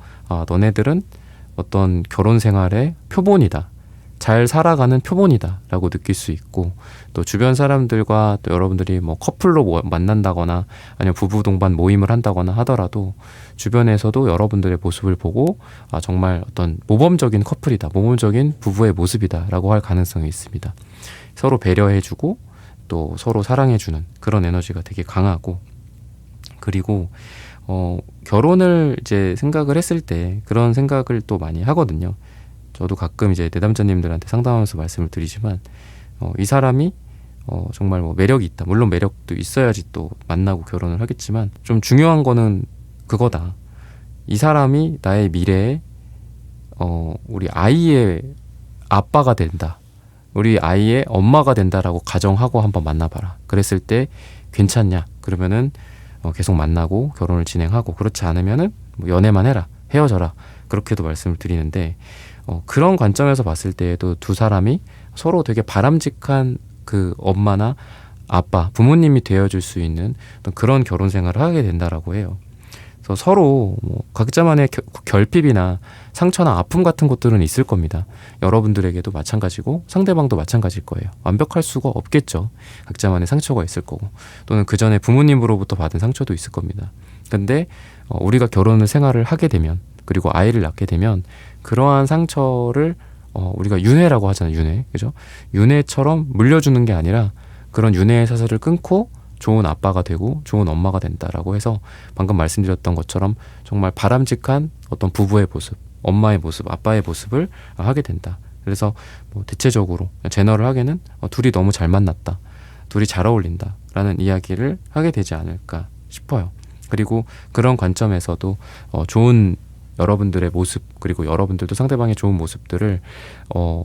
너네들은 어떤 결혼 생활의 표본이다. 잘 살아가는 표본이다 라고 느낄 수 있고 또 주변 사람들과 또 여러분들이 뭐 커플로 만난다거나 아니면 부부 동반 모임을 한다거나 하더라도 주변에서도 여러분들의 모습을 보고 정말 어떤 모범적인 커플이다. 모범적인 부부의 모습이다 라고 할 가능성이 있습니다. 서로 배려해주고 또 서로 사랑해주는 그런 에너지가 되게 강하고 그리고 결혼을 이제 생각을 했을 때 그런 생각을 또 많이 하거든요. 저도 가끔 이제 내담자님들한테 상담하면서 말씀을 드리지만 이 사람이 정말 뭐 매력이 있다. 물론 매력도 있어야지 또 만나고 결혼을 하겠지만 좀 중요한 거는 그거다. 이 사람이 나의 미래에 우리 아이의 아빠가 된다. 우리 아이의 엄마가 된다라고 가정하고 한번 만나봐라. 그랬을 때 괜찮냐? 그러면은 계속 만나고 결혼을 진행하고 그렇지 않으면은 뭐 연애만 해라. 헤어져라. 그렇게도 말씀을 드리는데 그런 관점에서 봤을 때에도 두 사람이 서로 되게 바람직한 그 엄마나 아빠, 부모님이 되어줄 수 있는 그런 결혼 생활을 하게 된다라고 해요. 그래서 서로 뭐 각자만의 결핍이나 상처나 아픔 같은 것들은 있을 겁니다. 여러분들에게도 마찬가지고 상대방도 마찬가지일 거예요. 완벽할 수가 없겠죠. 각자만의 상처가 있을 거고 또는 그 전에 부모님으로부터 받은 상처도 있을 겁니다. 근데 우리가 결혼을 생활을 하게 되면 그리고 아이를 낳게 되면 그러한 상처를 우리가 윤회라고 하잖아요. 윤회. 그죠? 윤회처럼 물려주는 게 아니라 그런 윤회의 사슬을 끊고 좋은 아빠가 되고 좋은 엄마가 된다라고 해서 방금 말씀드렸던 것처럼 정말 바람직한 어떤 부부의 모습, 엄마의 모습, 아빠의 모습을 하게 된다. 그래서 뭐 대체적으로 제너럴하게는 둘이 너무 잘 만났다, 둘이 잘 어울린다 라는 이야기를 하게 되지 않을까 싶어요. 그리고 그런 관점에서도 좋은 여러분들의 모습, 그리고 여러분들도 상대방의 좋은 모습들을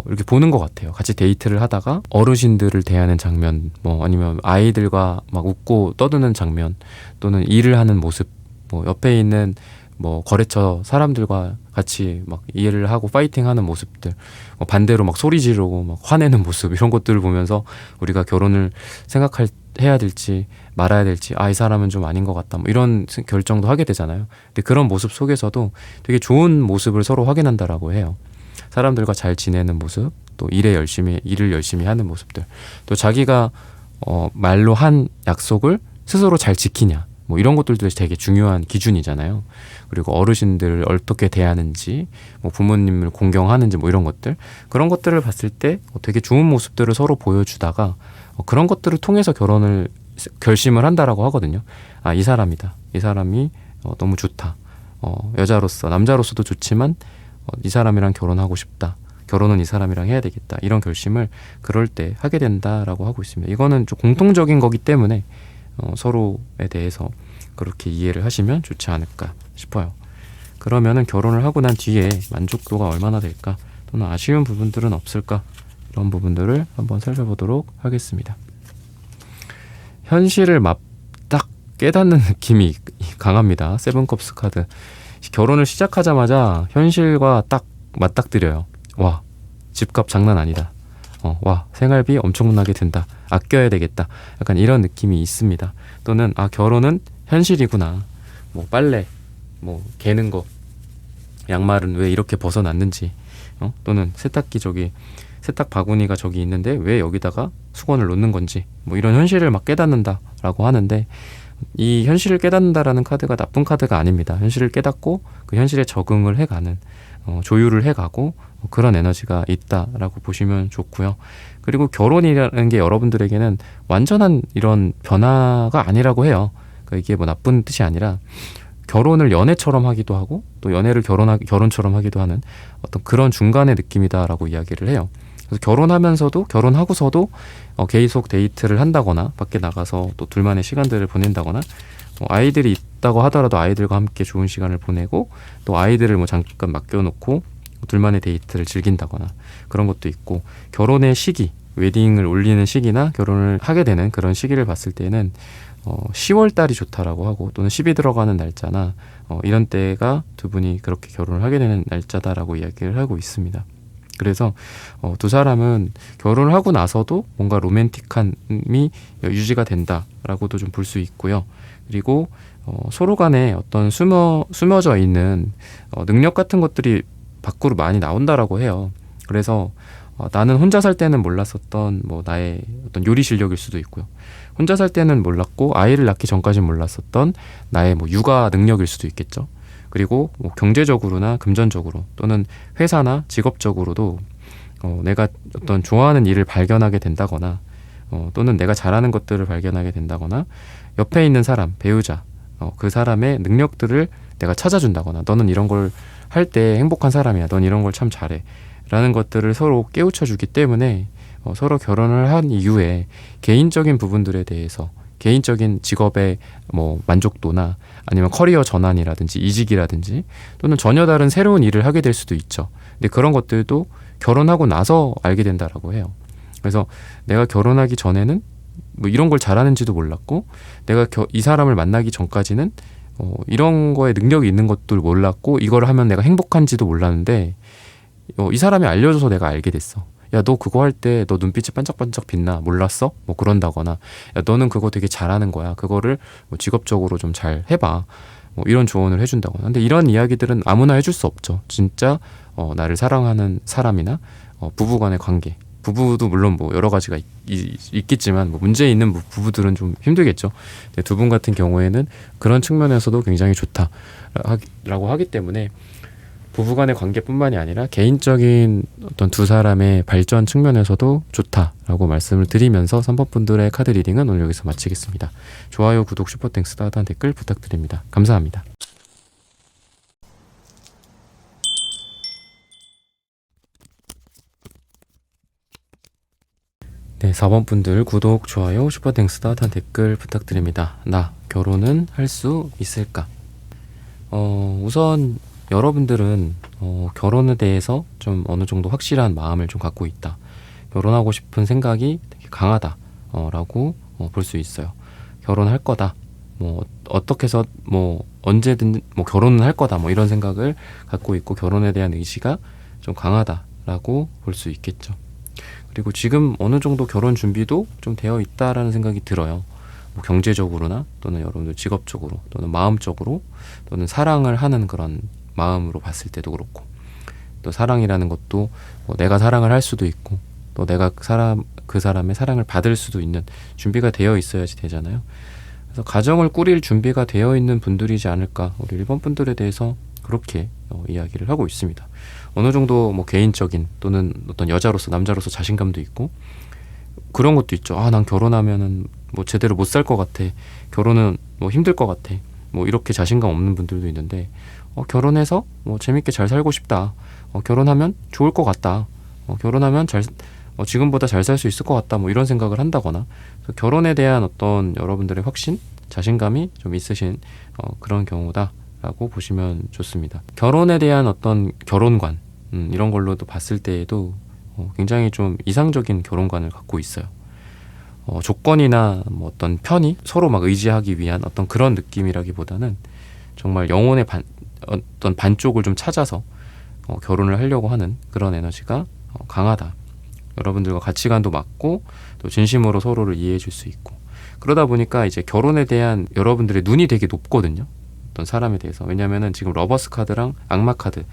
이렇게 보는 것 같아요. 같이 데이트를 하다가 어르신들을 대하는 장면, 뭐 아니면 아이들과 막 웃고 떠드는 장면, 또는 일을 하는 모습, 뭐 옆에 있는 뭐 거래처 사람들과 같이 막 일을 하고 파이팅하는 모습들, 반대로 막 소리 지르고 막 화내는 모습, 이런 것들을 보면서 우리가 결혼을 해야 될지 말아야 될지, 이 사람은 좀 아닌 것 같다, 뭐 이런 결정도 하게 되잖아요. 근데 그런 모습 속에서도 되게 좋은 모습을 서로 확인한다라고 해요. 사람들과 잘 지내는 모습, 또 일을 열심히 하는 모습들, 또 자기가 말로 한 약속을 스스로 잘 지키냐, 뭐 이런 것들도 되게 중요한 기준이잖아요. 그리고 어르신들을 어떻게 대하는지, 뭐 부모님을 공경하는지, 뭐 이런 것들, 그런 것들을 봤을 때 되게 좋은 모습들을 서로 보여주다가 그런 것들을 통해서 결혼을 결심을 한다라고 하거든요. 이 사람이다, 이 사람이 너무 좋다, 여자로서 남자로서도 좋지만 이 사람이랑 결혼하고 싶다, 결혼은 이 사람이랑 해야 되겠다, 이런 결심을 그럴 때 하게 된다라고 하고 있습니다. 이거는 좀 공통적인 거기 때문에 서로에 대해서 그렇게 이해를 하시면 좋지 않을까 싶어요. 그러면은 결혼을 하고 난 뒤에 만족도가 얼마나 될까, 또는 아쉬운 부분들은 없을까, 이런 부분들을 한번 살펴보도록 하겠습니다. 현실을 딱 깨닫는 느낌이 강합니다. 세븐컵스 카드. 결혼을 시작하자마자 현실과 딱 맞닥뜨려요. 와, 집값 장난 아니다. 와, 생활비 엄청나게 든다, 아껴야 되겠다, 약간 이런 느낌이 있습니다. 또는 결혼은 현실이구나, 뭐 빨래, 뭐 개는 거, 양말은 왜 이렇게 벗어놨는지, 또는 세탁기 세탁 바구니가 저기 있는데 왜 여기다가 수건을 놓는 건지, 뭐 이런 현실을 막 깨닫는다라고 하는데, 이 현실을 깨닫는다라는 카드가 나쁜 카드가 아닙니다. 현실을 깨닫고 그 현실에 적응을 해가는, 조율을 해가고 그런 에너지가 있다라고 보시면 좋고요. 그리고 결혼이라는 게 여러분들에게는 완전한 이런 변화가 아니라고 해요. 그러니까 이게 뭐 나쁜 뜻이 아니라, 결혼을 연애처럼 하기도 하고 또 연애를 결혼처럼 하기도 하는 어떤 그런 중간의 느낌이다라고 이야기를 해요. 그래서 결혼하면서도, 결혼하고서도 계속 데이트를 한다거나 밖에 나가서 또 둘만의 시간들을 보낸다거나, 아이들이 있다고 하더라도 아이들과 함께 좋은 시간을 보내고, 또 아이들을 뭐 잠깐 맡겨놓고 둘만의 데이트를 즐긴다거나, 그런 것도 있고, 결혼의 시기, 웨딩을 올리는 시기나 결혼을 하게 되는 그런 시기를 봤을 때는 10월 달이 좋다라고 하고, 또는 10이 들어가는 날짜나 이런 때가 두 분이 그렇게 결혼을 하게 되는 날짜다라고 이야기를 하고 있습니다. 그래서 두 사람은 결혼을 하고 나서도 뭔가 로맨틱함이 유지가 된다라고도 좀 볼 수 있고요. 그리고 서로 간에 어떤 숨어져 있는 능력 같은 것들이 밖으로 많이 나온다라고 해요. 그래서 나는 혼자 살 때는 몰랐었던 뭐 나의 어떤 요리 실력일 수도 있고요. 혼자 살 때는 몰랐고 아이를 낳기 전까지는 몰랐었던 나의 뭐 육아 능력일 수도 있겠죠. 그리고 뭐 경제적으로나 금전적으로, 또는 회사나 직업적으로도 내가 어떤 좋아하는 일을 발견하게 된다거나, 또는 내가 잘하는 것들을 발견하게 된다거나, 옆에 있는 사람, 배우자, 그 사람의 능력들을 내가 찾아준다거나, 너는 이런 걸 할 때 행복한 사람이야, 넌 이런 걸 참 잘해 라는 것들을 서로 깨우쳐주기 때문에 서로 결혼을 한 이후에 개인적인 부분들에 대해서, 개인적인 직업의 뭐 만족도나 아니면 커리어 전환이라든지 이직이라든지, 또는 전혀 다른 새로운 일을 하게 될 수도 있죠. 근데 그런 것들도 결혼하고 나서 알게 된다라고 해요. 그래서 내가 결혼하기 전에는 뭐 이런 걸 잘하는지도 몰랐고, 내가 이 사람을 만나기 전까지는 이런 거에 능력이 있는 것들 몰랐고, 이걸 하면 내가 행복한지도 몰랐는데 이 사람이 알려줘서 내가 알게 됐어. 야, 너 그거 할 때 너 눈빛이 반짝반짝 빛나, 몰랐어? 뭐 그런다거나, 야, 너는 그거 되게 잘하는 거야, 그거를 뭐 직업적으로 좀 잘 해봐, 뭐 이런 조언을 해준다거나. 근데 이런 이야기들은 아무나 해줄 수 없죠. 진짜 나를 사랑하는 사람이나 부부간의 관계, 부부도 물론 뭐 여러 가지가 있겠지만 뭐 문제 있는 부부들은 좀 힘들겠죠. 근데 두 분 같은 경우에는 그런 측면에서도 굉장히 좋다라고 하기 때문에, 부부간의 관계뿐만이 아니라 개인적인 어떤 두 사람의 발전 측면에서도 좋다라고 말씀을 드리면서 3번 분들의 카드 리딩은 오늘 여기서 마치겠습니다. 좋아요, 구독, 슈퍼땡스, 따뜻한 댓글 부탁드립니다. 감사합니다. 네, 4번 분들 구독, 좋아요, 슈퍼땡스 따뜻한 댓글 부탁드립니다. 나 결혼은 할 수 있을까? 우선 여러분들은 결혼에 대해서 좀 어느 정도 확실한 마음을 좀 갖고 있다. 결혼하고 싶은 생각이 되게 강하다. 라고 볼 수 있어요. 결혼할 거다. 뭐 어떻게 해서 뭐 언제든 뭐 결혼은 할 거다. 뭐 이런 생각을 갖고 있고 결혼에 대한 의지가 좀 강하다라고 볼 수 있겠죠. 그리고 지금 어느 정도 결혼 준비도 좀 되어 있다라는 생각이 들어요. 뭐 경제적으로나 또는 여러분들 직업적으로 또는 마음적으로 또는 사랑을 하는 그런 마음으로 봤을 때도 그렇고 또 사랑이라는 것도 뭐 내가 사랑을 할 수도 있고 또 내가 그 사람의 사랑을 받을 수도 있는 준비가 되어 있어야지 되잖아요. 그래서 가정을 꾸릴 준비가 되어 있는 분들이지 않을까 우리 1번 분들에 대해서 그렇게 이야기를 하고 있습니다. 어느 정도 뭐 개인적인 또는 어떤 여자로서 남자로서 자신감도 있고 그런 것도 있죠. 난 결혼하면은 뭐 제대로 못 살 것 같아. 결혼은 뭐 힘들 것 같아. 뭐 이렇게 자신감 없는 분들도 있는데 결혼해서 뭐 재밌게 잘 살고 싶다. 결혼하면 좋을 것 같다. 결혼하면 지금보다 잘 살 수 있을 것 같다. 뭐 이런 생각을 한다거나 결혼에 대한 어떤 여러분들의 확신, 자신감이 좀 있으신 그런 경우다라고 보시면 좋습니다. 결혼에 대한 어떤 결혼관 이런 걸로도 봤을 때에도 굉장히 좀 이상적인 결혼관을 갖고 있어요. 조건이나 뭐 어떤 편의 서로 막 의지하기 위한 어떤 그런 느낌이라기보다는 정말 영혼의 어떤 반쪽을 좀 찾아서 결혼을 하려고 하는 그런 에너지가 강하다. 여러분들과 가치관도 맞고 또 진심으로 서로를 이해해 줄 수 있고 그러다 보니까 이제 결혼에 대한 여러분들의 눈이 되게 높거든요. 어떤 사람에 대해서. 왜냐면은 지금 러버스 카드랑 악마 카드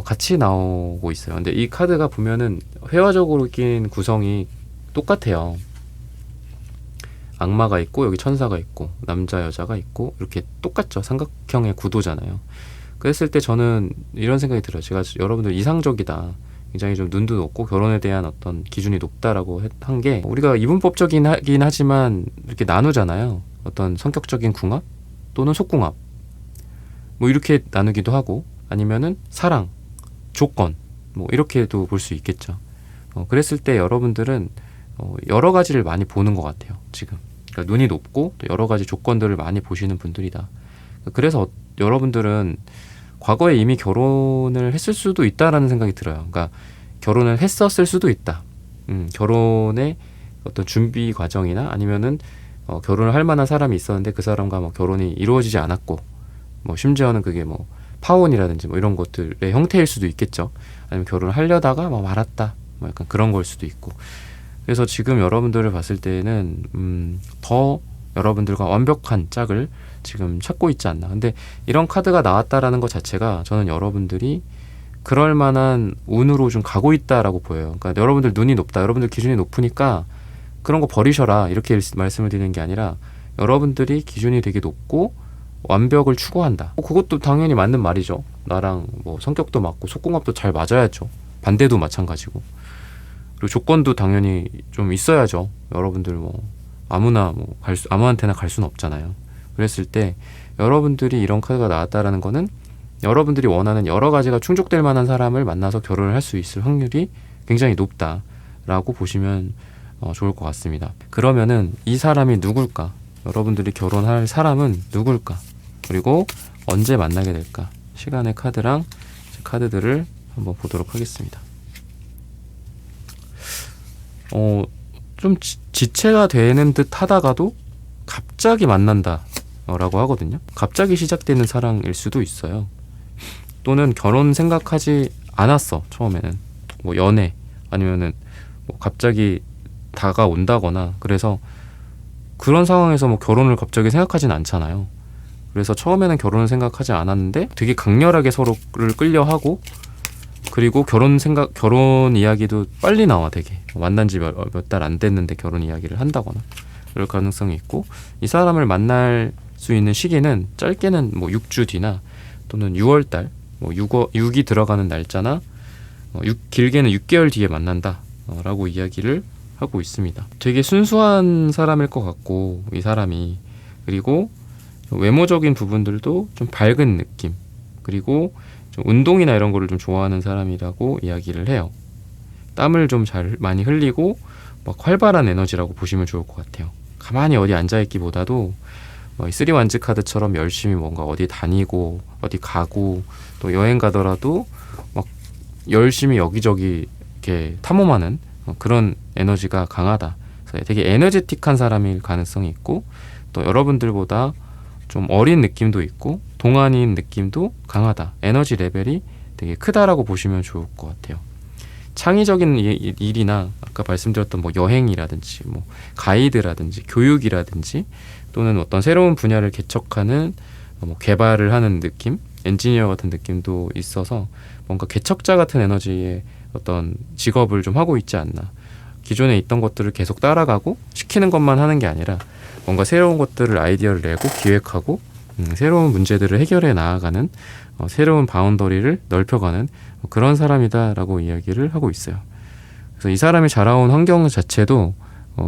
같이 나오고 있어요. 근데 이 카드가 보면은 회화적으로 낀 구성이 똑같아요. 악마가 있고 여기 천사가 있고 남자 여자가 있고 이렇게 똑같죠. 삼각형의 구도잖아요. 그랬을 때 저는 이런 생각이 들어요. 제가 여러분들 이상적이다. 굉장히 좀 눈도 높고 결혼에 대한 어떤 기준이 높다라고 한 게 우리가 이분법적인 하긴 하지만 이렇게 나누잖아요. 어떤 성격적인 궁합 또는 속궁합 뭐 이렇게 나누기도 하고 아니면은 사랑, 조건 뭐 이렇게도 볼 수 있겠죠. 그랬을 때 여러분들은 여러 가지를 많이 보는 것 같아요. 지금 그러니까 눈이 높고 또 여러 가지 조건들을 많이 보시는 분들이다. 그래서 여러분들은 과거에 이미 결혼을 했을 수도 있다라는 생각이 들어요. 그러니까 결혼을 했었을 수도 있다. 결혼의 어떤 준비 과정이나 아니면은 결혼을 할 만한 사람이 있었는데 그 사람과 뭐 결혼이 이루어지지 않았고 뭐 심지어는 그게 뭐 파혼이라든지 뭐 이런 것들의 형태일 수도 있겠죠. 아니면 결혼을 하려다가 뭐 말았다. 뭐 약간 그런 걸 수도 있고. 그래서 지금 여러분들을 봤을 때는 더 여러분들과 완벽한 짝을 지금 찾고 있지 않나. 근데 이런 카드가 나왔다라는 것 자체가 저는 여러분들이 그럴 만한 운으로 좀 가고 있다라고 보여요. 그러니까 여러분들 눈이 높다. 여러분들 기준이 높으니까 그런 거 버리셔라. 이렇게 말씀을 드리는 게 아니라 여러분들이 기준이 되게 높고 완벽을 추구한다. 그것도 당연히 맞는 말이죠. 나랑 뭐 성격도 맞고 속궁합도 잘 맞아야죠. 반대도 마찬가지고. 그리고 조건도 당연히 좀 있어야죠. 여러분들 뭐 아무나 뭐 아무한테나 갈 수는 없잖아요. 그랬을 때 여러분들이 이런 카드가 나왔다라는 거는 여러분들이 원하는 여러 가지가 충족될 만한 사람을 만나서 결혼을 할 수 있을 확률이 굉장히 높다라고 보시면 좋을 것 같습니다. 그러면은 이 사람이 누굴까? 여러분들이 결혼할 사람은 누굴까? 그리고 언제 만나게 될까? 시간의 카드랑 카드들을 한번 보도록 하겠습니다. 좀 지체가 되는 듯 하다가도 갑자기 만난다 라고 하거든요. 갑자기 시작되는 사랑일 수도 있어요. 또는 결혼 생각하지 않았어. 처음에는 뭐 연애 아니면은 뭐 갑자기 다가온다거나 그래서 그런 상황에서 뭐 결혼을 갑자기 생각하진 않잖아요. 그래서 처음에는 결혼을 생각하지 않았는데 되게 강렬하게 서로를 끌려하고 그리고 결혼 이야기도 빨리 나와. 되게 만난 지 몇 달 안 됐는데 결혼 이야기를 한다거나 그럴 가능성이 있고 이 사람을 만날 수 있는 시기는 짧게는 뭐 6주 뒤나 또는 6월달 뭐 6이 들어가는 날짜나 길게는 6개월 뒤에 만난다 라고 이야기를 하고 있습니다. 되게 순수한 사람일 것 같고 이 사람이 그리고 외모적인 부분들도 좀 밝은 느낌 그리고 좀 운동이나 이런 거를 좀 좋아하는 사람이라고 이야기를 해요. 땀을 좀 잘 많이 흘리고 막 활발한 에너지라고 보시면 좋을 것 같아요. 가만히 어디 앉아있기보다도 이 쓰리 완즈 카드처럼 열심히 뭔가 어디 다니고 어디 가고 또 여행 가더라도 막 열심히 여기저기 이렇게 탐험하는 그런 에너지가 강하다. 그래서 되게 에너제틱한 사람일 가능성이 있고 또 여러분들보다 좀 어린 느낌도 있고 동안인 느낌도 강하다. 에너지 레벨이 되게 크다라고 보시면 좋을 것 같아요. 창의적인 일이나 아까 말씀드렸던 뭐 여행이라든지 뭐 가이드라든지 교육이라든지 또는 어떤 새로운 분야를 개척하는 뭐 개발을 하는 느낌, 엔지니어 같은 느낌도 있어서 뭔가 개척자 같은 에너지의 어떤 직업을 좀 하고 있지 않나. 기존에 있던 것들을 계속 따라가고 시키는 것만 하는 게 아니라 뭔가 새로운 것들을 아이디어를 내고 기획하고 새로운 문제들을 해결해 나아가는 새로운 바운더리를 넓혀가는 그런 사람이다라고 이야기를 하고 있어요. 그래서 이 사람이 자라온 환경 자체도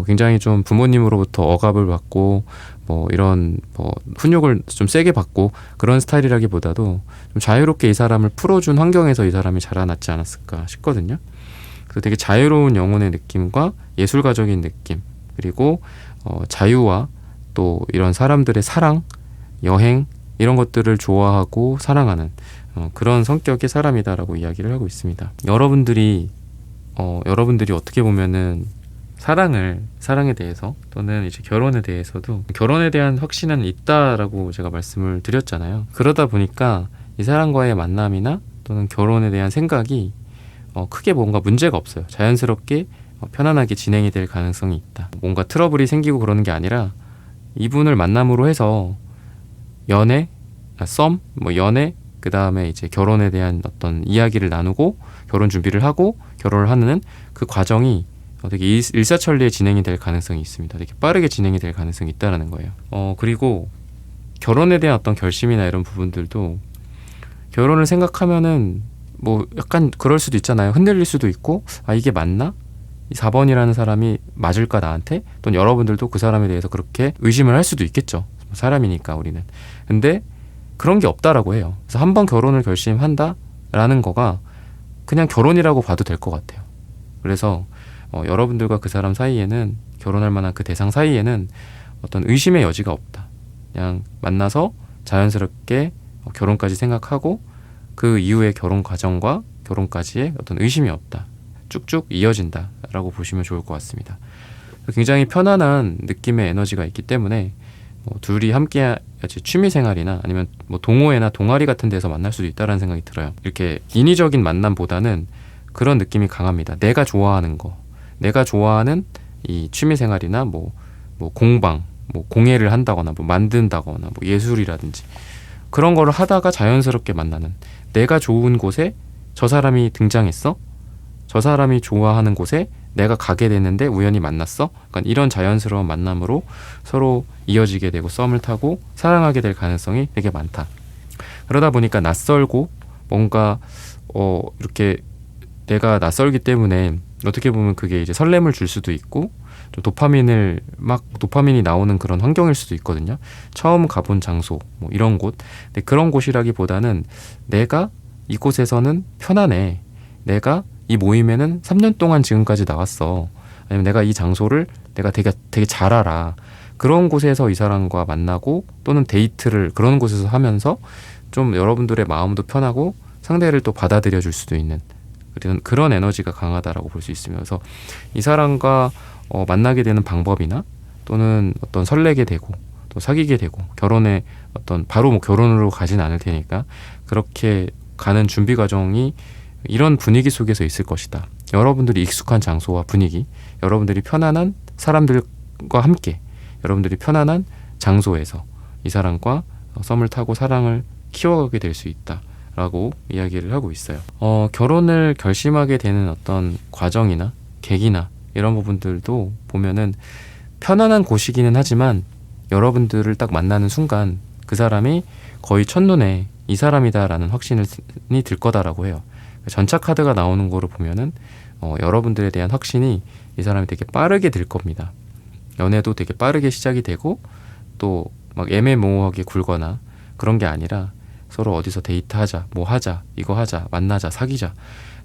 굉장히 좀 부모님으로부터 억압을 받고 뭐 이런 뭐 훈육을 좀 세게 받고 그런 스타일이라기보다도 좀 자유롭게 이 사람을 풀어준 환경에서 이 사람이 자라났지 않았을까 싶거든요. 그래서 되게 자유로운 영혼의 느낌과 예술가적인 느낌 그리고 자유와 또 이런 사람들의 사랑, 여행 이런 것들을 좋아하고 사랑하는 그런 성격의 사람이다라고 이야기를 하고 있습니다. 여러분들이 어떻게 보면은 사랑에 대해서 또는 이제 결혼에 대해서도 결혼에 대한 확신은 있다라고 제가 말씀을 드렸잖아요. 그러다 보니까 이 사람과의 만남이나 또는 결혼에 대한 생각이 크게 뭔가 문제가 없어요. 자연스럽게 편안하게 진행이 될 가능성이 있다. 뭔가 트러블이 생기고 그러는 게 아니라 이분을 만남으로 해서 연애, 그 다음에 이제 결혼에 대한 어떤 이야기를 나누고 결혼 준비를 하고 결혼을 하는 그 과정이 되게 일사천리에 진행이 될 가능성이 있습니다. 되게 빠르게 진행이 될 가능성이 있다라는 거예요. 그리고 결혼에 대한 어떤 결심이나 이런 부분들도 결혼을 생각하면은 뭐 약간 그럴 수도 있잖아요. 흔들릴 수도 있고 이게 맞나? 이 4번이라는 사람이 맞을까 나한테? 또는 여러분들도 그 사람에 대해서 그렇게 의심을 할 수도 있겠죠. 사람이니까 우리는. 근데 그런 게 없다라고 해요. 그래서 한 번 결혼을 결심한다라는 거가 그냥 결혼이라고 봐도 될 것 같아요. 그래서 여러분들과 그 사람 사이에는 결혼할 만한 그 대상 사이에는 어떤 의심의 여지가 없다. 그냥 만나서 자연스럽게 결혼까지 생각하고 그 이후의 결혼 과정과 결혼까지의 어떤 의심이 없다. 쭉쭉 이어진다라고 보시면 좋을 것 같습니다. 굉장히 편안한 느낌의 에너지가 있기 때문에 둘이 함께 취미생활이나 아니면 뭐 동호회나 동아리 같은 데서 만날 수도 있다는 생각이 들어요. 이렇게 인위적인 만남보다는 그런 느낌이 강합니다. 내가 좋아하는 거, 내가 좋아하는 이 취미생활이나 뭐 공방, 뭐 공예를 한다거나 뭐 만든다거나 뭐 예술이라든지 그런 거를 하다가 자연스럽게 만나는, 내가 좋은 곳에 저 사람이 등장했어? 저 사람이 좋아하는 곳에 내가 가게 됐는데 우연히 만났어? 그러니까 이런 자연스러운 만남으로 서로 이어지게 되고 썸을 타고 사랑하게 될 가능성이 되게 많다. 그러다 보니까 낯설고 뭔가 이렇게 내가 낯설기 때문에 어떻게 보면 그게 이제 설렘을 줄 수도 있고 좀 도파민이 나오는 그런 환경일 수도 있거든요. 처음 가본 장소 뭐 이런 곳. 근데 그런 곳이라기보다는 내가 이곳에서는 편안해. 내가 이 모임에는 3년 동안 지금까지 나왔어. 아니면 내가 이 장소를 내가 되게 잘 알아. 그런 곳에서 이 사람과 만나고 또는 데이트를 그런 곳에서 하면서 좀 여러분들의 마음도 편하고 상대를 또 받아들여 줄 수도 있는 그런 에너지가 강하다라고 볼 수 있습니다. 그래서 이 사람과 만나게 되는 방법이나 또는 어떤 설레게 되고 또 사귀게 되고 결혼에 바로 뭐 결혼으로 가진 않을 테니까 그렇게 가는 준비 과정이 이런 분위기 속에서 있을 것이다. 여러분들이 익숙한 장소와 분위기, 여러분들이 편안한 사람들과 함께, 여러분들이 편안한 장소에서 이 사람과 썸을 타고 사랑을 키워가게 될 수 있다라고 이야기를 하고 있어요. 결혼을 결심하게 되는 어떤 과정이나 계기나 이런 부분들도 보면은 편안한 곳이기는 하지만 여러분들을 딱 만나는 순간 그 사람이 거의 첫눈에 이 사람이다라는 확신이 들 거다라고 해요. 전차 카드가 나오는 거를 보면은 여러분들에 대한 확신이 이 사람이 되게 빠르게 들 겁니다. 연애도 되게 빠르게 시작이 되고 또 막 애매모호하게 굴거나 그런 게 아니라 서로 어디서 데이트하자, 뭐 하자, 이거 하자, 만나자, 사귀자.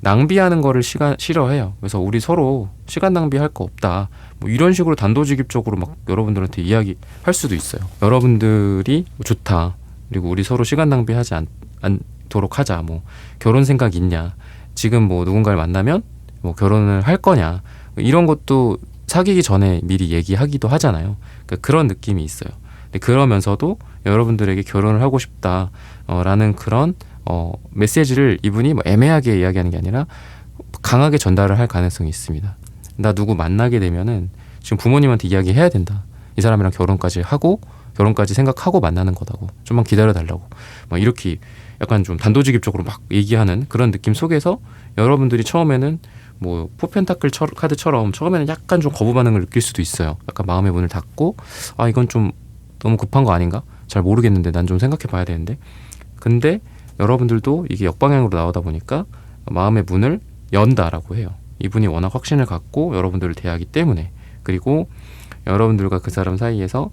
낭비하는 거를 싫어해요. 그래서 우리 서로 시간 낭비할 거 없다. 뭐 이런 식으로 단도직입적으로 막 여러분들한테 이야기할 수도 있어요. 여러분들이 좋다. 그리고 우리 서로 시간 낭비하지 않도록 하자. 뭐 결혼 생각 있냐? 지금 뭐 누군가를 만나면 뭐 결혼을 할 거냐? 이런 것도 사귀기 전에 미리 얘기하기도 하잖아요. 그러니까 그런 느낌이 있어요. 근데 그러면서도 여러분들에게 결혼을 하고 싶다라는 그런 메시지를 이분이 뭐 애매하게 이야기하는 게 아니라 강하게 전달을 할 가능성이 있습니다. 나 누구 만나게 되면은 지금 부모님한테 이야기해야 된다. 이 사람이랑 결혼까지 생각하고 만나는 거다고. 좀만 기다려달라고. 막 이렇게 약간 좀 단도직입적으로 막 얘기하는 그런 느낌 속에서 여러분들이 처음에는 뭐 포펜타클 카드처럼 처음에는 약간 좀 거부 반응을 느낄 수도 있어요. 약간 마음의 문을 닫고 이건 좀 너무 급한 거 아닌가? 잘 모르겠는데 난 좀 생각해 봐야 되는데. 근데 여러분들도 이게 역방향으로 나오다 보니까 마음의 문을 연다라고 해요. 이분이 워낙 확신을 갖고 여러분들을 대하기 때문에. 그리고 여러분들과 그 사람 사이에서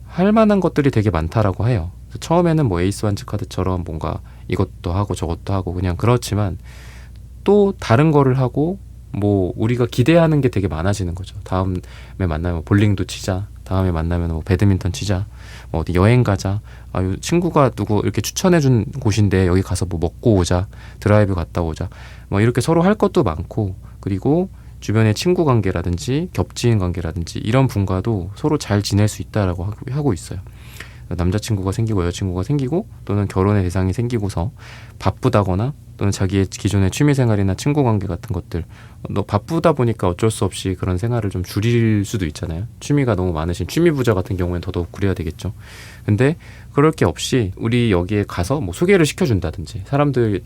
할 만한 것들이 되게 많다라고 해요. 처음에는 뭐 에이스 완즈 카드처럼 뭔가 이것도 하고 저것도 하고 그냥 그렇지만 또 다른 거를 하고 뭐 우리가 기대하는 게 되게 많아지는 거죠. 다음에 만나면 볼링도 치자. 다음에 만나면 뭐 배드민턴 치자. 뭐 어디 여행 가자. 친구가 누구 이렇게 추천해준 곳인데 여기 가서 뭐 먹고 오자. 드라이브 갔다 오자. 뭐 이렇게 서로 할 것도 많고 그리고 주변의 친구 관계라든지 겹치는 관계라든지 이런 분과도 서로 잘 지낼 수 있다라고 하고 있어요. 남자친구가 생기고 여자친구가 생기고 또는 결혼의 대상이 생기고서 바쁘다거나 또는 자기의 기존의 취미생활이나 친구관계 같은 것들 너 바쁘다 보니까 어쩔 수 없이 그런 생활을 좀 줄일 수도 있잖아요. 취미가 너무 많으신 취미부자 같은 경우에는 더더욱 그래야 되겠죠. 근데 그럴 게 없이 우리 여기에 가서 뭐 소개를 시켜준다든지 사람들이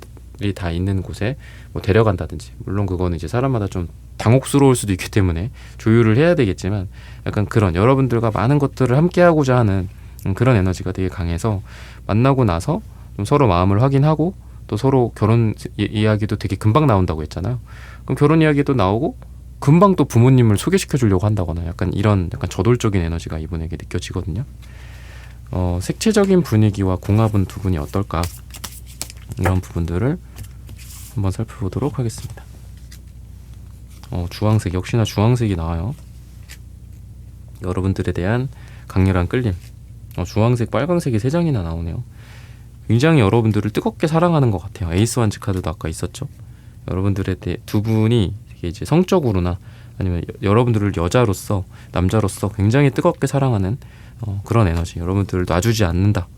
다 있는 곳에 뭐 데려간다든지 물론 그거는 이제 사람마다 좀 당혹스러울 수도 있기 때문에 조율을 해야 되겠지만 약간 그런 여러분들과 많은 것들을 함께 하고자 하는 그런 에너지가 되게 강해서 만나고 나서 좀 서로 마음을 확인하고 또 서로 결혼 이야기도 되게 금방 나온다고 했잖아요. 그럼 결혼 이야기도 나오고 금방 또 부모님을 소개시켜 주려고 한다거나 약간 이런 약간 저돌적인 에너지가 이분에게 느껴지거든요. 색채적인 분위기와 궁합은 두 분이 어떨까 이런 부분들을 한번 살펴보도록 하겠습니다. 주황색 역시나 주황색이 나와요. 여러분들에 대한 강렬한 끌림. 주황색, 빨강색이 3장이나 나오네요. 굉장히 여러분들을 뜨겁게 사랑하는 것 같아요. 에이스 완즈 카드도 아까 있었죠. 여러분들에 대해 두 분이 되게 이제 성적으로나 아니면 여러분들을 여자로서 남자로서 굉장히 뜨겁게 사랑하는 그런 에너지. 여러분들을 놔주지 않는다.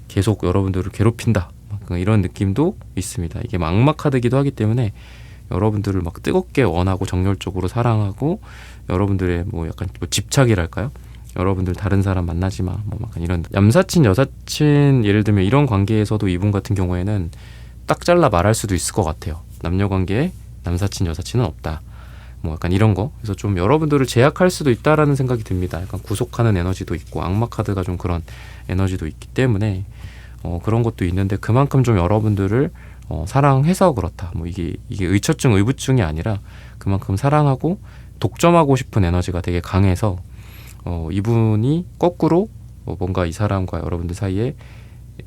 계속 여러분들을 괴롭힌다. 이런 느낌도 있습니다. 이게 악마 카드이기도 하기 때문에 여러분들을 막 뜨겁게 원하고 정열적으로 사랑하고 여러분들의 뭐 약간 뭐 집착이랄까요? 여러분들 다른 사람 만나지 마. 뭐 약간 이런 남사친, 여사친 예를 들면 이런 관계에서도 이분 같은 경우에는 딱 잘라 말할 수도 있을 것 같아요. 남녀 관계에 남사친, 여사친은 없다. 뭐 약간 이런 거. 그래서 좀 여러분들을 제약할 수도 있다라는 생각이 듭니다. 약간 구속하는 에너지도 있고 악마 카드가 좀 그런 에너지도 있기 때문에 그런 것도 있는데 그만큼 좀 여러분들을 사랑해서 그렇다. 뭐 이게 의처증, 의부증이 아니라 그만큼 사랑하고 독점하고 싶은 에너지가 되게 강해서 이분이 거꾸로 뭔가 이 사람과 여러분들 사이에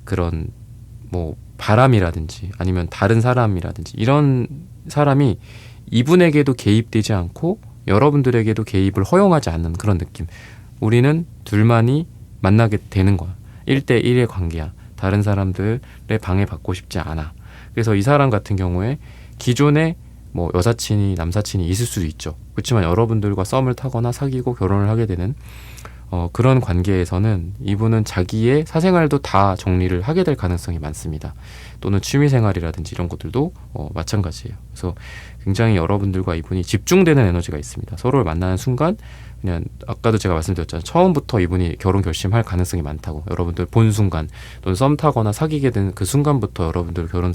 그런 뭐 바람이라든지 아니면 다른 사람이라든지 이런 사람이 이분에게도 개입되지 않고 여러분들에게도 개입을 허용하지 않는 그런 느낌. 우리는 둘만이 만나게 되는 거야. 1대1의 관계야. 다른 사람들의 방해받고 싶지 않아. 그래서 이 사람 같은 경우에 기존에 뭐 여사친이 남사친이 있을 수도 있죠. 그렇지만 여러분들과 썸을 타거나 사귀고 결혼을 하게 되는 그런 관계에서는 이분은 자기의 사생활도 다 정리를 하게 될 가능성이 많습니다. 또는 취미생활이라든지 이런 것들도 마찬가지예요. 그래서 굉장히 여러분들과 이분이 집중되는 에너지가 있습니다. 서로를 만나는 순간 그냥 아까도 제가 말씀드렸잖아요. 처음부터 이분이 결혼 결심할 가능성이 많다고. 여러분들 본 순간 또는 썸 타거나 사귀게 되는 그 순간부터 여러분들 결혼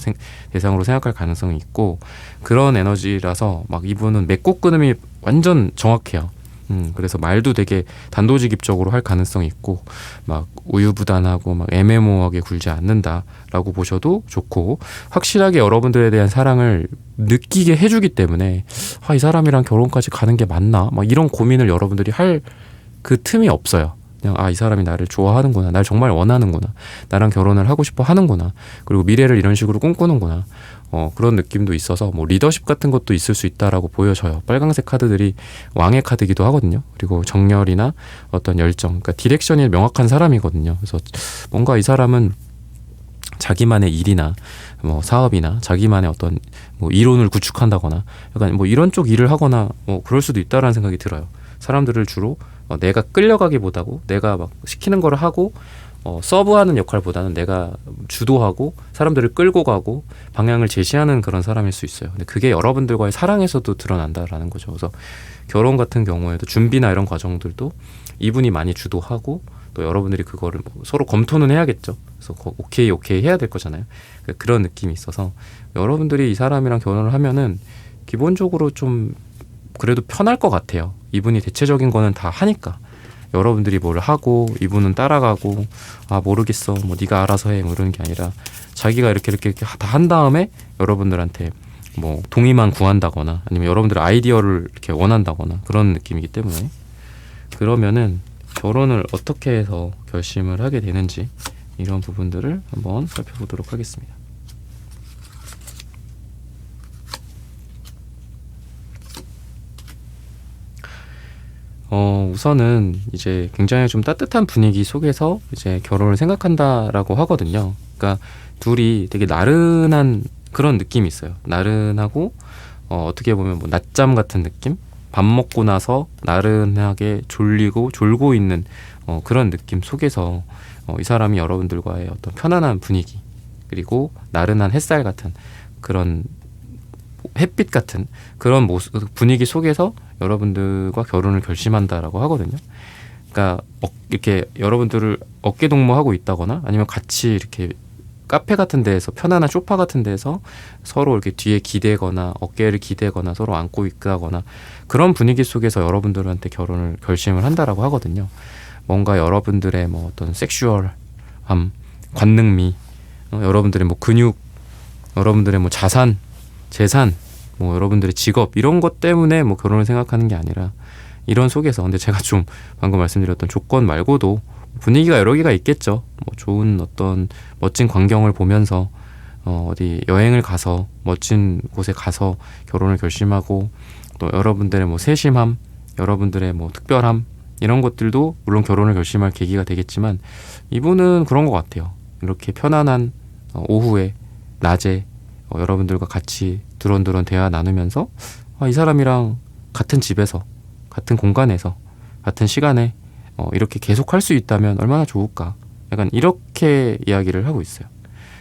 대상으로 생각할 가능성이 있고 그런 에너지라서 막 이분은 맺고 끊음이 완전 정확해요. 그래서 말도 되게 단도직입적으로 할 가능성이 있고 막 우유부단하고 막 애매모호하게 굴지 않는다라고 보셔도 좋고 확실하게 여러분들에 대한 사랑을 느끼게 해주기 때문에 이 사람이랑 결혼까지 가는 게 맞나? 막 이런 고민을 여러분들이 할 그 틈이 없어요. 그냥 이 사람이 나를 좋아하는구나, 날 정말 원하는구나, 나랑 결혼을 하고 싶어 하는구나, 그리고 미래를 이런 식으로 꿈꾸는구나, 그런 느낌도 있어서 뭐 리더십 같은 것도 있을 수 있다라고 보여져요. 빨강색 카드들이 왕의 카드기도 하거든요. 그리고 정열이나 어떤 열정, 그러니까 디렉션이 명확한 사람이거든요. 그래서 뭔가 이 사람은 자기만의 일이나 뭐 사업이나 자기만의 어떤 뭐 이론을 구축한다거나 약간 뭐 이런 쪽 일을 하거나 뭐 그럴 수도 있다라는 생각이 들어요. 사람들을 주로 내가 끌려가기보다고 내가 막 시키는 거를 하고 서브하는 역할보다는 내가 주도하고 사람들을 끌고 가고 방향을 제시하는 그런 사람일 수 있어요. 근데 그게 여러분들과의 사랑에서도 드러난다라는 거죠. 그래서 결혼 같은 경우에도 준비나 이런 과정들도 이분이 많이 주도하고 또 여러분들이 그거를 뭐 서로 검토는 해야겠죠. 그래서 오케이 해야 될 거잖아요. 그런 느낌이 있어서 여러분들이 이 사람이랑 결혼을 하면은 기본적으로 좀 그래도 편할 것 같아요. 이분이 대체적인 거는 다 하니까. 여러분들이 뭘 하고 이분은 따라가고 모르겠어 뭐 네가 알아서 해 뭐 이러는 게 아니라 자기가 이렇게 다 한 다음에 여러분들한테 뭐 동의만 구한다거나 아니면 여러분들의 아이디어를 이렇게 원한다거나 그런 느낌이기 때문에 그러면은 결혼을 어떻게 해서 결심을 하게 되는지 이런 부분들을 한번 살펴보도록 하겠습니다. 우선은 이제 굉장히 좀 따뜻한 분위기 속에서 이제 결혼을 생각한다라고 하거든요. 그러니까 둘이 되게 나른한 그런 느낌이 있어요. 나른하고 어떻게 보면 뭐 낮잠 같은 느낌? 밥 먹고 나서 나른하게 졸고 있는 그런 느낌 속에서 이 사람이 여러분들과의 어떤 편안한 분위기 그리고 나른한 햇살 같은 그런 햇빛 같은 그런 모습 분위기 속에서 여러분들과 결혼을 결심한다라고 하거든요. 그러니까 이렇게 여러분들을 어깨 동무하고 있다거나 아니면 같이 이렇게 카페 같은 데에서 편안한 소파 같은 데에서 서로 이렇게 뒤에 기대거나 어깨를 기대거나 서로 안고 있다거나 그런 분위기 속에서 여러분들한테 결혼을 결심을 한다라고 하거든요. 뭔가 여러분들의 뭐 어떤 섹슈얼함, 관능미, 여러분들의 뭐 근육, 여러분들의 뭐 자산, 재산, 뭐 여러분들의 직업 이런 것 때문에 뭐 결혼을 생각하는 게 아니라 이런 속에서 근데 제가 좀 방금 말씀드렸던 조건 말고도 분위기가 여러 개가 있겠죠. 뭐 좋은 어떤 멋진 광경을 보면서 어디 여행을 가서 멋진 곳에 가서 결혼을 결심하고 또 여러분들의 뭐 세심함, 여러분들의 뭐 특별함 이런 것들도 물론 결혼을 결심할 계기가 되겠지만 이분은 그런 것 같아요. 이렇게 편안한 오후에 낮에 여러분들과 같이 두런두런 대화 나누면서 이 사람이랑 같은 집에서 같은 공간에서 같은 시간에 이렇게 계속 할 수 있다면 얼마나 좋을까 약간 이렇게 이야기를 하고 있어요.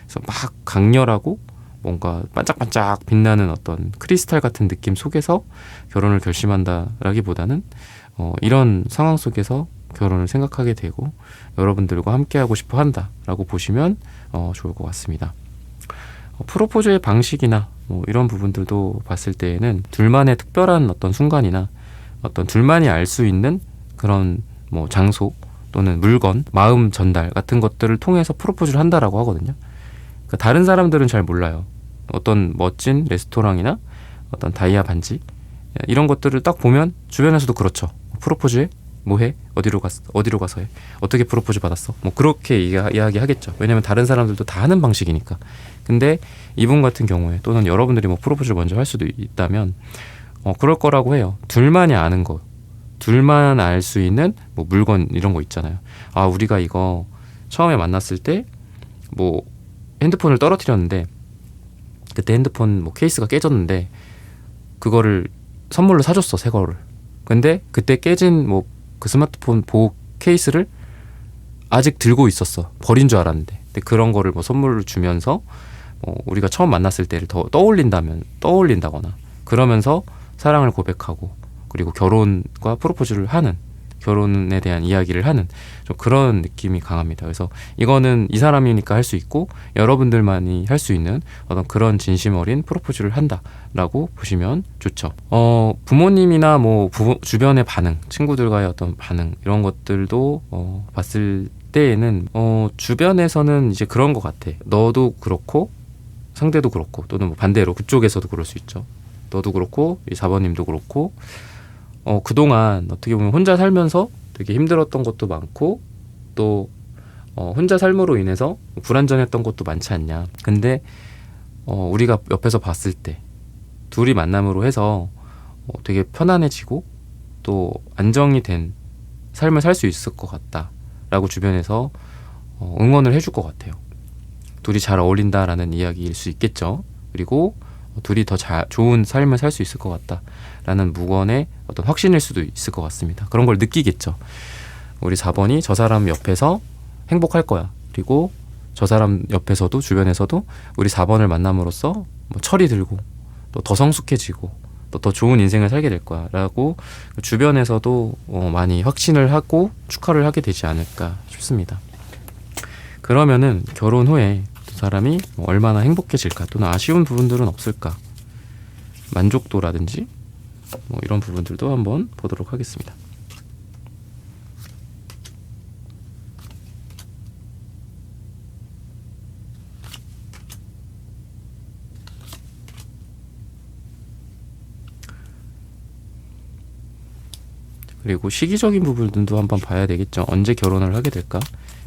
그래서 막 강렬하고 뭔가 반짝반짝 빛나는 어떤 크리스탈 같은 느낌 속에서 결혼을 결심한다라기보다는 이런 상황 속에서 결혼을 생각하게 되고 여러분들과 함께하고 싶어 한다라고 보시면 좋을 것 같습니다. 프로포즈의 방식이나 뭐 이런 부분들도 봤을 때에는 둘만의 특별한 어떤 순간이나 어떤 둘만이 알 수 있는 그런 뭐 장소 또는 물건, 마음 전달 같은 것들을 통해서 프로포즈를 한다라고 하거든요. 그러니까 다른 사람들은 잘 몰라요. 어떤 멋진 레스토랑이나 어떤 다이아 반지 이런 것들을 딱 보면 주변에서도 그렇죠. 프로포즈해? 뭐해? 어디로 가서 해? 어떻게 프로포즈 받았어? 뭐 그렇게 이야기하겠죠. 왜냐면 다른 사람들도 다 하는 방식이니까. 근데 이분 같은 경우에 또는 여러분들이 뭐 프로포즈를 먼저 할 수도 있다면 그럴 거라고 해요. 둘만이 아는 거, 둘만 알 수 있는 뭐 물건 이런 거 있잖아요. 우리가 이거 처음에 만났을 때 뭐 핸드폰을 떨어뜨렸는데 그때 핸드폰 뭐 케이스가 깨졌는데 그거를 선물로 사줬어, 새 거를. 근데 그때 깨진 뭐 그 스마트폰 보호 케이스를 아직 들고 있었어. 버린 줄 알았는데. 근데 그런 거를 뭐 선물로 주면서 우리가 처음 만났을 때를 더 떠올린다거나 그러면서 사랑을 고백하고 그리고 결혼과 프로포즈를 하는 결혼에 대한 이야기를 하는 좀 그런 느낌이 강합니다. 그래서 이거는 이 사람이니까 할 수 있고 여러분들만이 할 수 있는 어떤 그런 진심 어린 프로포즈를 한다라고 보시면 좋죠. 부모님이나 뭐 주변의 반응, 친구들과의 어떤 반응 이런 것들도 봤을 때에는 주변에서는 이제 그런 것 같아. 너도 그렇고 상대도 그렇고 또는 뭐 반대로 그쪽에서도 그럴 수 있죠. 너도 그렇고 이 4번님도 그렇고 그동안 어떻게 보면 혼자 살면서 되게 힘들었던 것도 많고 또 혼자 삶으로 인해서 불안정했던 것도 많지 않냐. 근데 우리가 옆에서 봤을 때 둘이 만남으로 해서 되게 편안해지고 또 안정이 된 삶을 살 수 있을 것 같다 라고 주변에서 응원을 해줄 것 같아요. 둘이 잘 어울린다라는 이야기일 수 있겠죠. 그리고 둘이 더 좋은 삶을 살 수 있을 것 같다 라는 무건의 어떤 확신일 수도 있을 것 같습니다. 그런 걸 느끼겠죠. 우리 4번이 저 사람 옆에서 행복할 거야. 그리고 저 사람 옆에서도 주변에서도 우리 4번을 만남으로써 뭐 철이 들고 또 더 성숙해지고 또 더 좋은 인생을 살게 될 거야 라고 주변에서도 많이 확신을 하고 축하를 하게 되지 않을까 싶습니다. 그러면은 결혼 후에 두 사람이 얼마나 행복해질까 또는 아쉬운 부분들은 없을까, 만족도라든지 뭐 이런 부분들도 한번 보도록 하겠습니다. 그리고 시기적인 부분들도 한번 봐야 되겠죠. 언제 결혼을 하게 될까?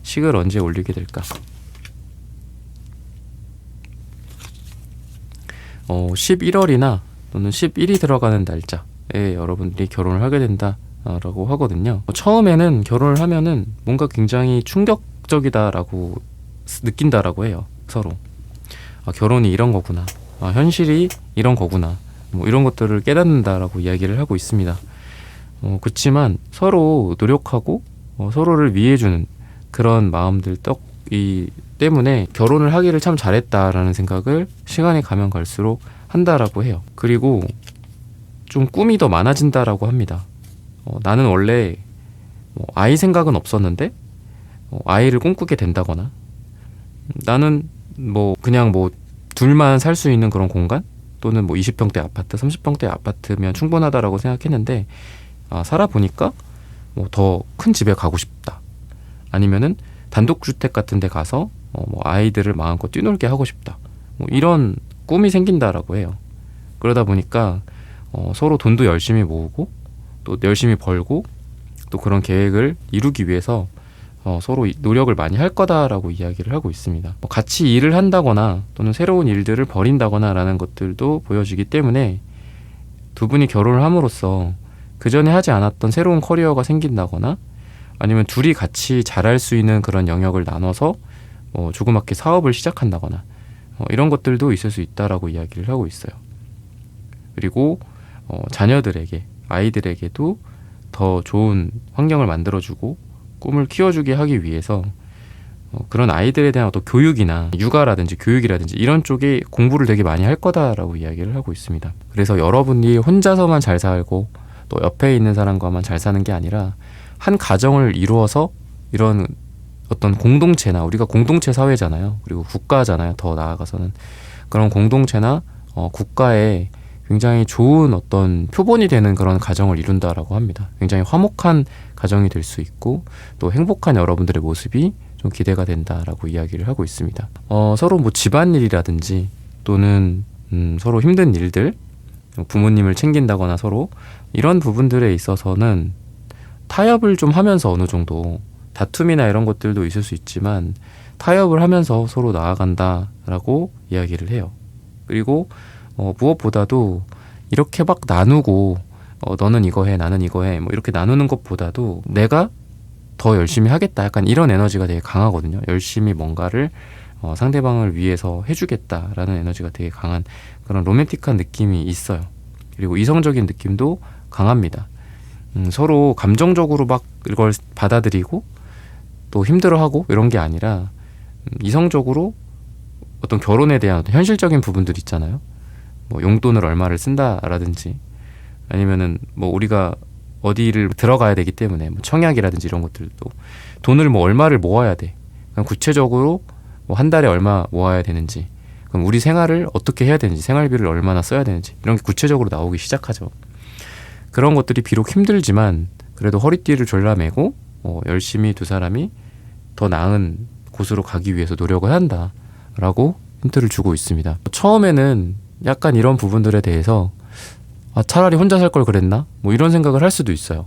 식을 언제 올리게 될까? 11월이나 또는 10일이 들어가는 날짜에 여러분들이 결혼을 하게 된다라고 하거든요. 처음에는 결혼을 하면은 뭔가 굉장히 충격적이다라고 느낀다라고 해요. 서로. 결혼이 이런 거구나. 현실이 이런 거구나. 뭐 이런 것들을 깨닫는다라고 이야기를 하고 있습니다. 그렇지만 서로 노력하고 서로를 위해주는 그런 마음들 때문에 결혼을 하기를 참 잘했다라는 생각을 시간이 가면 갈수록 한다라고 해요. 그리고 좀 꿈이 더 많아진다라고 합니다. 나는 원래 아이 생각은 없었는데 아이를 꿈꾸게 된다거나, 나는 그냥 둘만 살 수 있는 그런 공간 또는 20평대 아파트, 30평대 아파트면 충분하다라고 생각했는데 살아보니까 더 큰 집에 가고 싶다. 아니면은 단독주택 같은 데 가서 아이들을 마음껏 뛰놀게 하고 싶다. 이런 꿈이 생긴다라고 해요. 그러다 보니까 서로 돈도 열심히 모으고 또 열심히 벌고 또 그런 계획을 이루기 위해서 서로 노력을 많이 할 거다라고 이야기를 하고 있습니다. 같이 일을 한다거나 또는 새로운 일들을 벌인다거나 라는 것들도 보여지기 때문에 두 분이 결혼을 함으로써 그 전에 하지 않았던 새로운 커리어가 생긴다거나 아니면 둘이 같이 잘할 수 있는 그런 영역을 나눠서 조그맣게 사업을 시작한다거나 이런 것들도 있을 수 있다라고 이야기를 하고 있어요. 그리고 자녀들에게, 아이들에게도 더 좋은 환경을 만들어주고 꿈을 키워주게 하기 위해서 그런 아이들에 대한 어떤 교육이나 육아라든지 교육이라든지 이런 쪽에 공부를 되게 많이 할 거다라고 이야기를 하고 있습니다. 그래서 여러분이 혼자서만 잘 살고 또 옆에 있는 사람과만 잘 사는 게 아니라 한 가정을 이루어서 이런 어떤 공동체나, 우리가 공동체 사회잖아요. 그리고 국가잖아요. 더 나아가서는 그런 공동체나 국가에 굉장히 좋은 어떤 표본이 되는 그런 가정을 이룬다라고 합니다. 굉장히 화목한 가정이 될 수 있고 또 행복한 여러분들의 모습이 좀 기대가 된다라고 이야기를 하고 있습니다. 서로 집안일이라든지 또는 서로 힘든 일들, 부모님을 챙긴다거나 서로 이런 부분들에 있어서는 타협을 좀 하면서 어느 정도 다툼이나 이런 것들도 있을 수 있지만 타협을 하면서 서로 나아간다라고 이야기를 해요. 그리고 무엇보다도 이렇게 막 나누고 너는 이거 해, 나는 이거 해, 이렇게 나누는 것보다도 내가 더 열심히 하겠다, 약간 이런 에너지가 되게 강하거든요. 열심히 뭔가를 상대방을 위해서 해주겠다라는 에너지가 되게 강한 그런 로맨틱한 느낌이 있어요. 그리고 이성적인 느낌도 강합니다. 서로 감정적으로 막 이걸 받아들이고 또 힘들어하고 이런 게 아니라 이성적으로 어떤 결혼에 대한 어떤 현실적인 부분들 있잖아요. 용돈을 얼마를 쓴다라든지 아니면은 우리가 어디를 들어가야 되기 때문에 청약이라든지 이런 것들도 돈을 얼마를 모아야 돼. 그냥 구체적으로 한 달에 얼마 모아야 되는지, 그럼 우리 생활을 어떻게 해야 되는지, 생활비를 얼마나 써야 되는지 이런 게 구체적으로 나오기 시작하죠. 그런 것들이 비록 힘들지만 그래도 허리띠를 졸라매고 열심히 두 사람이 더 나은 곳으로 가기 위해서 노력을 한다라고 힌트를 주고 있습니다. 처음에는 약간 이런 부분들에 대해서 차라리 혼자 살 걸 그랬나? 이런 생각을 할 수도 있어요.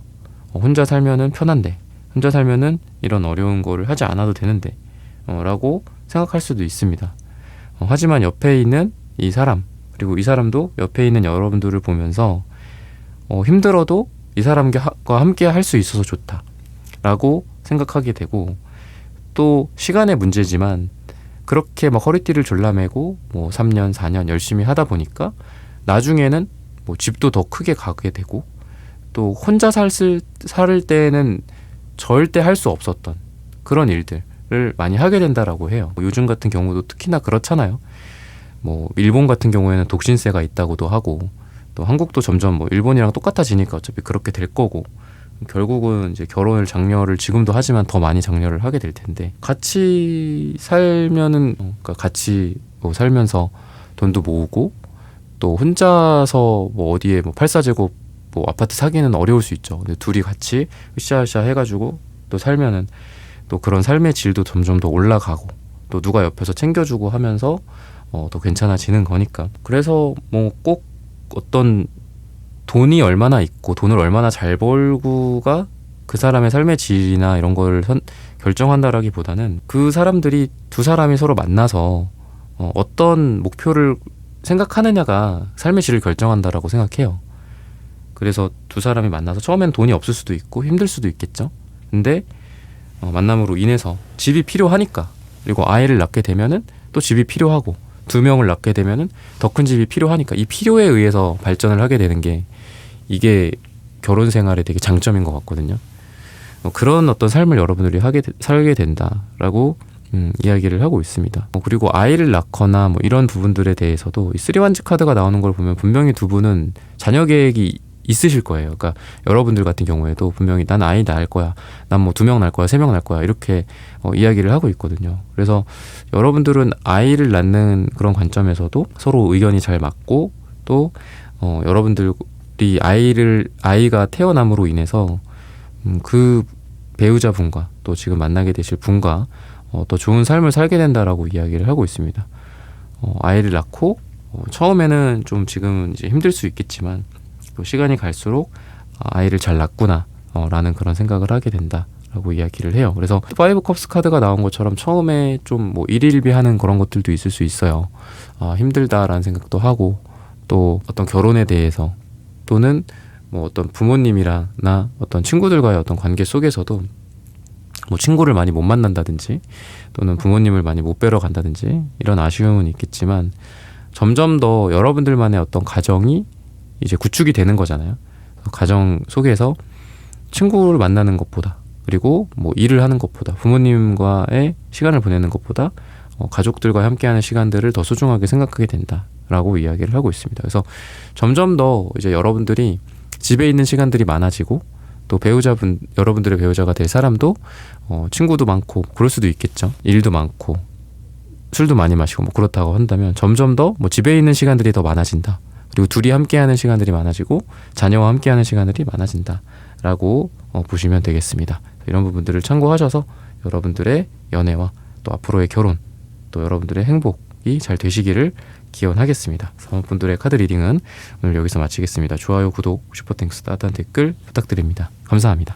혼자 살면은 편한데, 혼자 살면은 이런 어려운 거를 하지 않아도 되는데 라고 생각할 수도 있습니다. 하지만 옆에 있는 이 사람, 그리고 이 사람도 옆에 있는 여러분들을 보면서 힘들어도 이 사람과 함께 할 수 있어서 좋다 라고 생각하게 되고, 또 시간의 문제지만 그렇게 막 허리띠를 졸라매고 뭐 3년 4년 열심히 하다 보니까 나중에는 뭐 집도 더 크게 가게 되고, 또 혼자 살 때는 절대 할 수 없었던 그런 일들을 많이 하게 된다라고 해요. 요즘 같은 경우도 특히나 그렇잖아요. 뭐 일본 같은 경우에는 독신세가 있다고도 하고, 또 한국도 점점 뭐 일본이랑 똑같아지니까 어차피 그렇게 될 거고, 결국은 이제 결혼을 장려를 지금도 하지만 더 많이 장려를 하게 될 텐데, 같이 살면은 그러니까 같이 뭐 살면서 돈도 모으고, 또 혼자서 뭐 어디에 뭐 8,4제곱 뭐 아파트 사기는 어려울 수 있죠. 근데 둘이 같이 으쌰으쌰 해가지고 또 살면은 또 그런 삶의 질도 점점 더 올라가고, 또 누가 옆에서 챙겨주고 하면서 더 괜찮아지는 거니까. 그래서 뭐 꼭 어떤 돈이 얼마나 있고 돈을 얼마나 잘 벌고가 그 사람의 삶의 질이나 이런 걸 결정한다라기보다는, 그 사람들이 두 사람이 서로 만나서 어떤 목표를 생각하느냐가 삶의 질을 결정한다라고 생각해요. 그래서 두 사람이 만나서 처음엔 돈이 없을 수도 있고 힘들 수도 있겠죠. 근데 만남으로 인해서 집이 필요하니까, 그리고 아이를 낳게 되면은 또 집이 필요하고, 2명을 낳게 되면은 더 큰 집이 필요하니까, 이 필요에 의해서 발전을 하게 되는 게 이게 결혼 생활의 되게 장점인 것 같거든요. 그런 어떤 삶을 여러분들이 살게 된다라고 이야기를 하고 있습니다. 그리고 아이를 낳거나 뭐 이런 부분들에 대해서도 이 3완즈 카드가 나오는 걸 보면 분명히 두 분은 자녀 계획이 있으실 거예요. 그러니까 여러분들 같은 경우에도 분명히 난 아이 낳을 거야, 난 뭐 2명 낳을 거야, 3명 낳을 거야, 이렇게 이야기를 하고 있거든요. 그래서 여러분들은 아이를 낳는 그런 관점에서도 서로 의견이 잘 맞고, 또 여러분들이 아이가 태어남으로 인해서 그 배우자분과 또 지금 만나게 되실 분과 더 좋은 삶을 살게 된다라고 이야기를 하고 있습니다. 아이를 낳고 처음에는 좀 지금은 이제 힘들 수 있겠지만, 또 시간이 갈수록 아이를 잘 낳구나 라는 그런 생각을 하게 된다라고 이야기를 해요. 그래서 5 컵스 카드가 나온 것처럼 처음에 좀 뭐 일일비하는 그런 것들도 있을 수 있어요. 힘들다라는 생각도 하고, 또 어떤 결혼에 대해서, 또는 뭐 어떤 부모님이나 어떤 친구들과의 어떤 관계 속에서도 뭐 친구를 많이 못 만난다든지, 또는 부모님을 많이 못 뵈러 간다든지 이런 아쉬움은 있겠지만, 점점 더 여러분들만의 어떤 가정이 이제 구축이 되는 거잖아요. 가정 속에서 친구를 만나는 것보다, 그리고 뭐 일을 하는 것보다, 부모님과의 시간을 보내는 것보다 가족들과 함께하는 시간들을 더 소중하게 생각하게 된다라고 이야기를 하고 있습니다. 그래서 점점 더 이제 여러분들이 집에 있는 시간들이 많아지고, 또 여러분들의 배우자가 될 사람도 친구도 많고 그럴 수도 있겠죠. 일도 많고 술도 많이 마시고 뭐 그렇다고 한다면, 점점 더 뭐 집에 있는 시간들이 더 많아진다, 그리고 둘이 함께하는 시간들이 많아지고 자녀와 함께하는 시간들이 많아진다라고 보시면 되겠습니다. 이런 부분들을 참고하셔서 여러분들의 연애와 또 앞으로의 결혼, 또 여러분들의 행복이 잘 되시기를 기원하겠습니다. 사모분들의 카드 리딩은 오늘 여기서 마치겠습니다. 좋아요, 구독, 슈퍼땡스, 따뜻한 댓글 부탁드립니다. 감사합니다.